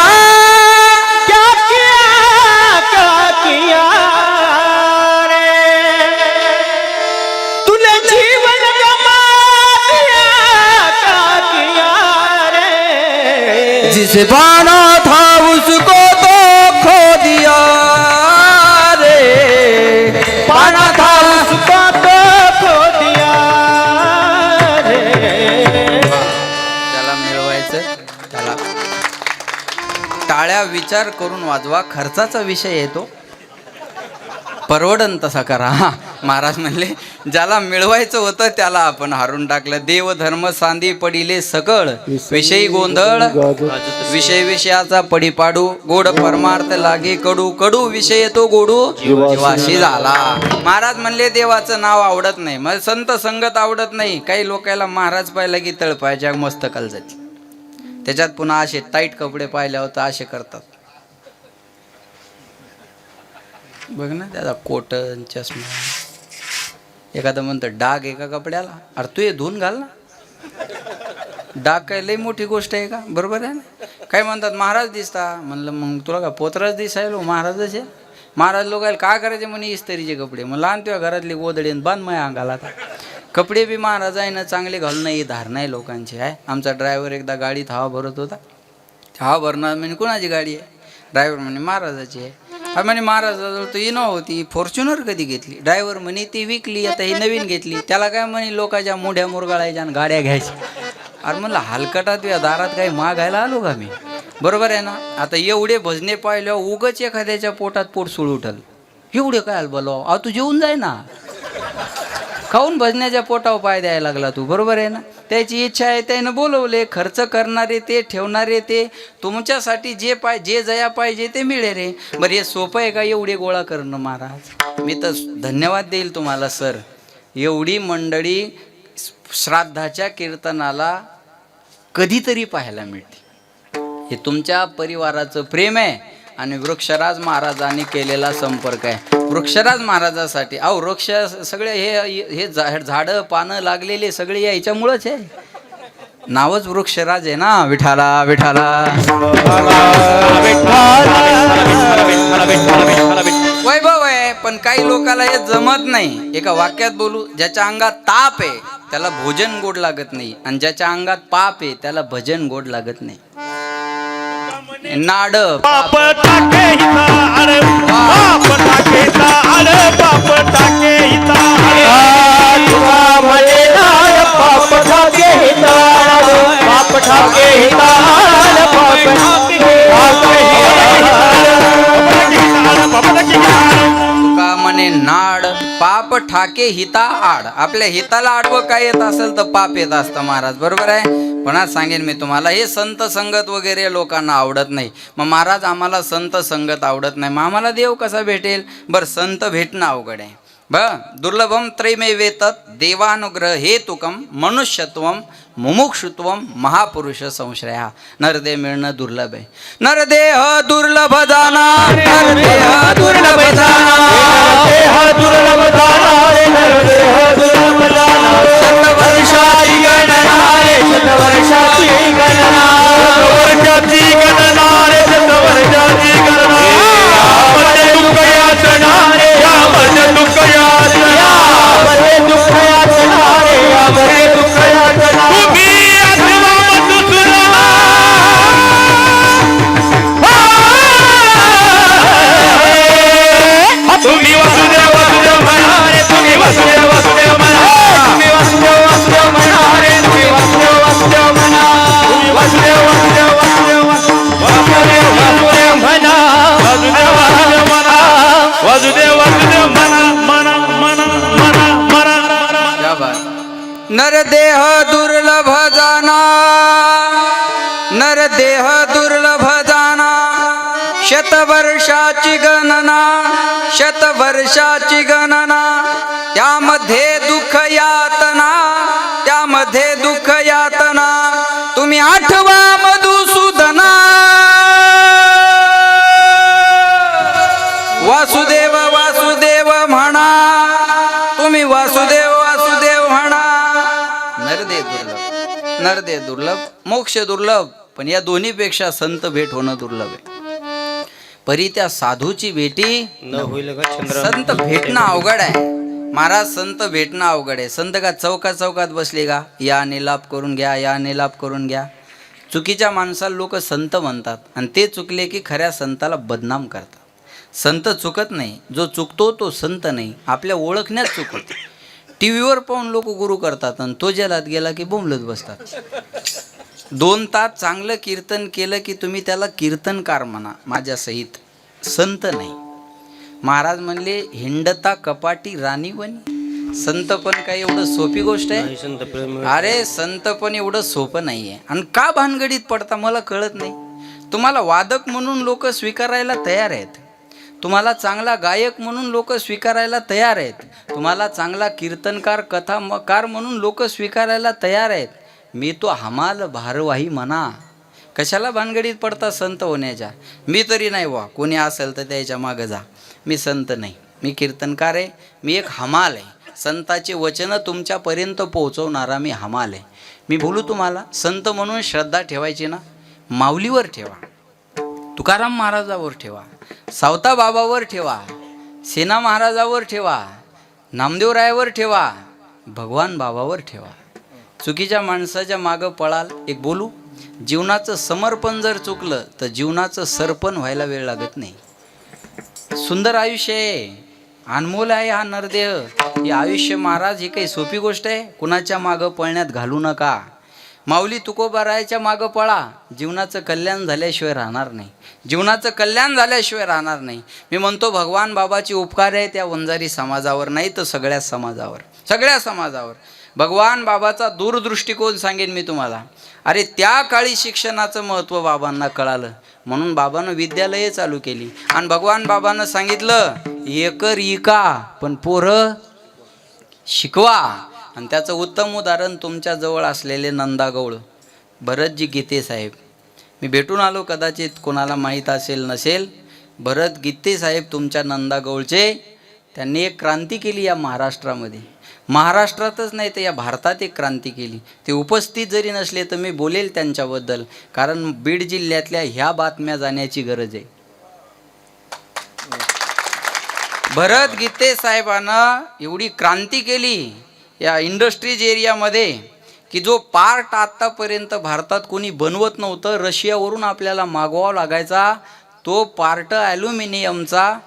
क्या किया क्या किया रे, तूने जीवन गवा दिया, क्या किया रे,
जिसे पाना था उसको तो खो दिया रे, पाना था
उसको तो खो दिया रे।
त्याला मिळवायचं, त्याला टाळ्या विचार करून वाजवा, खर्चाचा विषय येतो, परवडन तसा करा. महाराज म्हणले ज्याला मिळवायचं होतं त्याला आपण हारून टाकलं. देव धर्म सांदी पडिले सकळ, विषयी गोंधळ विषय विषयाचा पडीपाडू, गोड परमार्थ लागे कडू, कडू विषय तो गोडू जीवाशी झाला. महाराज म्हणले देवाचं नाव आवडत नाही, मग संत संगत आवडत नाही. काही लोकांना महाराज पाहिलं की तळपायच्या मस्तकाला जाते, त्याच्यात पुन्हा असे टाईट कपडे पाहिले होते असे करतात. बघ ना त्याचा कोटन चष्मा, एखादं म्हणतं डाग आहे का कपड्याला, अरे तू हे धुवून घाल ना, डाग काय लई मोठी गोष्ट आहे का, बरोबर आहे ना. काय म्हणतात महाराज दिसता, म्हणलं मग तुला का पोतराज दिसायलो, महाराजच आहे. महाराज लोकायला काय करायचे म्हणे इस्त्रीचे कपडे, मग लहान तुझ्या घरातली गोदडी बांध माझ्या अंगाला. कपडे बी महाराज आहे ना चांगले घालून नाही, धार नाही लोकांची आहे. आमचा ड्रायव्हर एकदा गाडीत हवा भरत होता, हवा भरणार म्हणे कोणाची गाडी आहे, ड्रायव्हर म्हणे महाराजाची आहे. म्हणे महाराजाजवळ तो इनोवा होती, फॉर्च्युनर कधी घेतली, ड्रायव्हर म्हणे ती विकली, आता ही नवीन घेतली. त्याला काय म्हणे लोकांच्या मोठ्या मुरगाळायच्या आणि गाड्या घ्यायच्या. अरे म्हणलं हलकटात या दारात काही मागायला आलो का मी, बरोबर आहे ना. आता एवढे भजने पाहिल्यावर उगच एखाद्याच्या पोटात पोट सुळ उठल, एवढे काय बोलाव, अहो तू जेवून जाय ना, खाऊन भजण्याच्या पोटावर पाय द्यायला लागला तू, बरोबर आहे ना? त्याची इच्छा आहे, त्यानं बोलवले, खर्च करणारे ते, ठेवणारे ते, तुमच्यासाठी जे जया पाहिजे ते मिळे रे. बरं हे सोपं आहे का एवढे गोळा करणं महाराज? मी तर धन्यवाद देईल तुम्हाला सर. एवढी मंडळी श्राद्धाच्या कीर्तनाला कधीतरी पाहायला मिळते. हे तुमच्या परिवाराचं प्रेम आहे आणि वृक्षराज महाराजांनी केलेला संपर्क आहे. वृक्षराज महाराजासाठी वृक्ष सगळे हे झाडं पानं लागलेले सगळे याच्यामुळंच आहे. नावच वृक्षराज आहे ना. विठाला विठाला वैभव आहे. पण काही लोकांना हे जमत नाही. एका वाक्यात बोलू, ज्याच्या अंगात ताप आहे त्याला भोजन गोड लागत नाही, आणि ज्याच्या अंगात पाप आहे त्याला भजन गोड लागत नाही. नाड
पाप टाके हिता अरे पाप टाके हिता अरे पाप टाके हिता तुका म्हणे नाड पाप टाके हिता पाप टाके हिता पाप
तुका म्हणे नाड पाप ठाके हिता आड. आपल्या हिताला आडवं काय येत असेल तर पाप येत असतं महाराज, बरोबर आहे? पण आज सांगेन मी तुम्हाला, हे संत संगत वगैरे लोकांना आवडत नाही. मग महाराज आम्हाला संत संगत आवडत नाही, मग आम्हाला देव कसा भेटेल? बरं संत भेटणं अवघड आहे. दुर्लभम त्रयमेवेतत् देवानुग्रह हेतुकम मनुष्यत्वम मुमुक्षुत्वम महापुरुष संश्रया. नरदेह मिळणं दुर्लभ आहे. नरदेह दुर्लभ जाना, नरदेह दुर्लभ जाना,
देह दुर्लभ जाना रे नरदेह दुर्लभ जाना.
शतवर्षाची गणना रे, शतवर्षाची गणना,
शतवर्षाची गणना रे शतवर्षाची गणना. यामध्ये दुःख यातना रे यामध्ये दुःख यातना, यामध्ये दुःख यातना रे यामध्ये दुःख यातना. तुम्ही आत्मा मधुसूदना तुम्ही वासुदेव वासुदेव म्हणा रे, तुम्ही वासुदेव वासुदेव म्हणा, तुम्ही वासुदेव वासुदेव म्हणा रे, तुम्ही वासुदेव वासुदेव म्हणा, तुम्ही वासुदेव वासुदेव वासुदेव वासुदेव वासुदेव म्हणा, वासुदेव वासुदेव म्हणा, वासुदेव वासुदेव म्हणा म्हणा म्हणा म्हणा म्हणा.
क्या बात. नरदेह दुर्लभ जाना, नरदेह दुर्लभ जाना, शतवर्षाची गणना, शतवर्षाची गणना. त्यामध्ये दुःख यातना, त्यामध्ये दुःख यातना. तुम्ही आठवा मधुसूदना, वासुदेव वासुदेव म्हणा, तुम्ही वासुदेव वासुदेव म्हणा. नरदेह दुर्लभ, नरदेह दुर्लभ, मोक्ष दुर्लभ, पण या दोन्हीपेक्षा संत भेट होणं दुर्लभ आहे. परी त्या साधूची भेटी
न होईल का चंद्र?
संत भेटणं अवघड आहे महाराज. संत भेटणं अवघड आहे. संत का चौकात बसले का, या निलाप करून घ्या, या निलाप करून घ्या. चुकीच्या माणसाला लोक संत म्हणतात आणि ते चुकले की खऱ्या संताला बदनाम करतात. संत चुकत नाही, जो चुकतो तो संत नाही, आपल्या ओळखण्यात चुकतो. टी व्हीवर पाहून लोक गुरु करतात आणि तो जलात गेला की बोंबलत बसतात. 2 तास चांगलं कीर्तन केलं की तुम्ही त्याला कीर्तनकार म्हणा माझ्यासहित, संत नाही. महाराज म्हणले हिंडता कपाटी राणी बनी. संत पण काय एवढं सोपी गोष्ट आहे?
संत प्रेम
अरे संत पण एवढं सोपं नाही आहे. आणि का भानगडीत पडता मला कळत नाही. तुम्हाला वादक म्हणून लोक स्वीकारायला तयार आहेत, तुम्हाला चांगला गायक म्हणून लोक स्वीकारायला तयार आहेत, तुम्हाला चांगला कीर्तनकार कथाकार म्हणून लोक स्वीकारायला तयार आहेत. मी तो हमाल भारवाही म्हणा. कशाला भानगडीत पडता संत होण्याच्या? मी तरी नाही वा, कोणी असेल तर त्याच्या मागं जा. मी संत नाही, मी कीर्तनकार आहे, मी एक हमाल आहे. संताचे वचनं तुमच्यापर्यंत पोहोचवणारा मी हमाल आहे. मी बोलू तुम्हाला, संत म्हणून श्रद्धा ठेवायची ना, माऊलीवर ठेवा, तुकाराम महाराजावर ठेवा, सावता बाबावर ठेवा, सेना महाराजावर ठेवा, नामदेवरायावर ठेवा, भगवान बाबावर ठेवा. चुकीच्या माणसाच्या मागं पळाल. एक बोलू, जीवनाचं समर्पण जर चुकलं तर जीवनाचं सरपण व्हायला वेळ लागत नाही. सुंदर आयुष्य आहे, अनमोल आहे हा नरदेह. हे आयुष्य महाराज ही काही सोपी गोष्ट आहे? कुणाच्या मागं पळण्यात घालू नका. माऊली तुकोबारायाच्या मागं पळा, जीवनाचं कल्याण झाल्याशिवाय राहणार नाही, जीवनाचं कल्याण झाल्याशिवाय राहणार नाही. मी म्हणतो भगवान बाबाची उपकार आहे त्या वंजारी समाजावर, नाही तर सगळ्या समाजावर. सगळ्या समाजावर. भगवान बाबाचा दूरदृष्टिकोन सांगेन मी तुम्हाला. अरे त्या काळी शिक्षणाचं महत्त्व बाबांना कळालं म्हणून बाबानं विद्यालये चालू केली. आणि भगवान बाबानं सांगितलं एकर इका पण पोरं शिकवा. आणि त्याचं उत्तम उदाहरण तुमच्याजवळ असलेले नंदागौळ भरतजी गीते साहेब. मी भेटून आलो, कदाचित कोणाला माहीत असेल नसेल. भरत गीते साहेब तुमच्या नंदागौळचे. त्यांनी एक क्रांती केली या महाराष्ट्रामध्ये. महाराष्ट्रातच नाही तर या भारतात एक क्रांती केली. ते उपस्थित जरी नसले तर मी बोलेल त्यांच्याबद्दल, कारण बीड जिल्ह्यातल्या ह्या बातम्या जाण्याची गरज आहे. भरत गीते साहेबांना एवढी क्रांती केली या इंडस्ट्रीज एरियामध्ये की जो पार्ट आत्तापर्यंत भारतात कोणी बनवत नव्हतं, रशियावरून आपल्याला मागवावा लागायचा, तो पार्ट ॲल्युमिनियमचा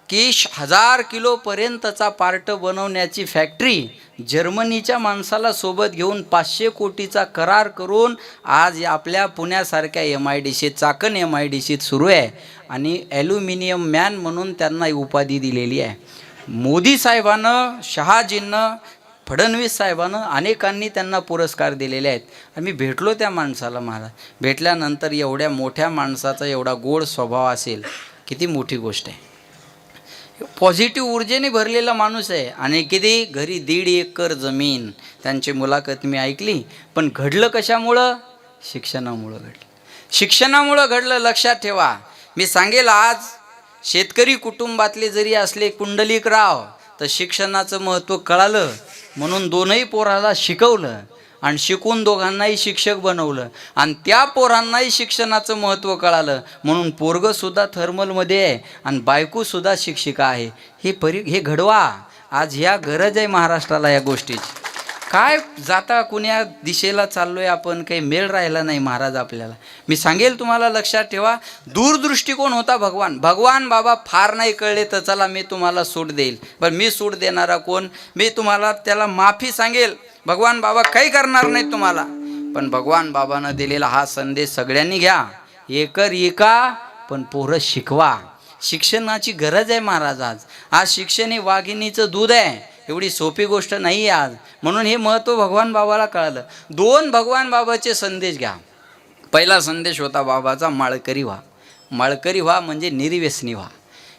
की 1000 किलोपर्यंतचा पार्ट बनवण्याची फॅक्टरी जर्मनीच्या माणसाला सोबत घेऊन 500 कोटीचा करार करून आज आपल्या पुण्यासारख्या MIDC चाकण MIDCत सुरू आहे. आणि ॲल्युमिनियम मॅन म्हणून त्यांना उपाधी दिलेली आहे. मोदी साहेबानं, शहाजींनं, फडणवीस साहेबानं, अनेकांनी त्यांना पुरस्कार दिलेले आहेत. आणि मी भेटलो त्या माणसाला. महाराज भेटल्यानंतर एवढ्या मोठ्या माणसाचा एवढा गोड स्वभाव असेल किती मोठी गोष्ट आहे. पॉझिटिव्ह ऊर्जेने भरलेला माणूस आहे. आणि किती घरी 1.5 एकर जमीन. त्यांची मुलाखत मी ऐकली. पण घडलं कशामुळं? शिक्षणामुळं घडलं. शिक्षणामुळं घडलं. लक्षात ठेवा. मी सांगेल आज शेतकरी कुटुंबातले जरी असले कुंडलिकराव तर शिक्षणाचं महत्त्व कळालं म्हणून दोनही पोराला शिकवलं आणि शिकून दोघांनाही शिक्षक बनवलं. आणि त्या पोरांनाही शिक्षणाचं महत्त्व कळालं म्हणून पोरगंसुद्धा थर्मलमध्ये आहे आणि बायकोसुद्धा शिक्षिका आहे. हे घडवा. आज ह्या गरज आहे महाराष्ट्राला या गोष्टीची. काय जाता कुण्या दिशेला चाललो आहे आपण, काही मेळ राहिला नाही महाराज आपल्याला. मी सांगेल तुम्हाला, लक्षात ठेवा. दूरदृष्टिकोन होता भगवान बाबा फार नाही कळले तर चला मी तुम्हाला सूट देईल. पण मी सूट देणारा कोण? मी तुम्हाला त्याला माफी सांगेल. भगवान बाबा काही करणार नाहीत तुम्हाला. पण भगवान बाबानं दिलेला हा संदेश सगळ्यांनी घ्या. एकर एका पण पोरं शिकवा. शिक्षणाची गरज आहे महाराज. आज शिक्षण हे वाघिणीचं दूध आहे. एवढी सोपी गोष्ट नाही आहे आज. म्हणून हे महत्त्व भगवान बाबाला कळालं. 2 भगवान बाबाचे संदेश घ्या. पहिला संदेश होता बाबाचा माळकरी व्हा. माळकरी व्हा म्हणजे निर्व्यसनी व्हा.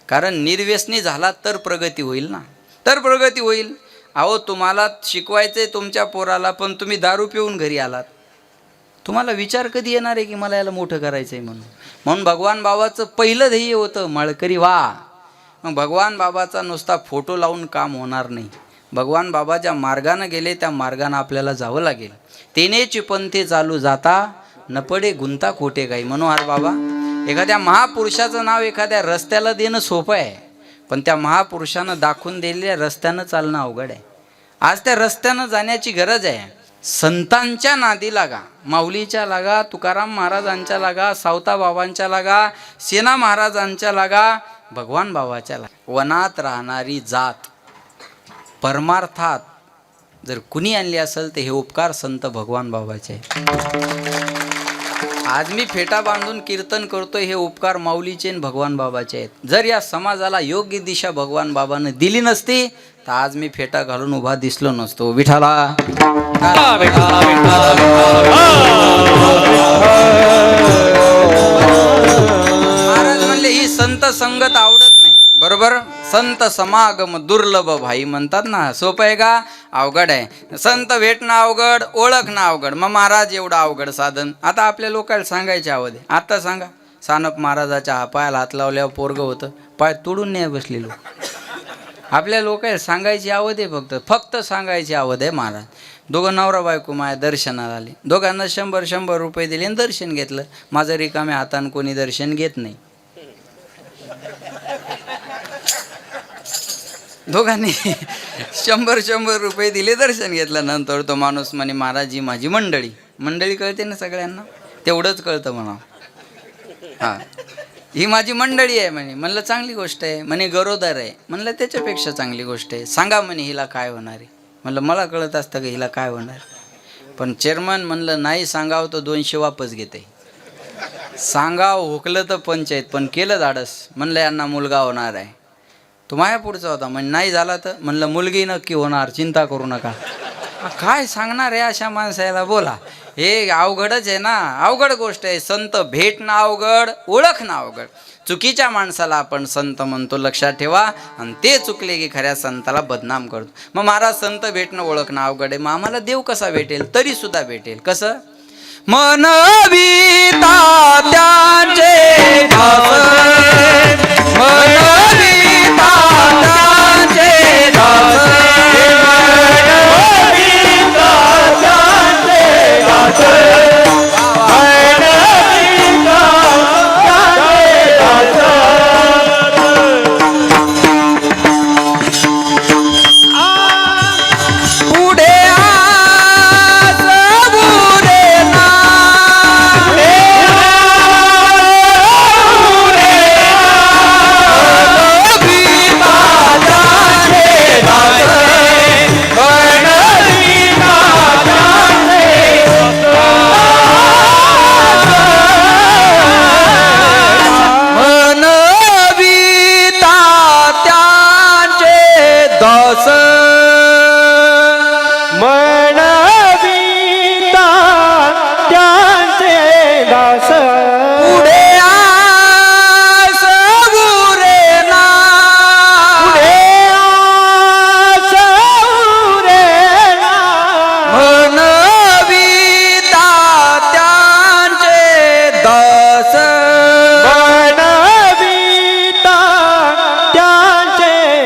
कारण निर्व्यसनी झाला तर प्रगती होईल ना, तर प्रगती होईल. अहो तुम्हाला शिकवायचं आहे तुमच्या पोराला पण तुम्ही दारू पिऊन घरी आलात. तुम्हाला विचार कधी येणार आहे की मला याला मोठं करायचं आहे म्हणून भगवान बाबाचं पहिलं ध्येय होतं माळकरी व्हा. मग भगवान बाबाचा नुसता फोटो लावून काम होणार नाही. भगवान बाबा ज्या मार्गानं गेले त्या मार्गानं आपल्याला जावं लागेल. तेनेची पंथे चालू जाता न पडे गुंता खोटे काही. मनोहर बाबा, एखाद्या महापुरुषाचं नाव एखाद्या रस्त्याला देणं सोपं आहे, पण त्या महापुरुषानं दाखवून दिलेल्या रस्त्यानं चालणं अवघड आहे. आज त्या रस्त्यानं जाण्याची गरज आहे. संतांच्या नादी लागा. माऊलीच्या लागा, तुकाराम महाराजांच्या लागा, सावता बाबांच्या लागा, सेना महाराजांच्या लागा, भगवान बाबाच्या लागा. वनात राहणारी जात परमार्थात जर कुणी आणली असेल तर हे उपकार संत भगवान बाबाचे आहेत. आज मी फेटा बांधून कीर्तन करतोय, हे उपकार माऊलीचे आणि भगवान बाबाचे आहेत. जर या समाजाला योग्य दिशा भगवान बाबानं दिली नसती तर आज मी फेटा घालून उभा दिसलो नसतो. विठाला महाराज म्हणले ही संत संगत आवडत नाही. बरोबर. संत समागम दुर्लभ भाई म्हणतात ना. सोपं आहे का? अवघड आहे. संत भेटणं अवघड, ओळखणं अवघड. मग महाराज एवढं अवघड साधन. आता आपल्या लोकांना सांगायची आवड आहे. आता सांगा, सानप महाराजाच्या पायाला हात लावल्यावर पोरगं होतं, पाय तोडून नाही बसलेलो. आपल्या लोकांना सांगायची आवड आहे. फक्त सांगायची आवड आहे महाराज. दोघं नवरा बायको माझ्या दर्शनाला आले. दोघांना 100 रुपये दिले आणि दर्शन घेतलं. माझं रिकाम्या हातानं कोणी दर्शन घेत नाही. दोघांनी 100 रुपये दिले, दर्शन घेतलं. नंतर तो माणूस म्हणे महाराज ही माझी मंडळी कळते ना सगळ्यांना, तेवढंच कळतं म्हणा. हां, ही माझी मंडळी आहे म्हणे. म्हणलं चांगली गोष्ट आहे. म्हणे गरोदर आहे. म्हणलं त्याच्यापेक्षा चांगली गोष्ट आहे. सांगा म्हणे हिला काय होणार आहे. म्हणलं मला कळत असतं का हिला काय होणार. पण चेअरमन म्हणलं नाही सांगावं तर 200 वापस घेते. सांगावं हुकलं तर पंचायत, पण केलं धाडस. म्हणलं यांना मुलगा होणार आहे. तो माया पुढचा होता. म्हणजे नाही झाला तर म्हणलं मुलगी नक्की होणार, चिंता करू नका. काय सांगणार आहे अशा माणसाला? बोला, हे अवघडच आहे ना, अवघड गोष्ट आहे. संत भेटणं अवघड, ओळखणं अवघड. चुकीच्या माणसाला आपण संत म्हणतो, लक्षात ठेवा. आणि ते चुकले की खऱ्या संताला बदनाम करतो. मग महाराज संत भेटणं ओळखणं अवघड आहे, मग आम्हाला देव कसा भेटेल? तरी सुद्धा भेटेल. कसं? मनविता त्यांचे दास, मनविता त्यांचे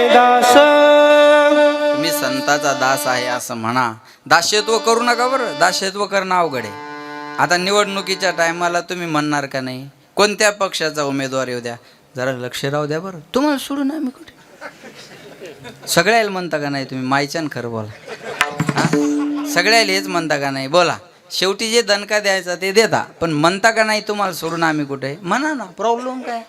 दास, दास आहे असं म्हणा. दास्यत्व करू नका बरं, दास्यत्व करणं अवघड आहे. आता निवडणुकीच्या टायमाला तुम्ही म्हणणार का नाही, कोणत्या पक्षाचा उमेदवार येऊ द्या, जरा लक्ष राहू द्या बरं, तुम्हाला सोडून आम्ही कुठे? सगळ्याला म्हणता का नाही तुम्ही? मायच्यान खरं बोला. हां, सगळ्याला हेच म्हणता का नाही? बोला, शेवटी जे दणका द्यायचा ते देता, पण म्हणता का नाही तुम्हाला सोडून आम्ही कुठे? म्हणा ना, प्रॉब्लेम काय?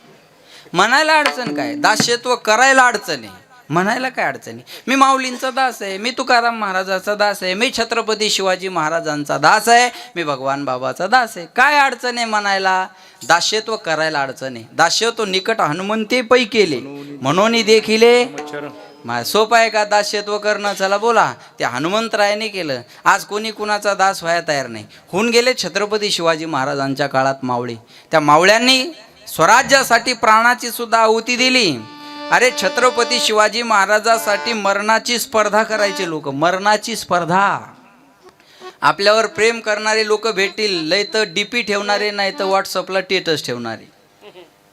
म्हणायला अडचण काय? दास्यत्व करायला अडचण आहे, म्हणायला काय अडचणी? मी माऊलींचा दास आहे, मी तुकाराम महाराजाचा दास आहे, मी छत्रपती शिवाजी महाराजांचा दास आहे, मी भगवान बाबाचा दास आहे. काय अडचण आहे म्हणायला? दास्यत्व करायला अडचण आहे. दास्यत्व निकट हनुमंते पै केले म्हणून देखिले. सोपं आहे का दास्यत्व करणं? चला बोला, ते हनुमंतरायाने केलं. आज कोणी कुणाचा दास व्हायला तयार नाही. होऊन गेले छत्रपती शिवाजी महाराजांच्या काळात मावळे. त्या मावळ्यांनी स्वराज्यासाठी प्राणाची सुद्धा आहुती दिली. अरे छत्रपती शिवाजी महाराजासाठी मरणाची स्पर्धा करायचे लोक, मरणाची स्पर्धा. आपल्यावर प्रेम करणारे लोक भेटतील, लय तर डीपी ठेवणारे, नाही तर व्हॉट्सअपला टेटस ठेवणारे.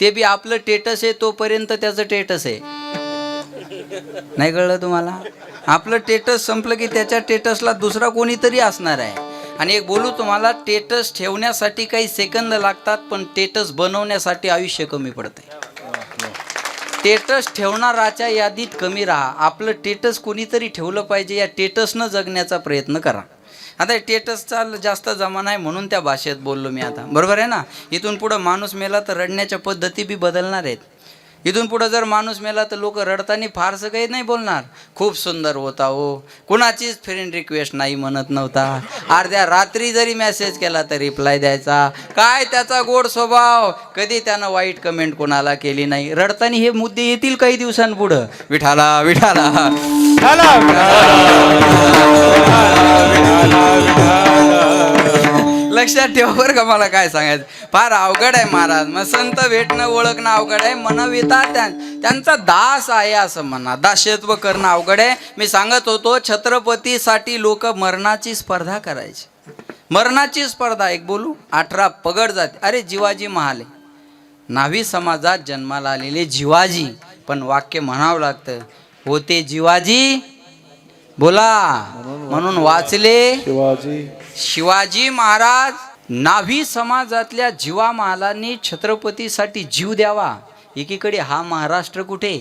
ते बी आपलं टेटस आहे तोपर्यंत त्याचं टेटस आहे. नाही कळलं तुम्हाला? आपलं टेटस संपलं की त्याच्या टेटसला दुसरा कोणीतरी असणार आहे. आणि एक बोलू तुम्हाला, टेटस ठेवण्यासाठी काही सेकंद लागतात, पण टेटस बनवण्यासाठी आयुष्य कमी पडते. टेटस ठेवणाराच्या यादीत कमी राहा. आपलं टेटस कोणीतरी ठेवलं पाहिजे, या टेटसनं जगण्याचा प्रयत्न करा. आता टेटसचा जास्त जमाना आहे म्हणून त्या भाषेत बोललो मी आता, बरोबर आहे ना? इथून पुढं माणूस मेला तर रडण्याच्या पद्धती बी बदलणार आहेत. इथून पुढं जर माणूस मेला तर लोक रडताना फारसं काही नाही बोलणार. खूप सुंदर होता हो, कुणाचीच फ्रेंड रिक्वेस्ट नाही म्हणत नव्हता, अर्ध्या रात्री जरी मेसेज केला तर रिप्लाय द्यायचा. काय त्याचा गोड स्वभाव, कधी त्यानं वाईट कमेंट कोणाला केली नाही. रडताना हे मुद्दे येतील काही दिवसांपुढं. विठाला विठाला लक्षात ठेवा बरं का. मला काय सांगायचं, फार अवघड आहे महाराज. मग संत भेटणं ओळखणं अवघड आहे, मनविता त्यांचा दास आहे असं म्हणा. दास्यत्व करणं अवघड आहे. मी सांगत होतो, छत्रपतीसाठी लोक मरणाची स्पर्धा करायची. मरणाची स्पर्धा. एक बोलू, 18 पगड जाते. अरे जिवाजी महाले, न्हावी समाजात जन्माला आलेले जिवाजी, पण वाक्य म्हणावं लागतं, होते जिवाजी बोला म्हणून वाचले शिवाजी महाराज. न्हावी समाजातल्या जीवा महालांनी छत्रपतीसाठी जीव द्यावा. एकीकडे हा महाराष्ट्र कुठे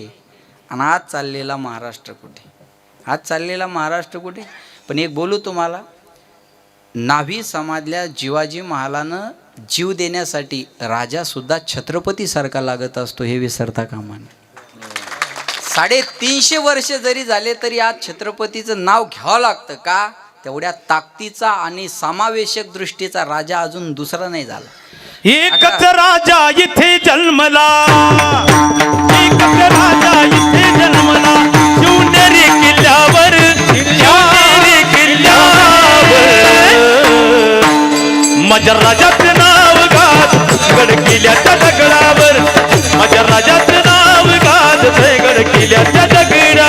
आणि आज चाललेला महाराष्ट्र कुठे? आज चाललेला महाराष्ट्र कुठे? पण एक बोलू तुम्हाला, न्हावी समाजल्या जिवाजी महालानं जीव देण्यासाठी राजा सुद्धा छत्रपतीसारखा लागत असतो, हे विसरता कामा नये. 350 वर्ष जरी झाले तरी आज छत्रपतीचं नाव घ्यावं लागतं का? तेवढ्या ताकदीचा आणि समावेशक दृष्टीचा राजा अजून दुसरा नाही झाला.
एकच राजा इथे जन्मला, एकच राजा इथे जन्मला, शिवनेरी किल्ल्यावर, शिवनेरी किल्ल्यावर. माझ्या राजाचं नाव गाज गड किल्ल्याच्या दगडावर, माझ्या राजाचं नाव गाज गड किल्ल्याच्या दगडावर.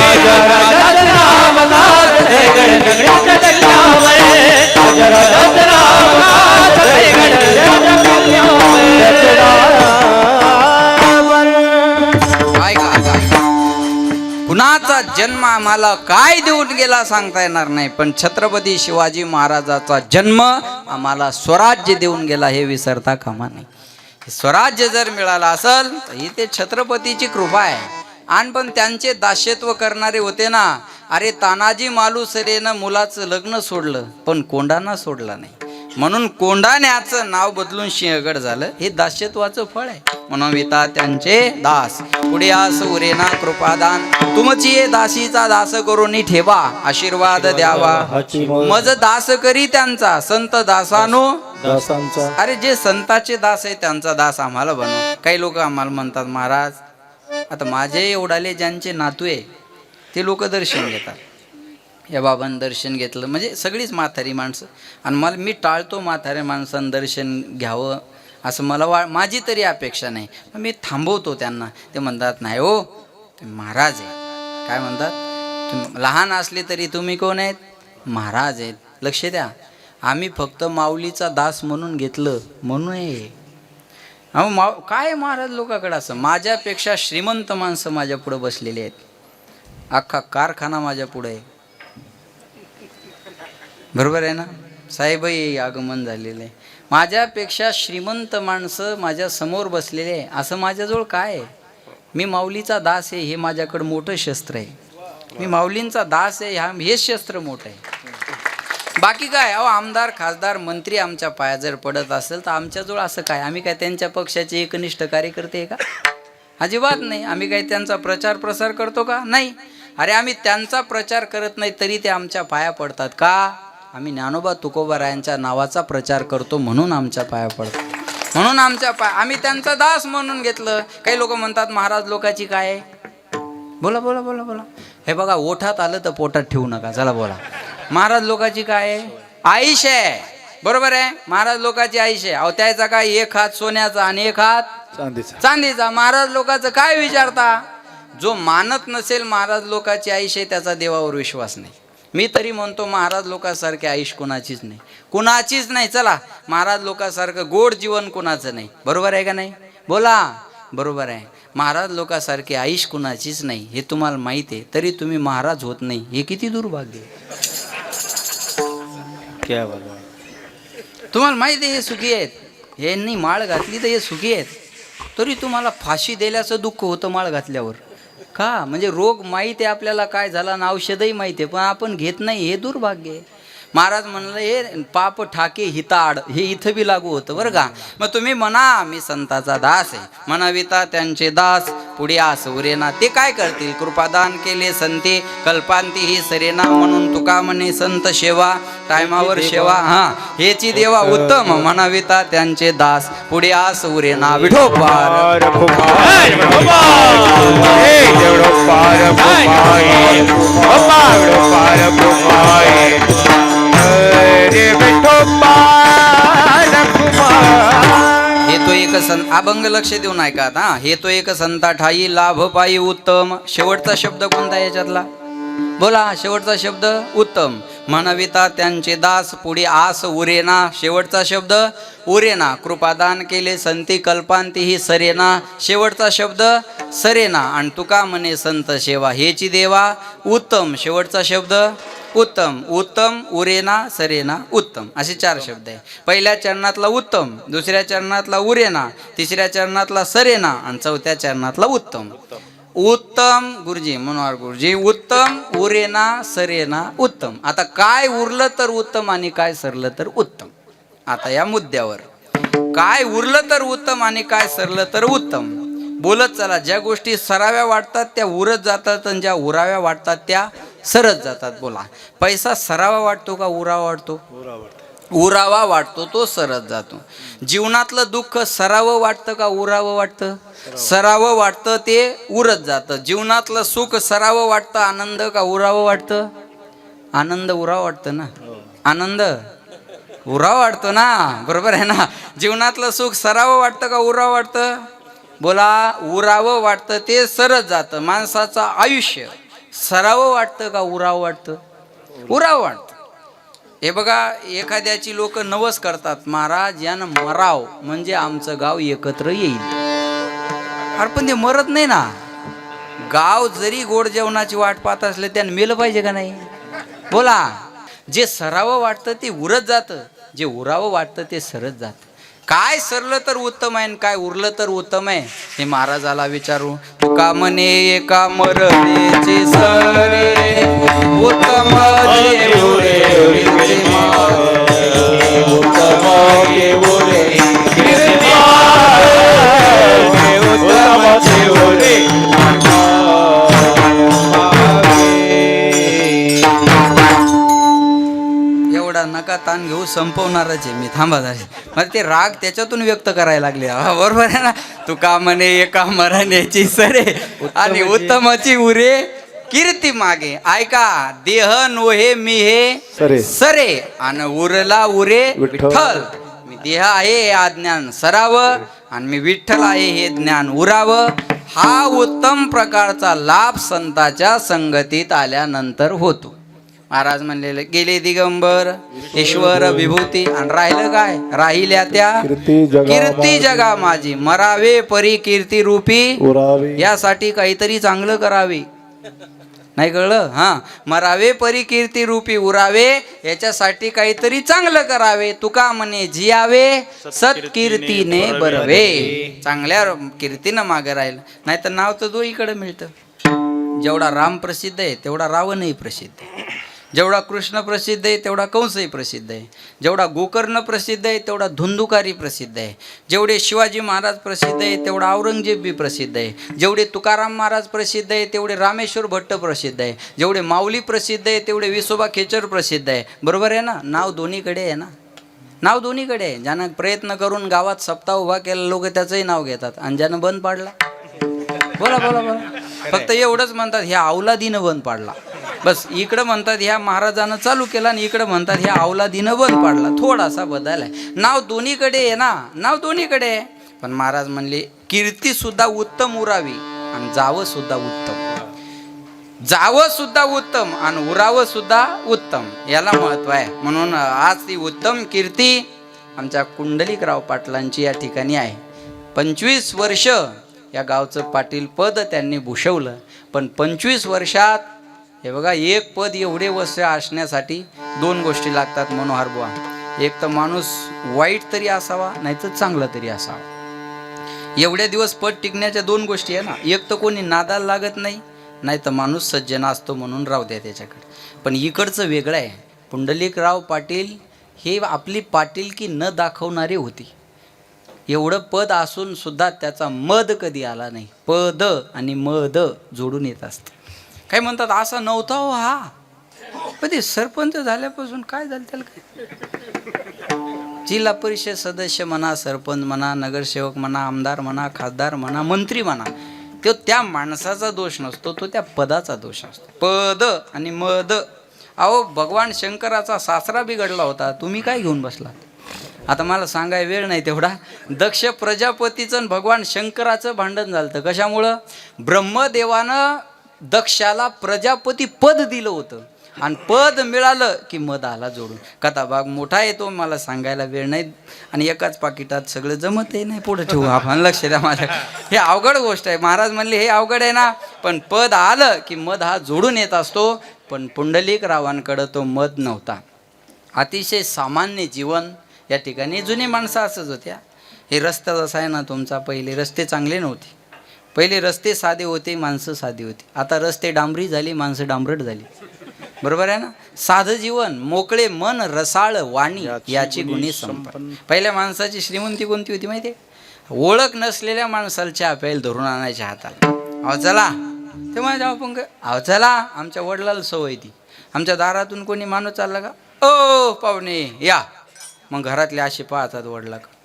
माझ्या राजाचं नाव गाज गड किल्ल्याच्या दगडावर, माझ्या राजाचं नाव गाज गड किल्ल्याच्या
कुणाचा जन्म आम्हाला काय देऊन गेला सांगता येणार नाही, पण छत्रपती शिवाजी महाराजाचा जन्म आम्हाला स्वराज्य देऊन गेला हे विसरता कामा नाही. स्वराज्य जर मिळालं असेल तर ही ते छत्रपतीची कृपा आहे. आणि पण त्यांचे दास्यत्व करणारे होते ना, अरे तानाजी मालुसरेनं मुलाचं लग्न सोडलं पण कोंढाणा सोडला नाही, म्हणून कोंढाण्याचं नाव बदलून सिंहगड झालं. हे दास्यत्वाचं फळ आहे. म्हणून विता त्यांचे दास पुढे आस उरेना कृपादान, तुमची दासीचा दास करून ठेवा, आशीर्वाद द्यावा मज दास करी त्यांचा, संत दासानो दासांचा. अरे जे संताचे दास आहे त्यांचा दास आम्हाला बनव. काही लोक आम्हाला म्हणतात महाराज, आता माझे एवढाले ज्यांचे नातू आहे ते लोक दर्शन घेतात, या बाबांनी दर्शन घेतलं म्हणजे सगळीच म्हातारी माणसं, आणि मी टाळतो म्हाताऱ्या माणसांना दर्शन घ्यावं असं मला माझी तरी अपेक्षा नाही. मी थांबवतो त्यांना. ते म्हणतात नाही हो ते महाराज आहे. काय म्हणतात, तुम्ही लहान असले तरी तुम्ही कोण आहेत, महाराज आहेत. लक्ष द्या, आम्ही फक्त माऊलीचा दास म्हणून घेतलं म्हणून आहे. अहो काय महाराज लोकांकडे असं, माझ्यापेक्षा श्रीमंत माणसं माझ्या पुढे बसलेली आहेत, अख्खा कारखाना माझ्या पुढे आहे. बरोबर आहे ना, साहेबही आगमन झालेलं आहे. माझ्यापेक्षा श्रीमंत माणसं माझ्या समोर बसलेले आहे, असं माझ्याजवळ काय आहे. मी माऊलीचा दास आहे हे माझ्याकडं मोठं शस्त्र आहे. मी माऊलींचा दास आहे हेच शस्त्र मोठं आहे. बाकी काय, अहो आमदार खासदार मंत्री आमच्या पाया जर पडत असेल तर आमच्याजवळ असं काय, आम्ही काय त्यांच्या पक्षाचे एकनिष्ठ कार्यकर्ते आहे का, अजिबात नाही. आम्ही काय त्यांचा प्रचार प्रसार करतो का, नाही. अरे आम्ही त्यांचा प्रचार करत नाही तरी ते आमच्या पाया पडतात का, आम्ही ज्ञानोबा तुकोबारायांच्या नावाचा प्रचार करतो म्हणून आमच्या पाया पडतात, म्हणून आम्ही त्यांचा दास म्हणून घेतलं. काही लोक म्हणतात महाराज लोकांची काय आहे, बोला बोला बोला बोला. हे बघा, ओठात आलं तर पोटात ठेवू नका, चला बोला. महाराज लोकांची काय आहे, आयुष आहे. बरोबर आहे, महाराज लोकांची आयुष आहे. अहो त्याचा काय, एक हात सोन्याचा आणि एक हात चांदीचा. महाराज लोकांचं काय विचारता, जो मानत नसेल महाराज लोकांची आयुष आहे त्याचा देवावर विश्वास नाही. मी तरी म्हणतो महाराज लोकांसारखे आयुष कुणाचीच नाही, कुणाचीच नाही. चला, महाराज लोकांसारखं गोड जीवन कुणाचं नाही. बरोबर आहे का नाही, बोला. बरोबर आहे, महाराज लोकांसारखे आयुष कुणाचीच नाही हे तुम्हाला माहिती आहे, तरी तुम्ही महाराज होत नाही, हे किती दुर्भाग्य. तुम्हाला माहिती आहे हे सुखी आहेत, यांनी माळ घातली तर हे सुखी आहेत, तरी तुम्हाला फाशी दिल्याचं दुःख होतं माळ घातल्यावर. का, म्हणजे रोग माहिती आहे आपल्याला काय झाला ना, औषधही माहिती आहे पण आपण घेत नाही, हे दुर्भाग्य आहे. महाराज म्हणलं हे पाप ठाके हिताड, हे इथं बी लागू होतं बरं का. मग तुम्ही म्हणा मी संताचा दास आहे, म्हणाविता त्यांचे दास पुढे आस उरेना. ते काय करतील, कृपादान केले संते कल्पांती ही सरेना, म्हणून तुका म्हणे संत सेवा टायमावर सेवा, हेची देवा उत्तम. म्हणाविता त्यांचे दास पुढे आस उरेना. विठोबार हे तो एक अभंग लक्ष देऊन ऐका आता. हे तो एक संता ठाई लाभ पायी उत्तम. शेवटचा शब्द कोणता याच्यातला, बोला. शेवटचा शब्द उत्तम. म्हणविता त्यांचे दास पुढे आस उरेना. शेवटचा शब्द उरेना. कृपादान केले संती कल्पांती ही सरेना. शेवटचा शब्द सरेना. आणि तुका म्हणे संत सेवा हेची देवा उत्तम. शेवटचा शब्द उत्तम. उत्तम उरेना सरेना उत्तम, असे 4 शब्द आहे. पहिल्या चरणातला उत्तम, दुसऱ्या चरणातला उरेना, तिसऱ्या चरणातला सरेना आणि चौथ्या चरणातला उत्तम. उत्तम गुरुजी मनोहर गुरुजी, उत्तम उरेना सरेना उत्तम. आता काय उरलं तर उत्तम आणि काय सरलं तर उत्तम. आता या मुद्द्यावर काय उरलं तर उत्तम आणि काय सरलं तर उत्तम बोलत चला. ज्या गोष्टी सराव्या वाटतात त्या उरत जातात आणि ज्या उराव्या वाटतात त्या सरत जातात. बोला, पैसा सरावा वाटतो का उरावा वाटतो? उरावा वाटतो तो सरत जातो. जीवनातलं दुःख सरावं वाटतं का उरावं वाटतं? सरावं वाटतं, ते उरत जातं. जीवनातलं सुख सरावं वाटतं, आनंद का उरावं वाटतं? आनंद उरावं वाटतं ना. आनंद उरावं वाटतो ना, बरोबर आहे ना. जीवनातलं सुख सरावं वाटतं का उरावं वाटतं? बोला. उरावं वाटतं, ते सरत जातं. माणसाचं आयुष्य सरावं वाटतं का उरावं वाटतं? उरावं वाटतं. हे बघा, एखाद्याची लोक नवस करतात, महाराज यानं मराव म्हणजे आमचं गाव एकत्र येईल. अरे पण ते मरत नाही ना. गाव जरी गोड जेवणाची वाट पाहत असले त्यानं मेलं पाहिजे का नाही? बोला. जे सरावं वाटतं ते उरत जातं, जे उरावं वाटतं ते सरत जातं. काय सरलं तर उत्तम आहे, काय उरलं तर उत्तम आहे, हे महाराजाला विचारू. तुका म्हणे एका मरणेचे सरे, उत्तम जे उरे वीरचे मारे, उत्तम जे उरे वीरचे मारे, उत्तम जे उरे एवढा नका ताण घेऊ, संपवणारच आहे मी. थांबा झाले. मला ते राग त्याच्यातून व्यक्त करायला लागले. बरोबर आहे ना. तुका म्हणे एका मरण्याची सरे आणि उत्तमाची उरे कीर्ती मागे. ऐका, देह नोहे मी हे सरे आणि उरला उरे विठ्ठल. मी देह आहे हे अज्ञान सरावं आणि मी विठ्ठल आहे हे ज्ञान उरावं. हा उत्तम प्रकारचा लाभ संताच्या संगतीत आल्यानंतर होतो. महाराज म्हणलेले गेले दिगंबर ईश्वर विभूती आणि राहिलं काय? राहिल्या त्या कीर्ती जगा माझी. मरावे परी कीर्ती रूपी यासाठी काहीतरी चांगलं करावे. नाही कळलं? हा. मरावे परी कीर्ती रूपी उरावे, याच्यासाठी काहीतरी चांगलं करावे. तुका म्हणे जियावे सत्कीर्तीने बरवे. चांगल्या कीर्तीनं मागे राहिलं, नाही तर नाव तर दोहीकडे मिळतं. जेवढा राम प्रसिद्ध आहे तेवढा रावणही प्रसिद्ध आहे. जेवढा कृष्ण प्रसिद्ध आहे तेवढा कंसही प्रसिद्ध आहे. जेवढा गोकर्ण प्रसिद्ध आहे तेवढा धुंदुकारी प्रसिद्ध आहे. जेवढे शिवाजी महाराज प्रसिद्ध आहे तेवढा औरंगजेब बी प्रसिद्ध आहे. जेवढे तुकाराम महाराज प्रसिद्ध आहे तेवढे रामेश्वर भट्ट प्रसिद्ध आहे. जेवढे माऊली प्रसिद्ध आहे तेवढे विसोबा खेचर प्रसिद्ध आहे. बरोबर आहे ना. नाव दोन्हीकडे आहे ना. नाव दोन्हीकडे आहे. ज्यानं प्रयत्न करून गावात सप्ताह उभा केला लोक त्याचंही नाव घेतात, आणि ज्यानं बंद पाडला, बोला बोला बोला, फक्त एवढंच म्हणतात ह्या अवलादीनं बंद पाडला. बस. इकडं म्हणतात ह्या महाराजानं चालू केला आणि इकडं म्हणतात ह्या अवलादीनं बंद पाडला. थोडासा बदल आहे. नाव दोन्हीकडे आहे ना. नाव दोन्हीकडे आहे. पण महाराज म्हणले कीर्ती सुद्धा उत्तम उरावी आणि जावं सुद्धा उत्तम. जावं सुद्धा उत्तम आणि उरावं सुद्धा उत्तम, याला महत्व आहे. म्हणून आज ती उत्तम कीर्ती आमच्या कुंडलिकराव पाटलांची या ठिकाणी आहे. 25 वर्ष या गावचं पाटील पद त्यांनी भूषवलं. पण 25 वर्षात हे बघा, एक पद एवढे वर्ष असण्यासाठी 2 गोष्टी लागतात मनोहर बुवा. एक तर माणूस वाईट तरी असावा, नाही तर चांगला तरी असावा. एवढ्या दिवस पद टिकण्याच्या 2 गोष्टी आहे ना. एक तर कोणी नादाला लागत नाही, नाही तर माणूस सज्जन असतो म्हणून राहू द्या त्याच्याकडे. पण इकडचं वेगळं आहे. पुंडलिकराव पाटील हे आपली पाटीलकी न दाखवणारे होते. एवढं पद असून सुद्धा त्याचा मद कधी आला नाही. पद आणि मद जोडून येत असतं. काय म्हणतात असा नव्हता हो हा. कधी सरपंच झाल्यापासून काय झालं त्याला काय? जिल्हा परिषद सदस्य म्हणा, सरपंच म्हणा, नगरसेवक म्हणा, आमदार म्हणा, खासदार म्हणा, मंत्री म्हणा, तो त्या माणसाचा दोष नसतो, तो त्या पदाचा दोष असतो. पद आणि मद. अहो भगवान शंकराचा सासरा बिघडला होता, तुम्ही काय घेऊन बसलात? आता मला सांगाय वेळ नाही तेवढा. दक्ष प्रजापतीचं आणि भगवान शंकराचं भांडण झालं. कशामुळं? ब्रह्मदेवानं दक्षाला प्रजापती पद दिलं होतं आणि पद मिळालं की मद आला जोडून. कथा भाग मोठा येतो, मला सांगायला वेळ नाही आणि एकाच पाकिटात सगळं जमतही नाही. पुढे ठेवू आपण, लक्ष द्या माझ्या. हे अवघड गोष्ट आहे. महाराज म्हणले हे अवघड आहे ना, पण पद आलं की मद हा जोडून येत असतो. पण पुंडलिकरावांकडं तो मद नव्हता. अतिशय सामान्य जीवन. या ठिकाणी जुनी माणसं असंच होत्या. हे रस्ता जसा आहे ना तुमचा, पहिले रस्ते चांगले नव्हते. पहिले रस्ते साधे होते, माणसं साधी होती. आता रस्ते डांबरी झाली, माणसं डांबरट झाली. बरोबर आहे ना. साधं जीवन, मोकळे मन, रसाळ वाणी, याची गुणी संपन्न. पहिल्या माणसाची श्रीमंती कोणती होती माहिती आहे? ओळख नसलेल्या माणसाला चहा प्यायला धरून आणायच्या हाताला. अहो चला, ते माझ्या आपण अहो चला, आमच्या वडिलाला सवय ती. आमच्या दारातून कोणी माणूस चालला का, ओ पाहुणे या, मग घरातले असे पाहतात वडला का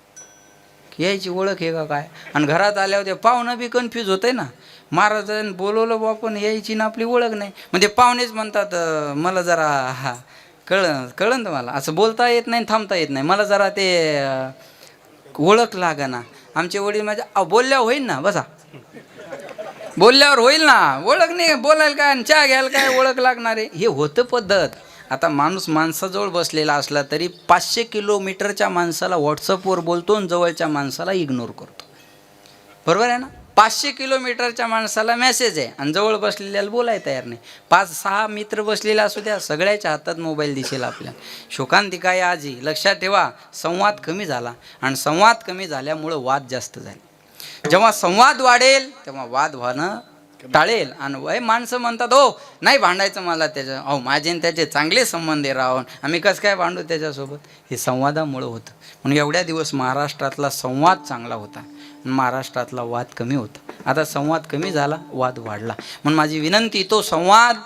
यायची ओळख आहे का काय. आणि घरात आल्यावर ते पाहुणं बी कन्फ्यूज होतंय ना. महाराजांनी बोलवलं बा पण यायची ना आपली ओळख नाही. म्हणजे पाहुणेच म्हणतात मला जरा हा कळन तर मला असं बोलता येत नाही थांबता येत नाही मला जरा ते ओळख लागा ना. आमचे वडील माझ्या बोलल्यावर होईल ना बसा बोलल्यावर होईल ना ओळख नाही बोलायला काय आणि चहा घ्यायला काय ओळख लागणार आहे. हे होतं पद्धत. आता माणूस माणसाजवळ बसलेला असला तरी 500 किलोमीटरच्या माणसाला व्हॉट्सअपवर बोलतो आणि जवळच्या माणसाला इग्नोर करतो. बरोबर आहे ना. 500 किलोमीटरच्या माणसाला मेसेज आहे आणि जवळ बसलेल्याला बोलायला तयार नाही. 5-6 मित्र बसलेले असू द्या सगळ्याच्या हातात मोबाईल दिसेल आपल्याला. शोकांतिका आहे आजी. लक्षात ठेवा संवाद कमी झाला आणि संवाद कमी झाल्यामुळं वाद जास्त झाले. जेव्हा संवाद वाढेल तेव्हा वाद व्हाणं टाळेल. आणि वय माणसं म्हणतात हो नाही भांडायचं मला त्याच्या अहो माझे आणि त्याचे चांगले संबंध आहे राहून आम्ही कसं काय भांडू त्याच्यासोबत. हे संवादामुळं होतं. म्हणून एवढ्या दिवस महाराष्ट्रातला संवाद चांगला होता महाराष्ट्रातला वाद कमी होता. आता संवाद कमी झाला वाद वाढला. म्हणून माझी विनंती तो संवाद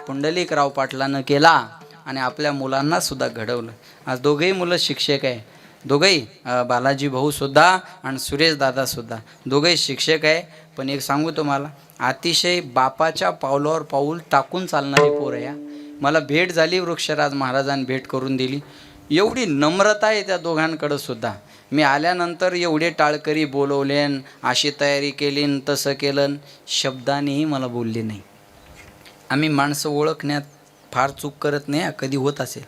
पुंडलिकराव पाटलानं केला आणि आपल्या मुलांना सुद्धा घडवलं. आज दोघेही मुलं शिक्षक आहे. दोघंही बालाजी भाऊसुद्धा आणि सुरेश दादासुद्धा दोघंही शिक्षक आहे. पण एक सांगू तुम्हाला अतिशय बापाच्या पावलावर पाऊल टाकून चालणारी पोरं या. मला भेट झाली वृक्षराज महाराजांनी भेट करून दिली. एवढी नम्रता आहे त्या दोघांकडं सुद्धा. मी आल्यानंतर एवढे टाळकरी बोलवलेन अशी तयारी केली तसं केलं शब्दानेही मला बोलले नाही. आम्ही माणसं ओळखण्यात फार चूक करत नाही कधी होत असेल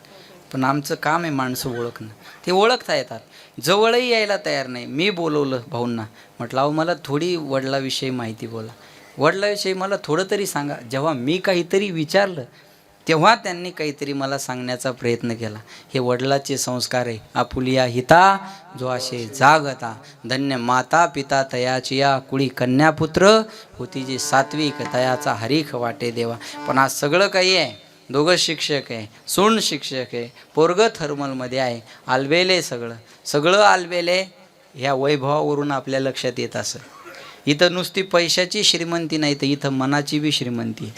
पण आमचं काम आहे माणसं ओळखणं. ते ओळखता येतात जवळही यायला तयार नाही. मी बोलवलं भाऊंना म्हटलं अहो मला थोडी वडिलाविषयी माहिती बोला वडिलाविषयी मला थोडं तरी सांगा. जेव्हा मी काहीतरी विचारलं तेव्हा त्यांनी काहीतरी मला सांगण्याचा प्रयत्न केला. हे वडिलाचे संस्कार आहे. आपुलिया हिता जो असे जागता धन्य माता पिता तयाचिया कुळी कन्यापुत्र होती जी सात्विक तयाचा हरीख वाटे देवा. पण आज सगळं काही आहे. दोघं शिक्षक आहे सून शिक्षक आहे पोरगं थर्मलमध्ये आहे आलबेले सगळं आलबेले ह्या वैभवावरून आपल्या लक्षात येत असं. इथं नुसती पैशाची श्रीमंती नाही तर इथं मनाची बी श्रीमंती.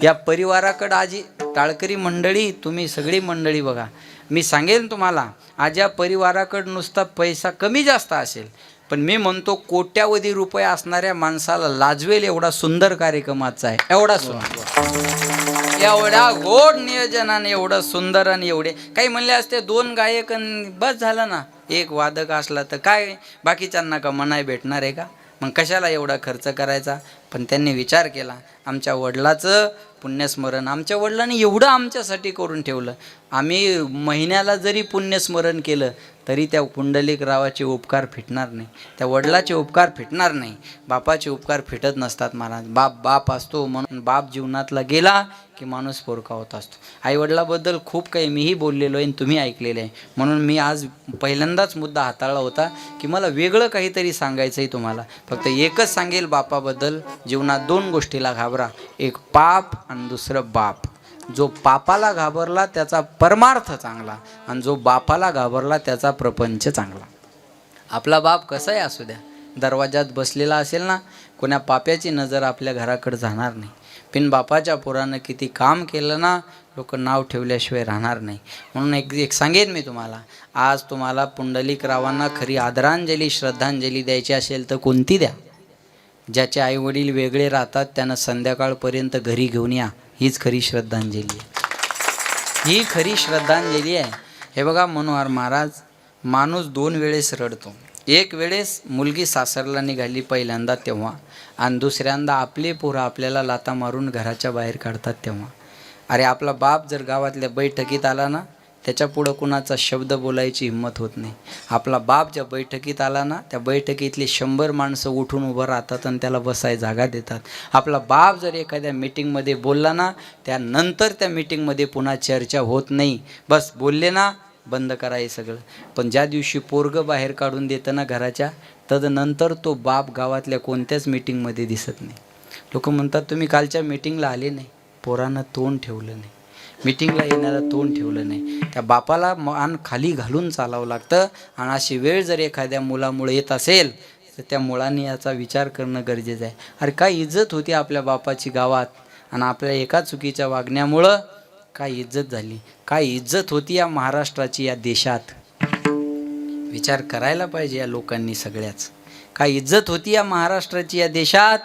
या परिवाराकडं आजी टाळकरी मंडळी तुम्ही सगळी मंडळी बघा मी सांगेन तुम्हाला आज या परिवाराकडं नुसता पैसा कमी जास्त असेल पण मी म्हणतो कोट्यावधी रुपये असणाऱ्या माणसाला लाजवेल एवढा सुंदर कार्यक्रम आजचा आहे. एवढा सुंदर एवढ्या गोड नियोजनाने एवढं सुंदर आणि एवढे काही म्हणले असते 2 गायक बस झालं ना. एक वादक असला तर काय बाकीच्यांना का मनाई भेटणार आहे का. मग कशाला एवढा खर्च करायचा. पण त्यांनी विचार केला आमच्या वडिलाचं पुण्यस्मरण आमच्या वडिलांनी एवढं आमच्यासाठी करून ठेवलं. आम्ही महिन्याला जरी पुण्यस्मरण केलं तरी त्या पुंडलिकरावाचे उपकार फिटणार नाही. त्या वडिलाचे उपकार फिटणार नाही. बापाचे उपकार फिटत नसतात महाराज. बाप असतो म्हणून बाप जीवनातला गेला की माणूस पोरका होत असतो. आईवडिलाबद्दल खूप काही मीही बोललेलो आहे आणि तुम्ही ऐकलेलं आहे. म्हणून मी आज पहिल्यांदाच मुद्दा हाताळला होता की मला वेगळं काहीतरी सांगायचं आहे तुम्हाला. फक्त एकच सांगेल बापाबद्दल जीवनात 2 गोष्टीला घाबरा. एक पाप आणि दुसरं बाप. जो पापाला घाबरला त्याचा परमार्थ चांगला आणि जो बापाला घाबरला त्याचा प्रपंच चांगला. आपला बाप कसाही असू द्या दरवाजात बसलेला असेल ना कोण्या पाप्याची नजर आपल्या घराकडे जाणार नाही. पिन बापाच्या पोरानं किती काम केलं ना लोक नाव ठेवल्याशिवाय राहणार नाही. म्हणून एक सांगेन मी तुम्हाला आज तुम्हाला पुंडलिकरावांना खरी आदरांजली श्रद्धांजली द्यायची असेल तर कोणती द्या. ज्याचे आईवडील वेगळे राहतात त्यांना संध्याकाळपर्यंत घरी घेऊन या. हीच खरी श्रद्धांजली आहे. ही खरी श्रद्धांजली आहे. हे बघा मनोहर महाराज माणूस 2 वेळेस रडतो. एक वेळेस मुलगी सासरला निघाली पहिल्यांदा तेव्हा आणि दुसऱ्यांदा आपले पोरं आपल्याला लाता मारून घराच्या बाहेर काढतात तेव्हा. अरे आपला बाप जर गावातल्या बैठकीत आला ना त्याच्या पुढं कुणाचा शब्द बोलायची हिंमत होत नाही. आपला बाप ज्या बैठकीत आला ना त्या बैठकीतली 100 माणसं उठून उभं राहतात आणि त्याला बसाय जागा देतात. आपला बाप जर एखाद्या मीटिंगमध्ये बोलला ना त्यानंतर त्या मीटिंगमध्ये पुन्हा चर्चा होत नाही. बस बोलले ना बंद करायचं सगळं. पण ज्या दिवशी पोरगं बाहेर काढून देतं ना घराच्या तदनंतर तो बाप गावातल्या कोणत्याच मीटिंगमध्ये दिसत नाही. लोक म्हणतात तुम्ही कालच्या मीटिंगला आले नाही. पोरानं तोंड ठेवलं नाही. मीटिंगला येण्याला तोंड ठेवलं नाही. त्या बापाला मान खाली घालून चालावं लागतं. आणि अशी वेळ जर एखाद्या मुलामुळे येत असेल तर त्या मुलांनी याचा विचार करणं गरजेचं आहे. अरे काय इज्जत होती आपल्या बापाची गावात आणि आपल्या एका चुकीच्या वागण्यामुळं काय इज्जत झाली. काय इज्जत होती या महाराष्ट्राची या देशात. विचार करायला पाहिजे या लोकांनी सगळ्याच. काय इज्जत होती या महाराष्ट्राची या देशात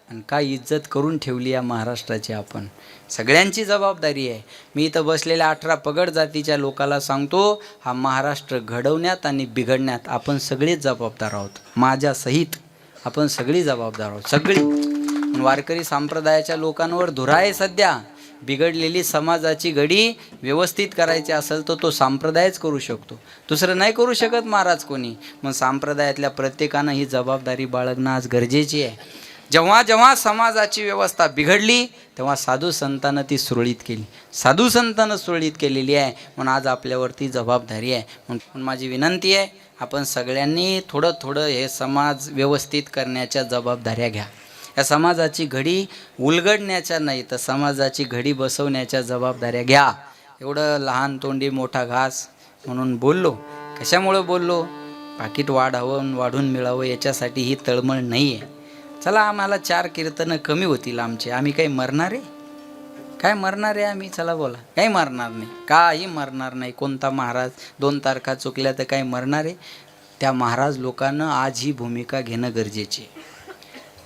आणि काय इज्जत करून ठेवली या महाराष्ट्राची आपण. सगळ्यांची जबाबदारी आहे. मी इथं बसलेल्या 18 पगड जातीच्या लोकाला सांगतो, हा महाराष्ट्र घडवण्यात आणि बिघडण्यात आपण सगळेच जबाबदार आहोत. माझ्यासहित आपण सगळी जबाबदार आहोत, सगळी. वारकरी संप्रदायाच्या लोकांवर धुरा आहे सध्या. बिघडलेली समाजाची घडी व्यवस्थित करायची असेल तर तो संप्रदायच करू शकतो, दुसरं नाही करू शकत महाराज कोणी. मग संप्रदायातल्या प्रत्येकानं ही जबाबदारी बाळगणं आज गरजेची आहे. जेव्हा जेव्हा समाजाची व्यवस्था बिघडली तेव्हा साधू संतांनं ती सुरळीत केली, साधू संतांनं सुरळीत केलेली आहे. म्हणून आज आपल्यावरती जबाबदारी आहे. म्हणून माझी विनंती आहे, आपण सगळ्यांनी थोडं थोडं हे समाज व्यवस्थित करण्याच्या जबाबदाऱ्या घ्या. या समाजाची घडी उलगडण्याच्या नाही तर समाजाची घडी बसवण्याच्या जबाबदाऱ्या घ्या. एवढं लहान तोंडी मोठा घास म्हणून बोललो. कशामुळं बोललो? पाकिट वाढून मिळावं याच्यासाठी ही तळमळ नाही आहे. चला आम्हाला 4 कीर्तनं कमी होतील आमचे, आम्ही काही मरणार आहे? काय मरणार आहे आम्ही? चला बोला. काही मरणार नाही, काही मरणार नाही. कोणता महाराज 2 तारखा चुकल्या तर काही मरणार आहे? त्या महाराज लोकांना आज ही भूमिका घेणं गरजेची आहे.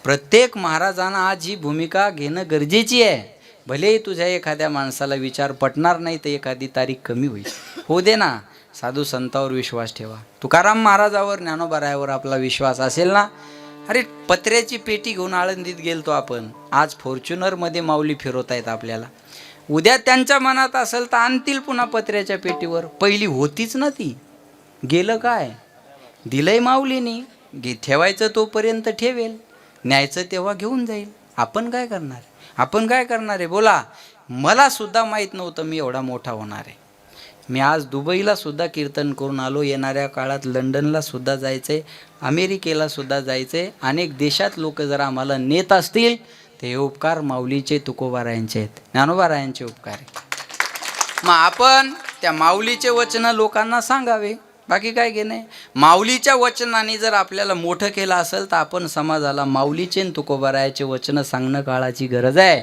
प्रत्येक महाराजांना आज ही भूमिका घेणं गरजेची आहे. भलेही तुझ्या एखाद्या माणसाला विचार पटणार नाही तर एखादी तारीख कमी होईल, होऊ दे ना. साधू संतावर विश्वास ठेवा. तुकाराम महाराजावर, ज्ञानोबारायावर आपला विश्वास असेल ना. अरे पत्र्याची पेटी घेऊन आळंदीत गेलतो आपण, आज फॉर्च्युनरमध्ये माऊली फिरवतायत आपल्याला. उद्या त्यांच्या मनात असेल तर आणतील पुन्हा पत्र्याच्या पेटीवर. पहिली होतीच ना ती. गेलं काय? दिलंय माऊलीनी. ठेवायचं तोपर्यंत ठेवेल, न्यायचं तेव्हा घेऊन जाईल. आपण काय करणार? आपण काय करणार आहे बोला. मला सुद्धा माहीत नव्हतं मी एवढा मोठा होणार आहे. मी आज दुबईला सुद्धा कीर्तन करून आलो. येणाऱ्या काळात लंडनला सुद्धा जायचं आहे, अमेरिकेला सुद्धा जायचं आहे. अनेक देशात लोक जर आम्हाला नेत असतील ते हे उपकार माऊलीचे, तुकोबारायांचे आहेत, ज्ञानोबारायांचे उपकार आहेत. मग आपण त्या माऊलीचे वचनं लोकांना सांगावे, बाकी काय घे नाही. माऊलीच्या वचनाने जर आपल्याला मोठं केलं असेल तर आपण समाजाला माऊलीचे आणि तुकोबारायाचे वचनं सांगणं काळाची गरज आहे.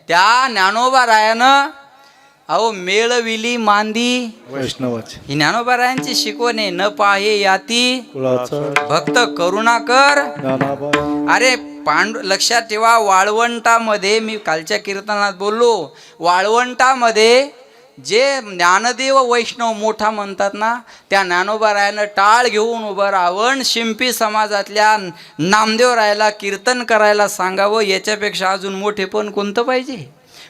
त्या ज्ञानोबारायानं अहो मेळविली मांदी
वैष्णवाची
ही ज्ञानोबारायांची शिकवण आहे. न पाहे याती
कुळाचं
भक्त करुणा कर.
ज्ञानाबा
अरे लक्षात ठेवा, वाळवंटामध्ये मी कालच्या कीर्तनात बोललो, वाळवंटामध्ये जे ज्ञानदेव वैष्णव मोठा म्हणतात ना, त्या ज्ञानोबारायानं टाळ घेऊन उभं राहून शिंपी समाजातल्या नामदेवरायाला कीर्तन करायला सांगावं. याच्यापेक्षा अजून मोठेपण कोणतं पाहिजे?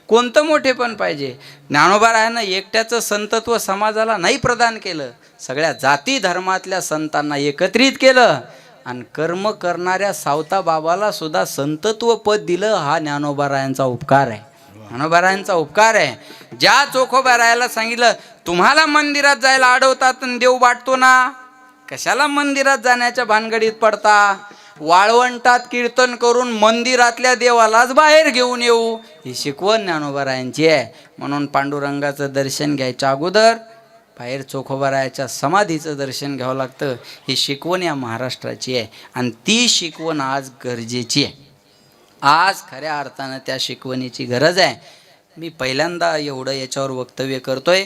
कोणतं मोठेपण पाहिजे? ज्ञानोबारायानं एकट्याचं संतत्व समाजाला नाही प्रदान केलं, सगळ्या जाती धर्मातल्या संतांना एकत्रित केलं आणि कर्म करणाऱ्या सावता बाबाला सुद्धा संतत्व पद दिलं. हा ज्ञानोबारायांचा उपकार आहे, ज्ञानोबारायांचा उपकार आहे. ज्या चोखोबारायाला सांगितलं तुम्हाला मंदिरात जायला अडवतात आणि देव वाटतो ना, कशाला मंदिरात जाण्याच्या भानगडीत पडता? वाळवंटात कीर्तन करून मंदिरातल्या देवालाच बाहेर घेऊन येऊ, ही शिकवण ज्ञानोबारायांची आहे. म्हणून पांडुरंगाचं दर्शन घ्यायच्या अगोदर बाहेर चोखोबारायाच्या समाधीचं दर्शन घ्यावं लागतं. ही शिकवण या महाराष्ट्राची आहे आणि ती शिकवण आज गरजेची आहे. आज खऱ्या अर्थानं त्या शिकवणीची गरज आहे. मी पहिल्यांदा एवढं याच्यावर वक्तव्य करतोय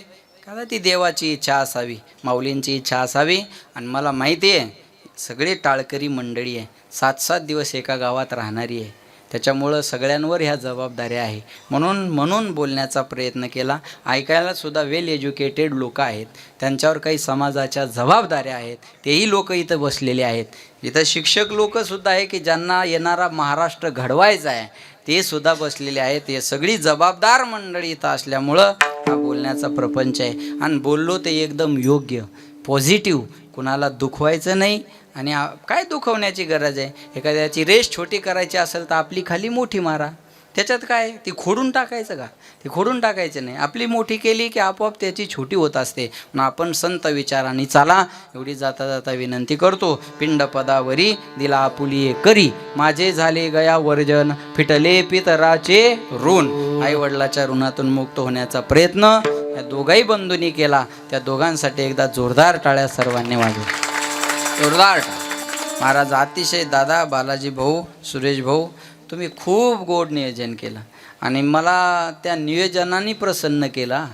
कारण ती देवाची इच्छा असावी, माऊलींची इच्छा असावी. आणि मला माहिती आहे सगळे टाळकरी मंडळी आहे, 7-7 दिवस एका गावात राहणारी आहे, त्याच्यामुळं सगळ्यांवर ह्या जबाबदाऱ्या आहे. म्हणून बोलण्याचा प्रयत्न केला. ऐकायला सुद्धा वेल एज्युकेटेड लोक आहेत, त्यांच्यावर काही समाजाच्या जबाबदाऱ्या आहेत, तेही लोक इथं बसलेले आहेत. इथं शिक्षक लोकसुद्धा आहे की ज्यांना येणारा महाराष्ट्र घडवायचा आहे, ते सुद्धा बसलेले आहेत. हे सगळी जबाबदार मंडळी इथं असल्यामुळं हा बोलण्याचा प्रपंच आहे. आणि बोललो ते एकदम योग्य, पॉझिटिव्ह, कुणाला दुखवायचं नाही. आणि काय दुखवण्याची गरज आहे? एखाद्याची रेष छोटी करायची असेल तर आपली खाली मोठी मारा, त्याच्यात काय? ती खोडून टाकायचं का? ती खोडून टाकायचं नाही. आपली मोठी केली की आपोआप त्याची छोटी होत असते. म्हणून आपण संत विचारांनी चाला, एवढी जाता जाता विनंती करतो. पिंडपदावरी दिला आपुली करी, माझे झाले गया वर्जन, फिटले पितराचे ऋण. आई वडिलाच्या ऋणातून मुक्त होण्याचा प्रयत्न या दोघाही बंधूंनी केला. त्या दोघांसाठी एकदा जोरदार टाळ्या सर्वांनी वाजवा, जोरदार. महाराज अतिशय, दादा, बालाजी भाऊ, सुरेश भाऊ, तुम्ही खूप गोड नियोजन केलं आणि मला त्या नियोजनाने प्रसन्न केला.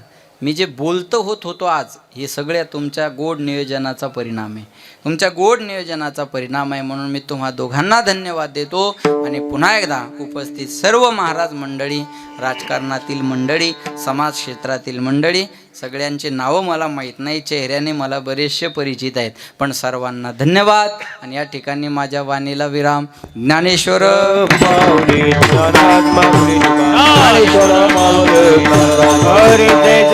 मी जे बोलतो होतो आज हे सगळ्या तुमच्या गोड नियोजनाचा परिणाम आहे. तुमच्या गोड नियोजनाचा परिणाम आहे. म्हणून मी तुम्हा दोघांना धन्यवाद देतो. आणि पुन्हा एकदा उपस्थित सर्व महाराज मंडळी, राजकारणातील मंडळी, समाज क्षेत्रातील मंडळी, सगळ्यांची नावं मला माहीत नाही, चेहऱ्याने मला बरेचसे परिचित आहेत, पण सर्वांना धन्यवाद. आणि या ठिकाणी माझ्या वाणीला विराम. ज्ञानेश्वर
माऊली ज्ञानात माऊली ज्ञानेश्वर माऊली हरी जय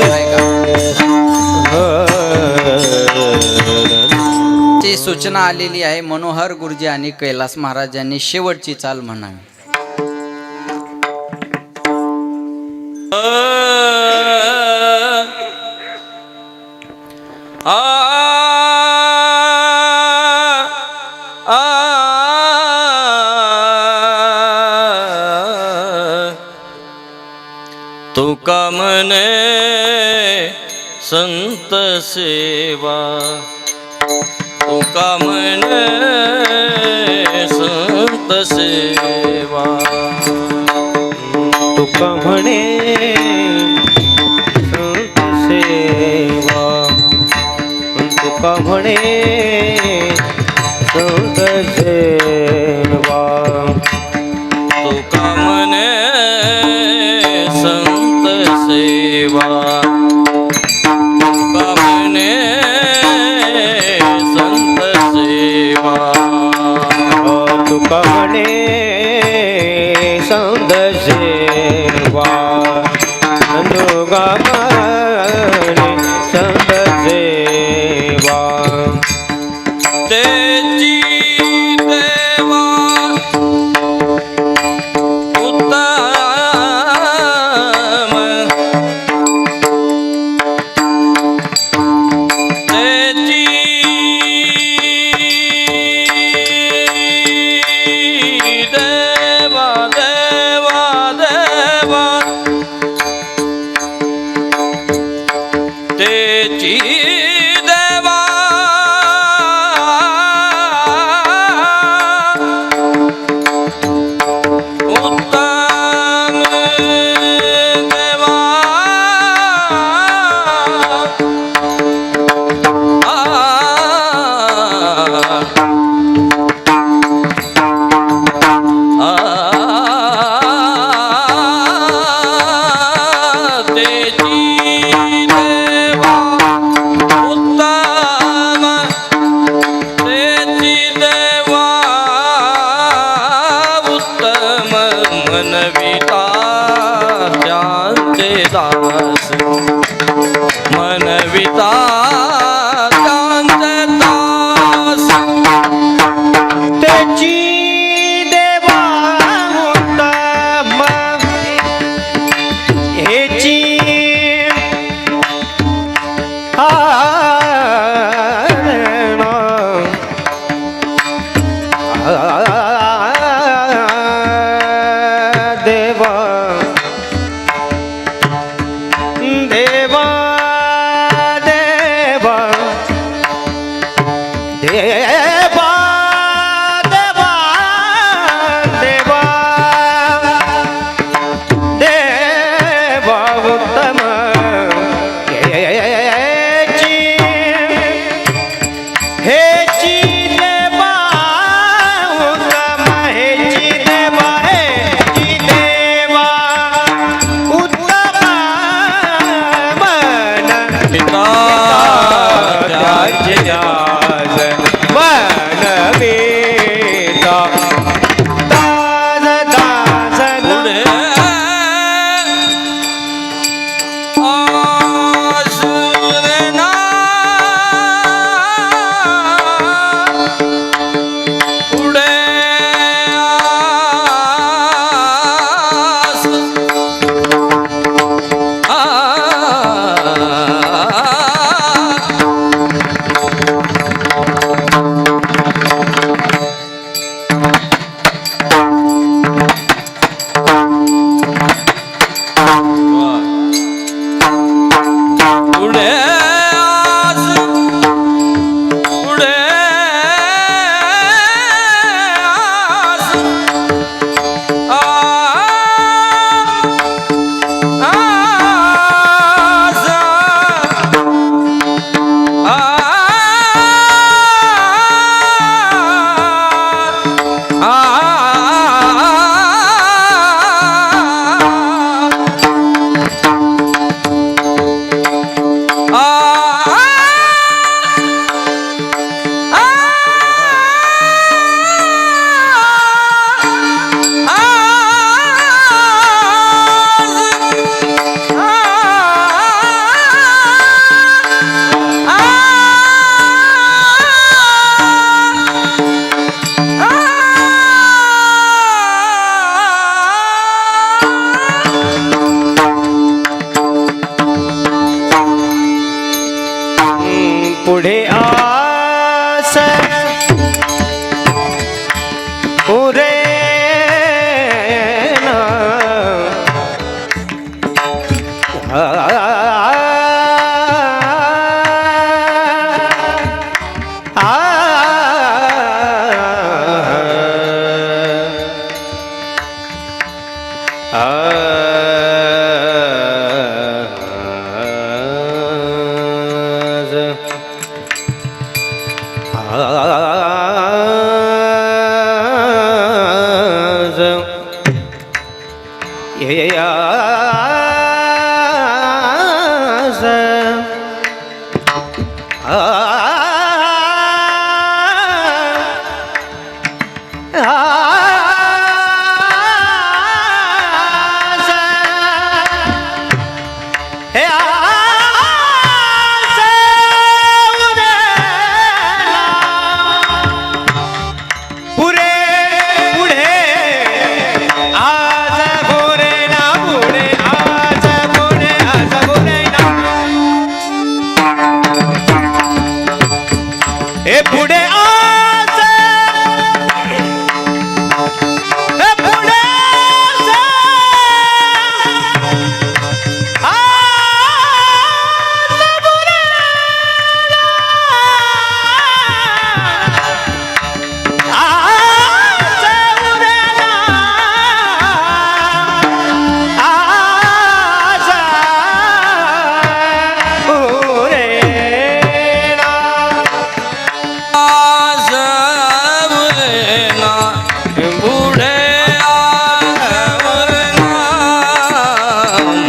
ची सूचना आलेली आहे. मनोहर गुरुजी आणि कैलास महाराज यांनी शेवटची चाल म्हणावी.
तुका म्हणे संत सेवा, तुका म्हणे संत सेवा, तुका म्हणे संत सेवा, तुका म्हणे संत सेवा, तुका म्हणे संत सेवा, तुका म्हणे संत सेवा, तुका म्हणे संत सेवा, तुका म्हणे संत सेवा, तेची देवा उत्तम, तेची देवा देवा देवा, तेची देवा उत्तम देवा, तेची देवा उत्तम, तेची देवा उत्तम, मनविता त्यांचे दास, मनविता त्यांचे दास, त्याची देवा उत्तम, हेची देवा देवा देवा देवा देवा देवा देवा उत्तम, हेची देवा उत्तम, हेची देवा, हेची देवा उत्तम, मन पिता त्याचे दास, मन पिता दास दास पुढे आसुरना पुढे आस, आस पुरे ना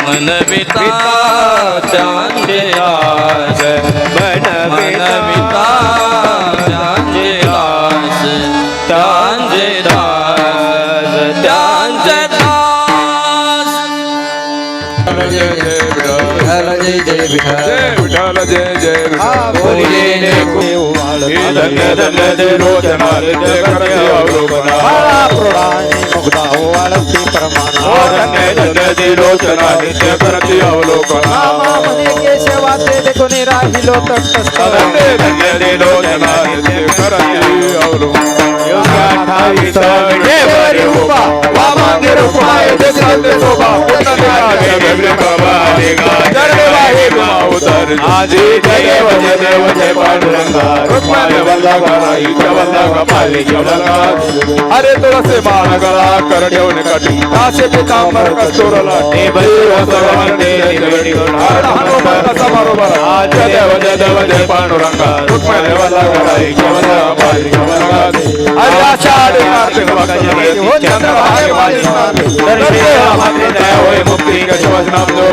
मनविता त्यांचे आस मनविता त्यांचे आस त्यांचे दास त्यांचे दास जय जय विठ्ठल जय जय विठ्ठल जय जय विठ्ठल बोलिले हे धन्य धन्य ते रोचनारे जय करते अवलोकना
मुग्धा वाळती परमाना
धन्य धन्य ते रोचनारे जय करते अवलोकना
नामामध्ये केशवाचे देखून राहिलो तटस्थ
धन्य धन्य ते रोचनारे जय करते अवलोकना योग्या ठाई सगळे बरे उभा वामांगे रूपाय जगत शोभा पुण्यकार्य गगन कबाले गाजरे वाहे उतर आजी जय वजय देव जय पांडुरंगा रुक्माने वल्ला गराई वल्ला कपाले वल्ला अरे तुळसे बाण गळा करड्यवने कटी कासे पितांबर कस्तुरला ते भैरव सर्वमंडे निगडी हर हनुमान समारोबर आज जय वजय देव जय पांडुरंगा रुक्माने वल्ला गराई वल्ला कपाले वल्ला अरे आषाढ कार्तिक भक्त हो चंद्र भागे वाजी दर्शे आमात्रे दया होय मुक्ती कशवस नाम जो